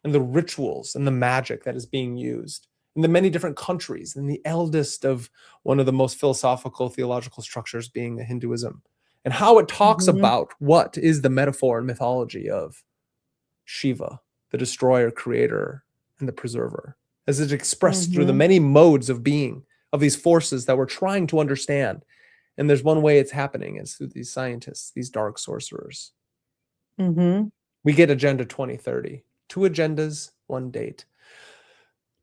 and the rituals and the magic that is being used in the many different countries, and the eldest of one of the most philosophical theological structures being Hinduism, and how it talks about what is the metaphor and mythology of Shiva, the destroyer, creator, and the preserver, as it's expressed through the many modes of being of these forces that we're trying to understand. And there's one way it's happening, is through these scientists, these dark sorcerers. We get Agenda 2030. 2 agendas, 1 date.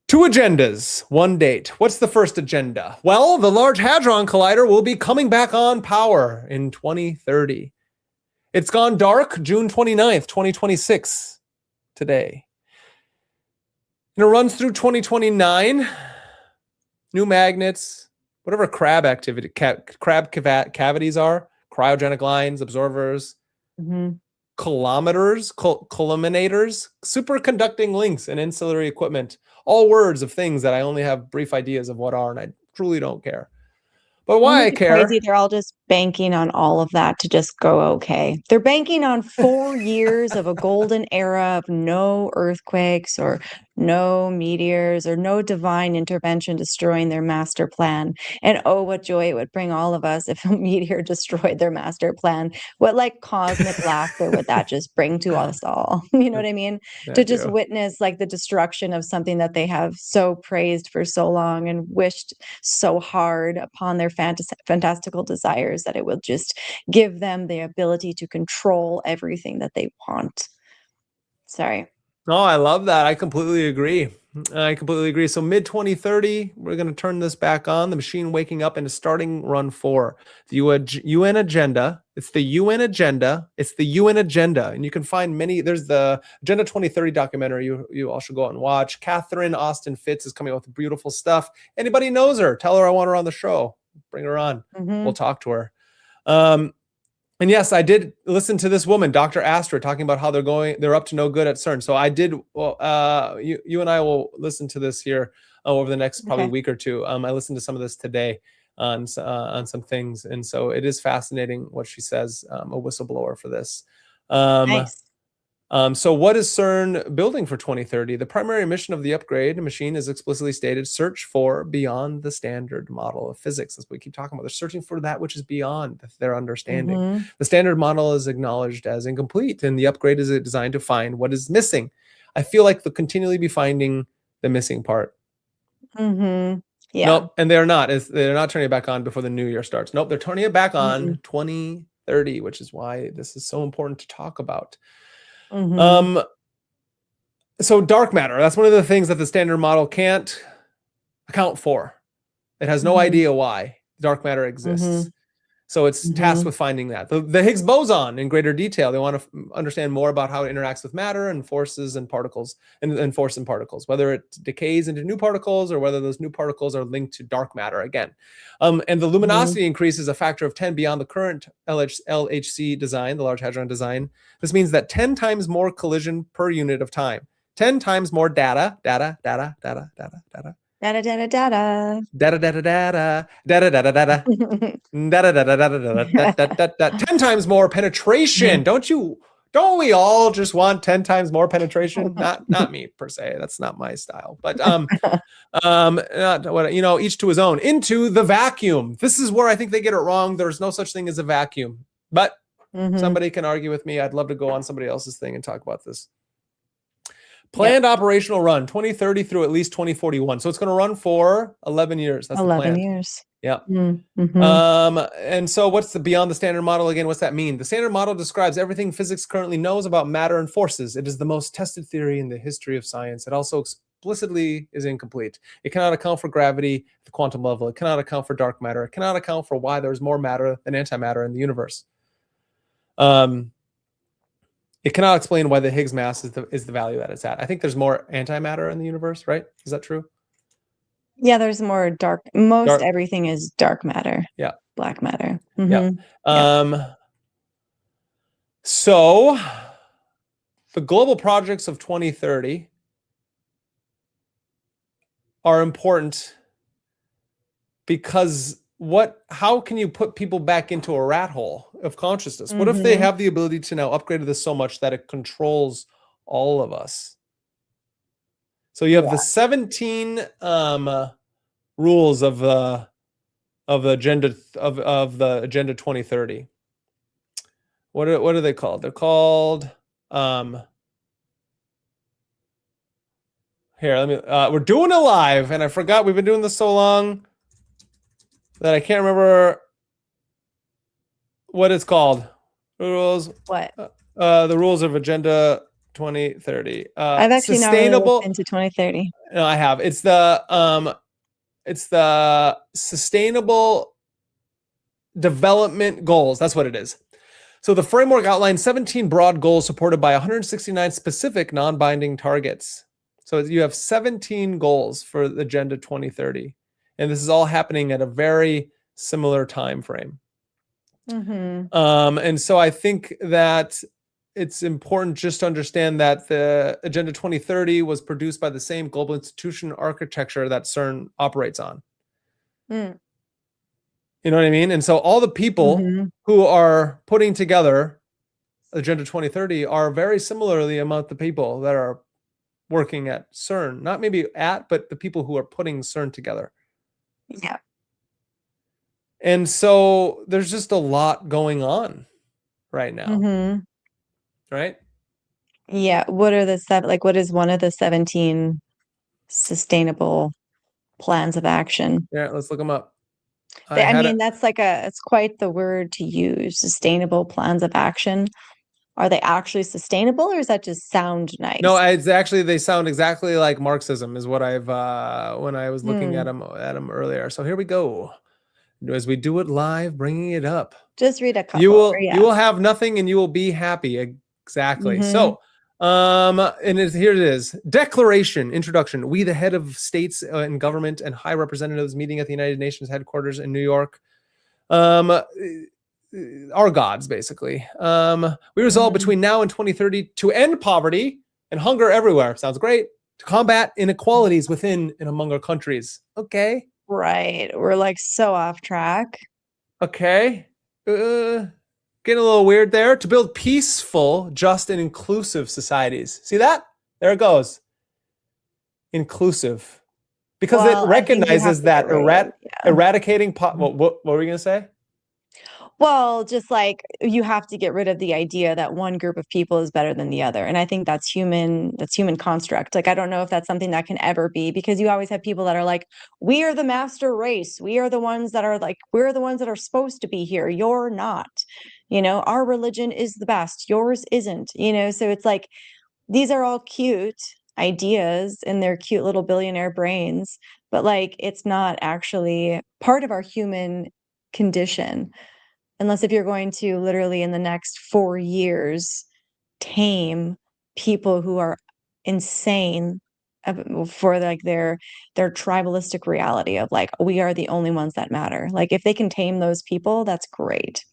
2 agendas, 1 date. What's the first agenda? Well, the Large Hadron Collider will be coming back on power in 2030. It's gone dark June 29th, 2026, today. And it runs through 2029. New magnets, whatever crab activity, crab cavities are, cryogenic lines, observers, kilometers, culminators, superconducting links, and ancillary equipment. All words of things that I only have brief ideas of what are, and I truly don't care. But why I care? Crazy. They're all just banking on all of that to just go okay. They're banking on 4 years of a golden era of no earthquakes or no meteors or no divine intervention destroying their master plan. And oh, what joy it would bring all of us if a meteor destroyed their master plan. What like cosmic laughter would that just bring to us all? You know what I mean? To just witness like the destruction of something that they have so praised for so long and wished so hard upon their fantastical desires, that it will just give them the ability to control everything that they want. Sorry. Oh, I love that. I completely agree. So mid 2030, we're going to turn this back on. The machine waking up into starting run 4. The UN agenda. It's the UN agenda. It's the UN agenda. And you can find many. There's the Agenda 2030 documentary you all should go out and watch. Catherine Austin Fitz is coming out with beautiful stuff. Anybody knows her, tell her I want her on the show. Bring her on. We'll talk to her. And yes, I did listen to this woman, Dr. Astra, talking about how they're up to no good at CERN. So I did, you and I will listen to this here over the next probably week or two. I listened to some of this today on some things. And so it is fascinating what she says, a whistleblower for this. Nice. So what is CERN building for 2030? The primary mission of the upgrade machine is explicitly stated: search for beyond the standard model of physics. That's what we keep talking about. They're searching for that which is beyond their understanding. The standard model is acknowledged as incomplete, and the upgrade is designed to find what is missing. I feel like they'll continually be finding the missing part. Yeah. Nope, and they're not. They're not turning it back on before the new year starts. Nope, they're turning it back on 2030, which is why this is so important to talk about. So dark matter, that's one of the things that the standard model can't account for. It has no idea why dark matter exists. So it's tasked with finding that. The Higgs boson in greater detail. They want to understand more about how it interacts with matter and forces and particles and force and particles, whether it decays into new particles or whether those new particles are linked to dark matter again. And the luminosity increase is a factor of 10 beyond the current LHC design, the Large Hadron design. This means that 10 times more collision per unit of time, 10 times more data. Data, data, data. Data, data, data, data, data, data, data. 10 times more penetration. Don't we all just want 10 times more penetration? Not me per se. That's not my style. But each to his own. Into the vacuum. This is where I think they get it wrong. There's no such thing as a vacuum. But somebody can argue with me. I'd love to go on somebody else's thing and talk about this. Planned operational run 2030 through at least 2041. So it's going to run for 11 years. That's 11 years. Yeah. And so what's the beyond the standard model again? What's that mean? The standard model describes everything physics currently knows about matter and forces. It is the most tested theory in the history of science. It also explicitly is incomplete. It cannot account for gravity at the quantum level. It cannot account for dark matter. It cannot account for why there's more matter than antimatter in the universe. It cannot explain why the Higgs mass is the value that it's at. I think there's more antimatter in the universe, right? Is that true? Yeah, there's more dark. Everything is dark matter. Yeah. Black matter. Yeah. So the global projects of 2030 are important because how can you put people back into a rat hole of consciousness? What if they have the ability to now upgrade this so much that it controls all of us? So you have the 17 rules of the agenda of the Agenda 2030. What are they called? They're called here. Let me. We're doing it live, and I forgot we've been doing this so long that I can't remember what it's called. The rules. What? The rules of Agenda 2030. I've actually sustainable not into 2030. No, I have. It's the sustainable development goals. That's what it is. So the framework outlines 17 broad goals supported by 169 specific non-binding targets. So you have 17 goals for the Agenda 2030. And this is all happening at a very similar time frame. And so I think that it's important just to understand that the Agenda 2030 was produced by the same global institution architecture that CERN operates on. You know what I mean? And so all the people who are putting together Agenda 2030 are very similarly among the people that are working at CERN. Not maybe but the people who are putting CERN together. Yeah. And so there's just a lot going on right now. Right? Yeah. What are what is one of the 17 sustainable plans of action? Yeah, let's look them up. It's quite the word to use. Sustainable plans of action. Are they actually sustainable, or is that just sound nice? No, it's actually, they sound exactly like Marxism is what I've when I was looking at them earlier. So here we go. As we do it live, bringing it up. Just read a couple. You will have nothing and you will be happy. Exactly. So here it is. Declaration, introduction. We, the head of states and government and high representatives meeting at the United Nations headquarters in New York. Our gods, basically. We resolve between now and 2030 to end poverty and hunger everywhere. Sounds great. To combat inequalities within and among our countries. Okay. Right. We're like so off track. Okay. Getting a little weird there. To build peaceful, just, and inclusive societies. See that? There it goes. Inclusive. Because it recognizes that eradicating... What were we going to say? Well, just like you have to get rid of the idea that one group of people is better than the other. And I think that's human construct. Like, I don't know if that's something that can ever be, because you always have people that are like, we are the master race. We are the ones that are like, we're the ones that are supposed to be here. You're not, our religion is the best. Yours isn't, so it's like, these are all cute. ideas in their cute little billionaire brains, but like it's not actually part of our human condition. Unless if you're going to literally in the next 4 years tame people who are insane for like their tribalistic reality of like we are the only ones that matter. Like if they can tame those people, that's great.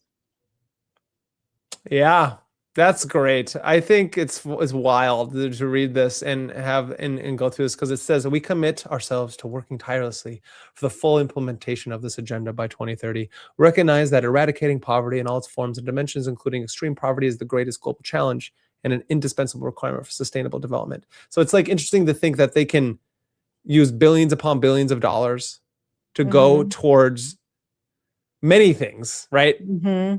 Yeah, that's great. I think it's wild to read this and have and go through this, because it says we commit ourselves to working tirelessly for the full implementation of this agenda by 2030. Recognize that eradicating poverty in all its forms and dimensions, including extreme poverty, is the greatest global challenge and an indispensable requirement for sustainable development. So it's like interesting to think that they can use billions upon billions of dollars to go towards many things, right?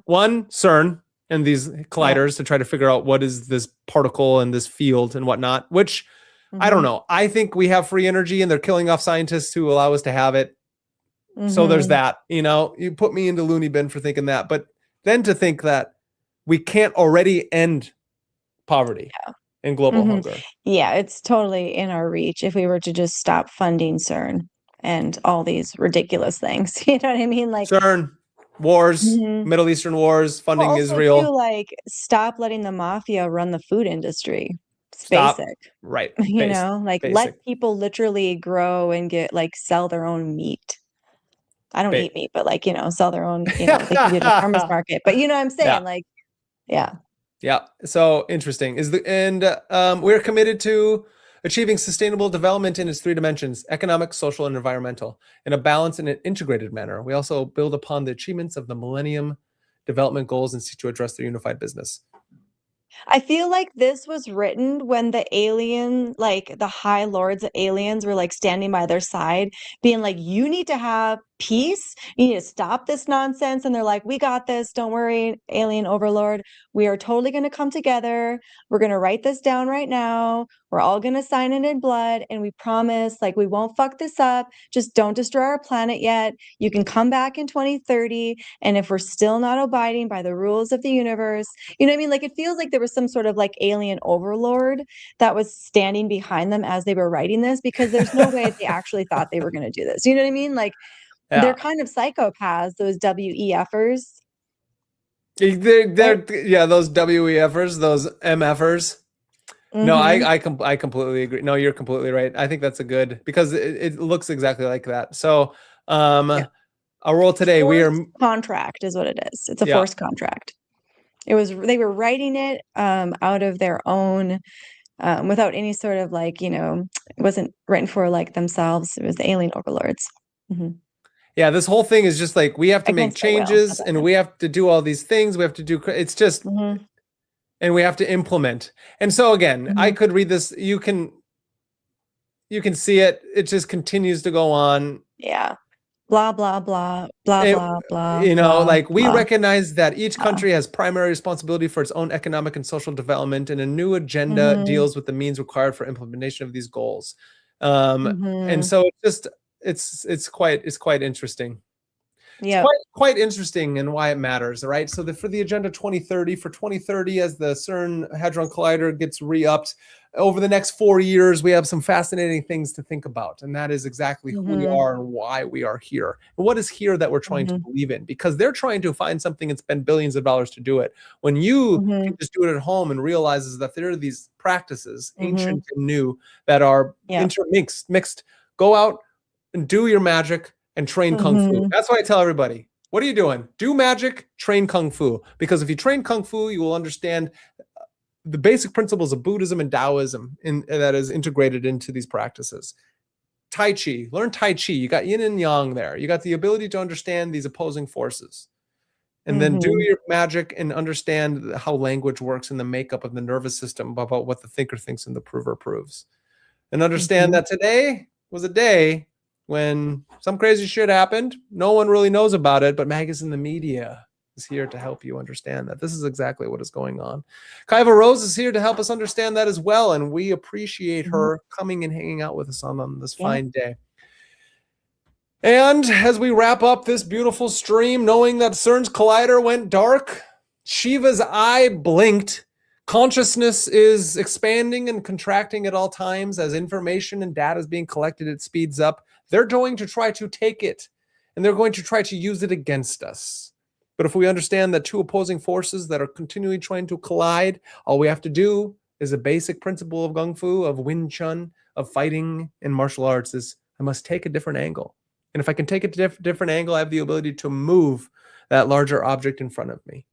One, CERN and these colliders to try to figure out what is this particle and this field and whatnot, which I don't know. I think we have free energy and they're killing off scientists who allow us to have it. So there's that, you know, you put me into loony bin for thinking that, but then to think that we can't already end poverty and global hunger. Yeah, it's totally in our reach if we were to just stop funding CERN and all these ridiculous things. You know what I mean? Like CERN, wars, Middle Eastern wars, funding also Israel. too, like stop letting the mafia run the food industry. It's Stop. basic. Right. You know, like let people literally grow and get like sell their own meat. I don't eat meat, but like, you know, sell their own, you know, they can do the farmer's market. But you know what I'm saying? Like, yeah. Yeah. So interesting. We're committed to achieving sustainable development in its 3 dimensions: economic, social, and environmental, in a balanced and an integrated manner. We also build upon the achievements of the Millennium Development Goals and seek to address their unified business. I feel like this was written when the alien, like the high lords of aliens were like standing by their side, being like, you need to have peace. You need to stop this nonsense. And they're like, we got this. Don't worry, alien overlord. We are totally going to come together. We're going to write this down right now. We're all going to sign it in blood. And we promise, like, we won't fuck this up. Just don't destroy our planet yet. You can come back in 2030. And if we're still not abiding by the rules of the universe, you know what I mean? Like, it feels like there was some sort of like alien overlord that was standing behind them as they were writing this, because there's no way they actually thought they were going to do this. You know what I mean? Like, they're kind of psychopaths, those WEFers. They're those WEFers, those MFers. No, I completely agree. No, you're completely right. I think that's a good, because it looks exactly like that. So our role today, forced contract is what it is. It's a forced contract. They were writing it out of their own, without any sort of like, you know, it wasn't written for like themselves. It was the alien overlords. Yeah, this whole thing is just like, we have to make changes and we have to do all these things. We have to do, it's just, and we have to implement. And so again, I could read this. You can see it. It just continues to go on. Yeah. Blah, blah, blah, blah, blah, blah. You know, blah, like we blah. recognize that each country has primary responsibility for its own economic and social development, and a new agenda deals with the means required for implementation of these goals. And so it's quite interesting. Yeah, quite interesting, and why it matters, right? So for the agenda 2030, as the CERN Hadron Collider gets re-upped over the next 4 years, we have some fascinating things to think about, and that is exactly who we are and why we are here, and what is here that we're trying to believe in, because they're trying to find something and spend billions of dollars to do it. When you can just do it at home and realizes that there are these practices, ancient and new, that are mixed. Go out and do your magic and train Kung Fu. That's why I tell everybody, what are you doing? Do magic, train Kung Fu. Because if you train Kung Fu, you will understand the basic principles of Buddhism and Taoism that is integrated into these practices. Tai Chi, learn Tai Chi. You got yin and yang there. You got the ability to understand these opposing forces. And then do your magic and understand how language works and the makeup of the nervous system, about what the thinker thinks and the prover proves. And understand that today was a day when some crazy shit happened. No one really knows about it, but MagusintheMedia is here to help you understand that this is exactly what is going on. Kaiva Rose is here to help us understand that as well, and we appreciate her coming and hanging out with us on this fine day. And as we wrap up this beautiful stream, knowing that CERN's collider went dark, Shiva's eye blinked, Consciousness is expanding and contracting at all times. As information and data is being collected, it speeds up. They're going to try to take it, and they're going to try to use it against us. But if we understand that two opposing forces that are continually trying to collide, all we have to do is a basic principle of Kung Fu, of Wing Chun, of fighting and martial arts is I must take a different angle. And if I can take a different angle, I have the ability to move that larger object in front of me.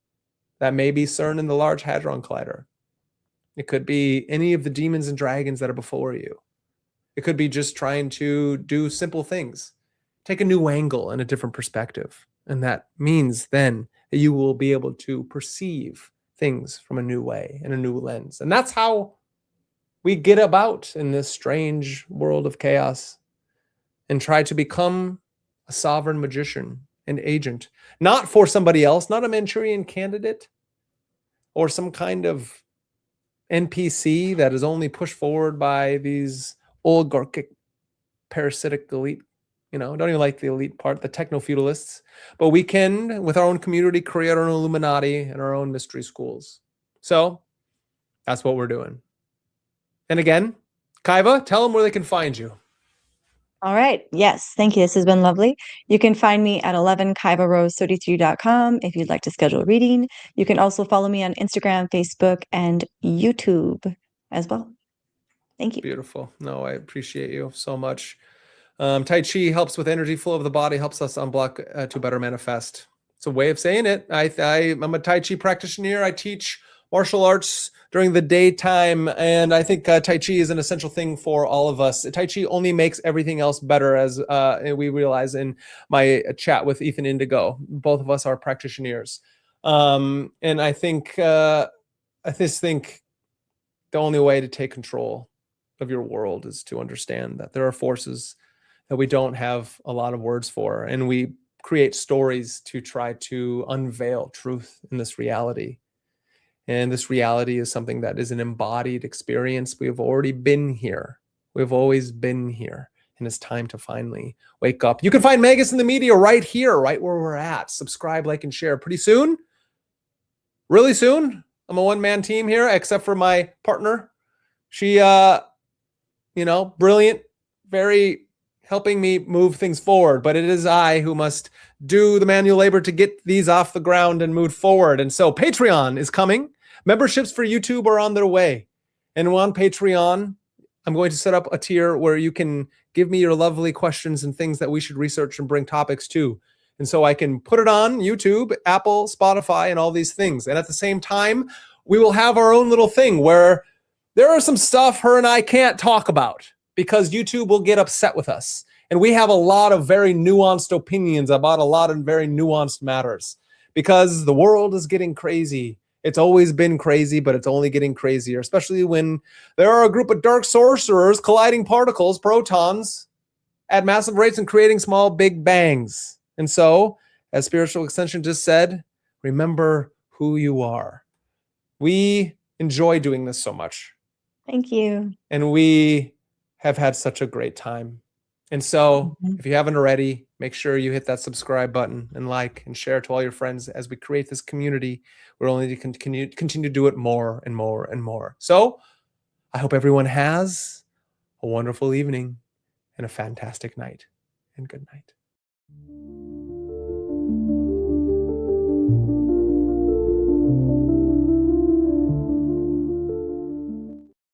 That may be CERN and the Large Hadron Collider. It could be any of the demons and dragons that are before you. It could be just trying to do simple things. Take a new angle and a different perspective. And that means then that you will be able to perceive things from a new way and a new lens. And that's how we get about in this strange world of chaos and try to become a sovereign magician, an agent, not for somebody else, not a Manchurian candidate or some kind of NPC that is only pushed forward by these oligarchic, parasitic elite. I don't even like the elite part, the techno-feudalists. But we can, with our own community, create our own Illuminati and our own mystery schools. So that's what we're doing. And again, Kaiva, tell them where they can find you. All right. Yes. Thank you. This has been lovely. You can find me at 11kaivarose33.com if you'd like to schedule a reading. You can also follow me on Instagram, Facebook, and YouTube as well. Thank you. Beautiful. No, I appreciate you so much. Tai Chi helps with energy flow of the body, helps us unblock to better manifest. It's a way of saying it. I'm a Tai Chi practitioner. I teach martial arts during the daytime, and I think Tai Chi is an essential thing for all of us. Tai Chi only makes everything else better, as we realize in my chat with Ethan Indigo. Both of us are practitioners, and I just think the only way to take control of your world is to understand that there are forces that we don't have a lot of words for, and we create stories to try to unveil truth in this reality. And this reality is something that is an embodied experience. We have already been here. We've always been here. And it's time to finally wake up. You can find MagusintheMedia right here, right where we're at. Subscribe, like, and share. Pretty soon, really soon, I'm a one-man team here, except for my partner. She, brilliant, very helping me move things forward. But it is I who must do the manual labor to get these off the ground and move forward. And so Patreon is coming. Memberships for YouTube are on their way. And on Patreon, I'm going to set up a tier where you can give me your lovely questions and things that we should research and bring topics to. And so I can put it on YouTube, Apple, Spotify, and all these things. And at the same time, we will have our own little thing where there are some stuff her and I can't talk about because YouTube will get upset with us. And we have a lot of very nuanced opinions about a lot of very nuanced matters because the world is getting crazy. It's always been crazy, but it's only getting crazier, especially when there are a group of dark sorcerers colliding particles, protons, at massive rates and creating small big bangs. And so, as Spiritual Extension just said, remember who you are. We enjoy doing this so much. Thank you. And we have had such a great time. And so if you haven't already, make sure you hit that subscribe button and like and share to all your friends as we create this community. We're only to continue to do it more and more and more. So I hope everyone has a wonderful evening and a fantastic night. And good night.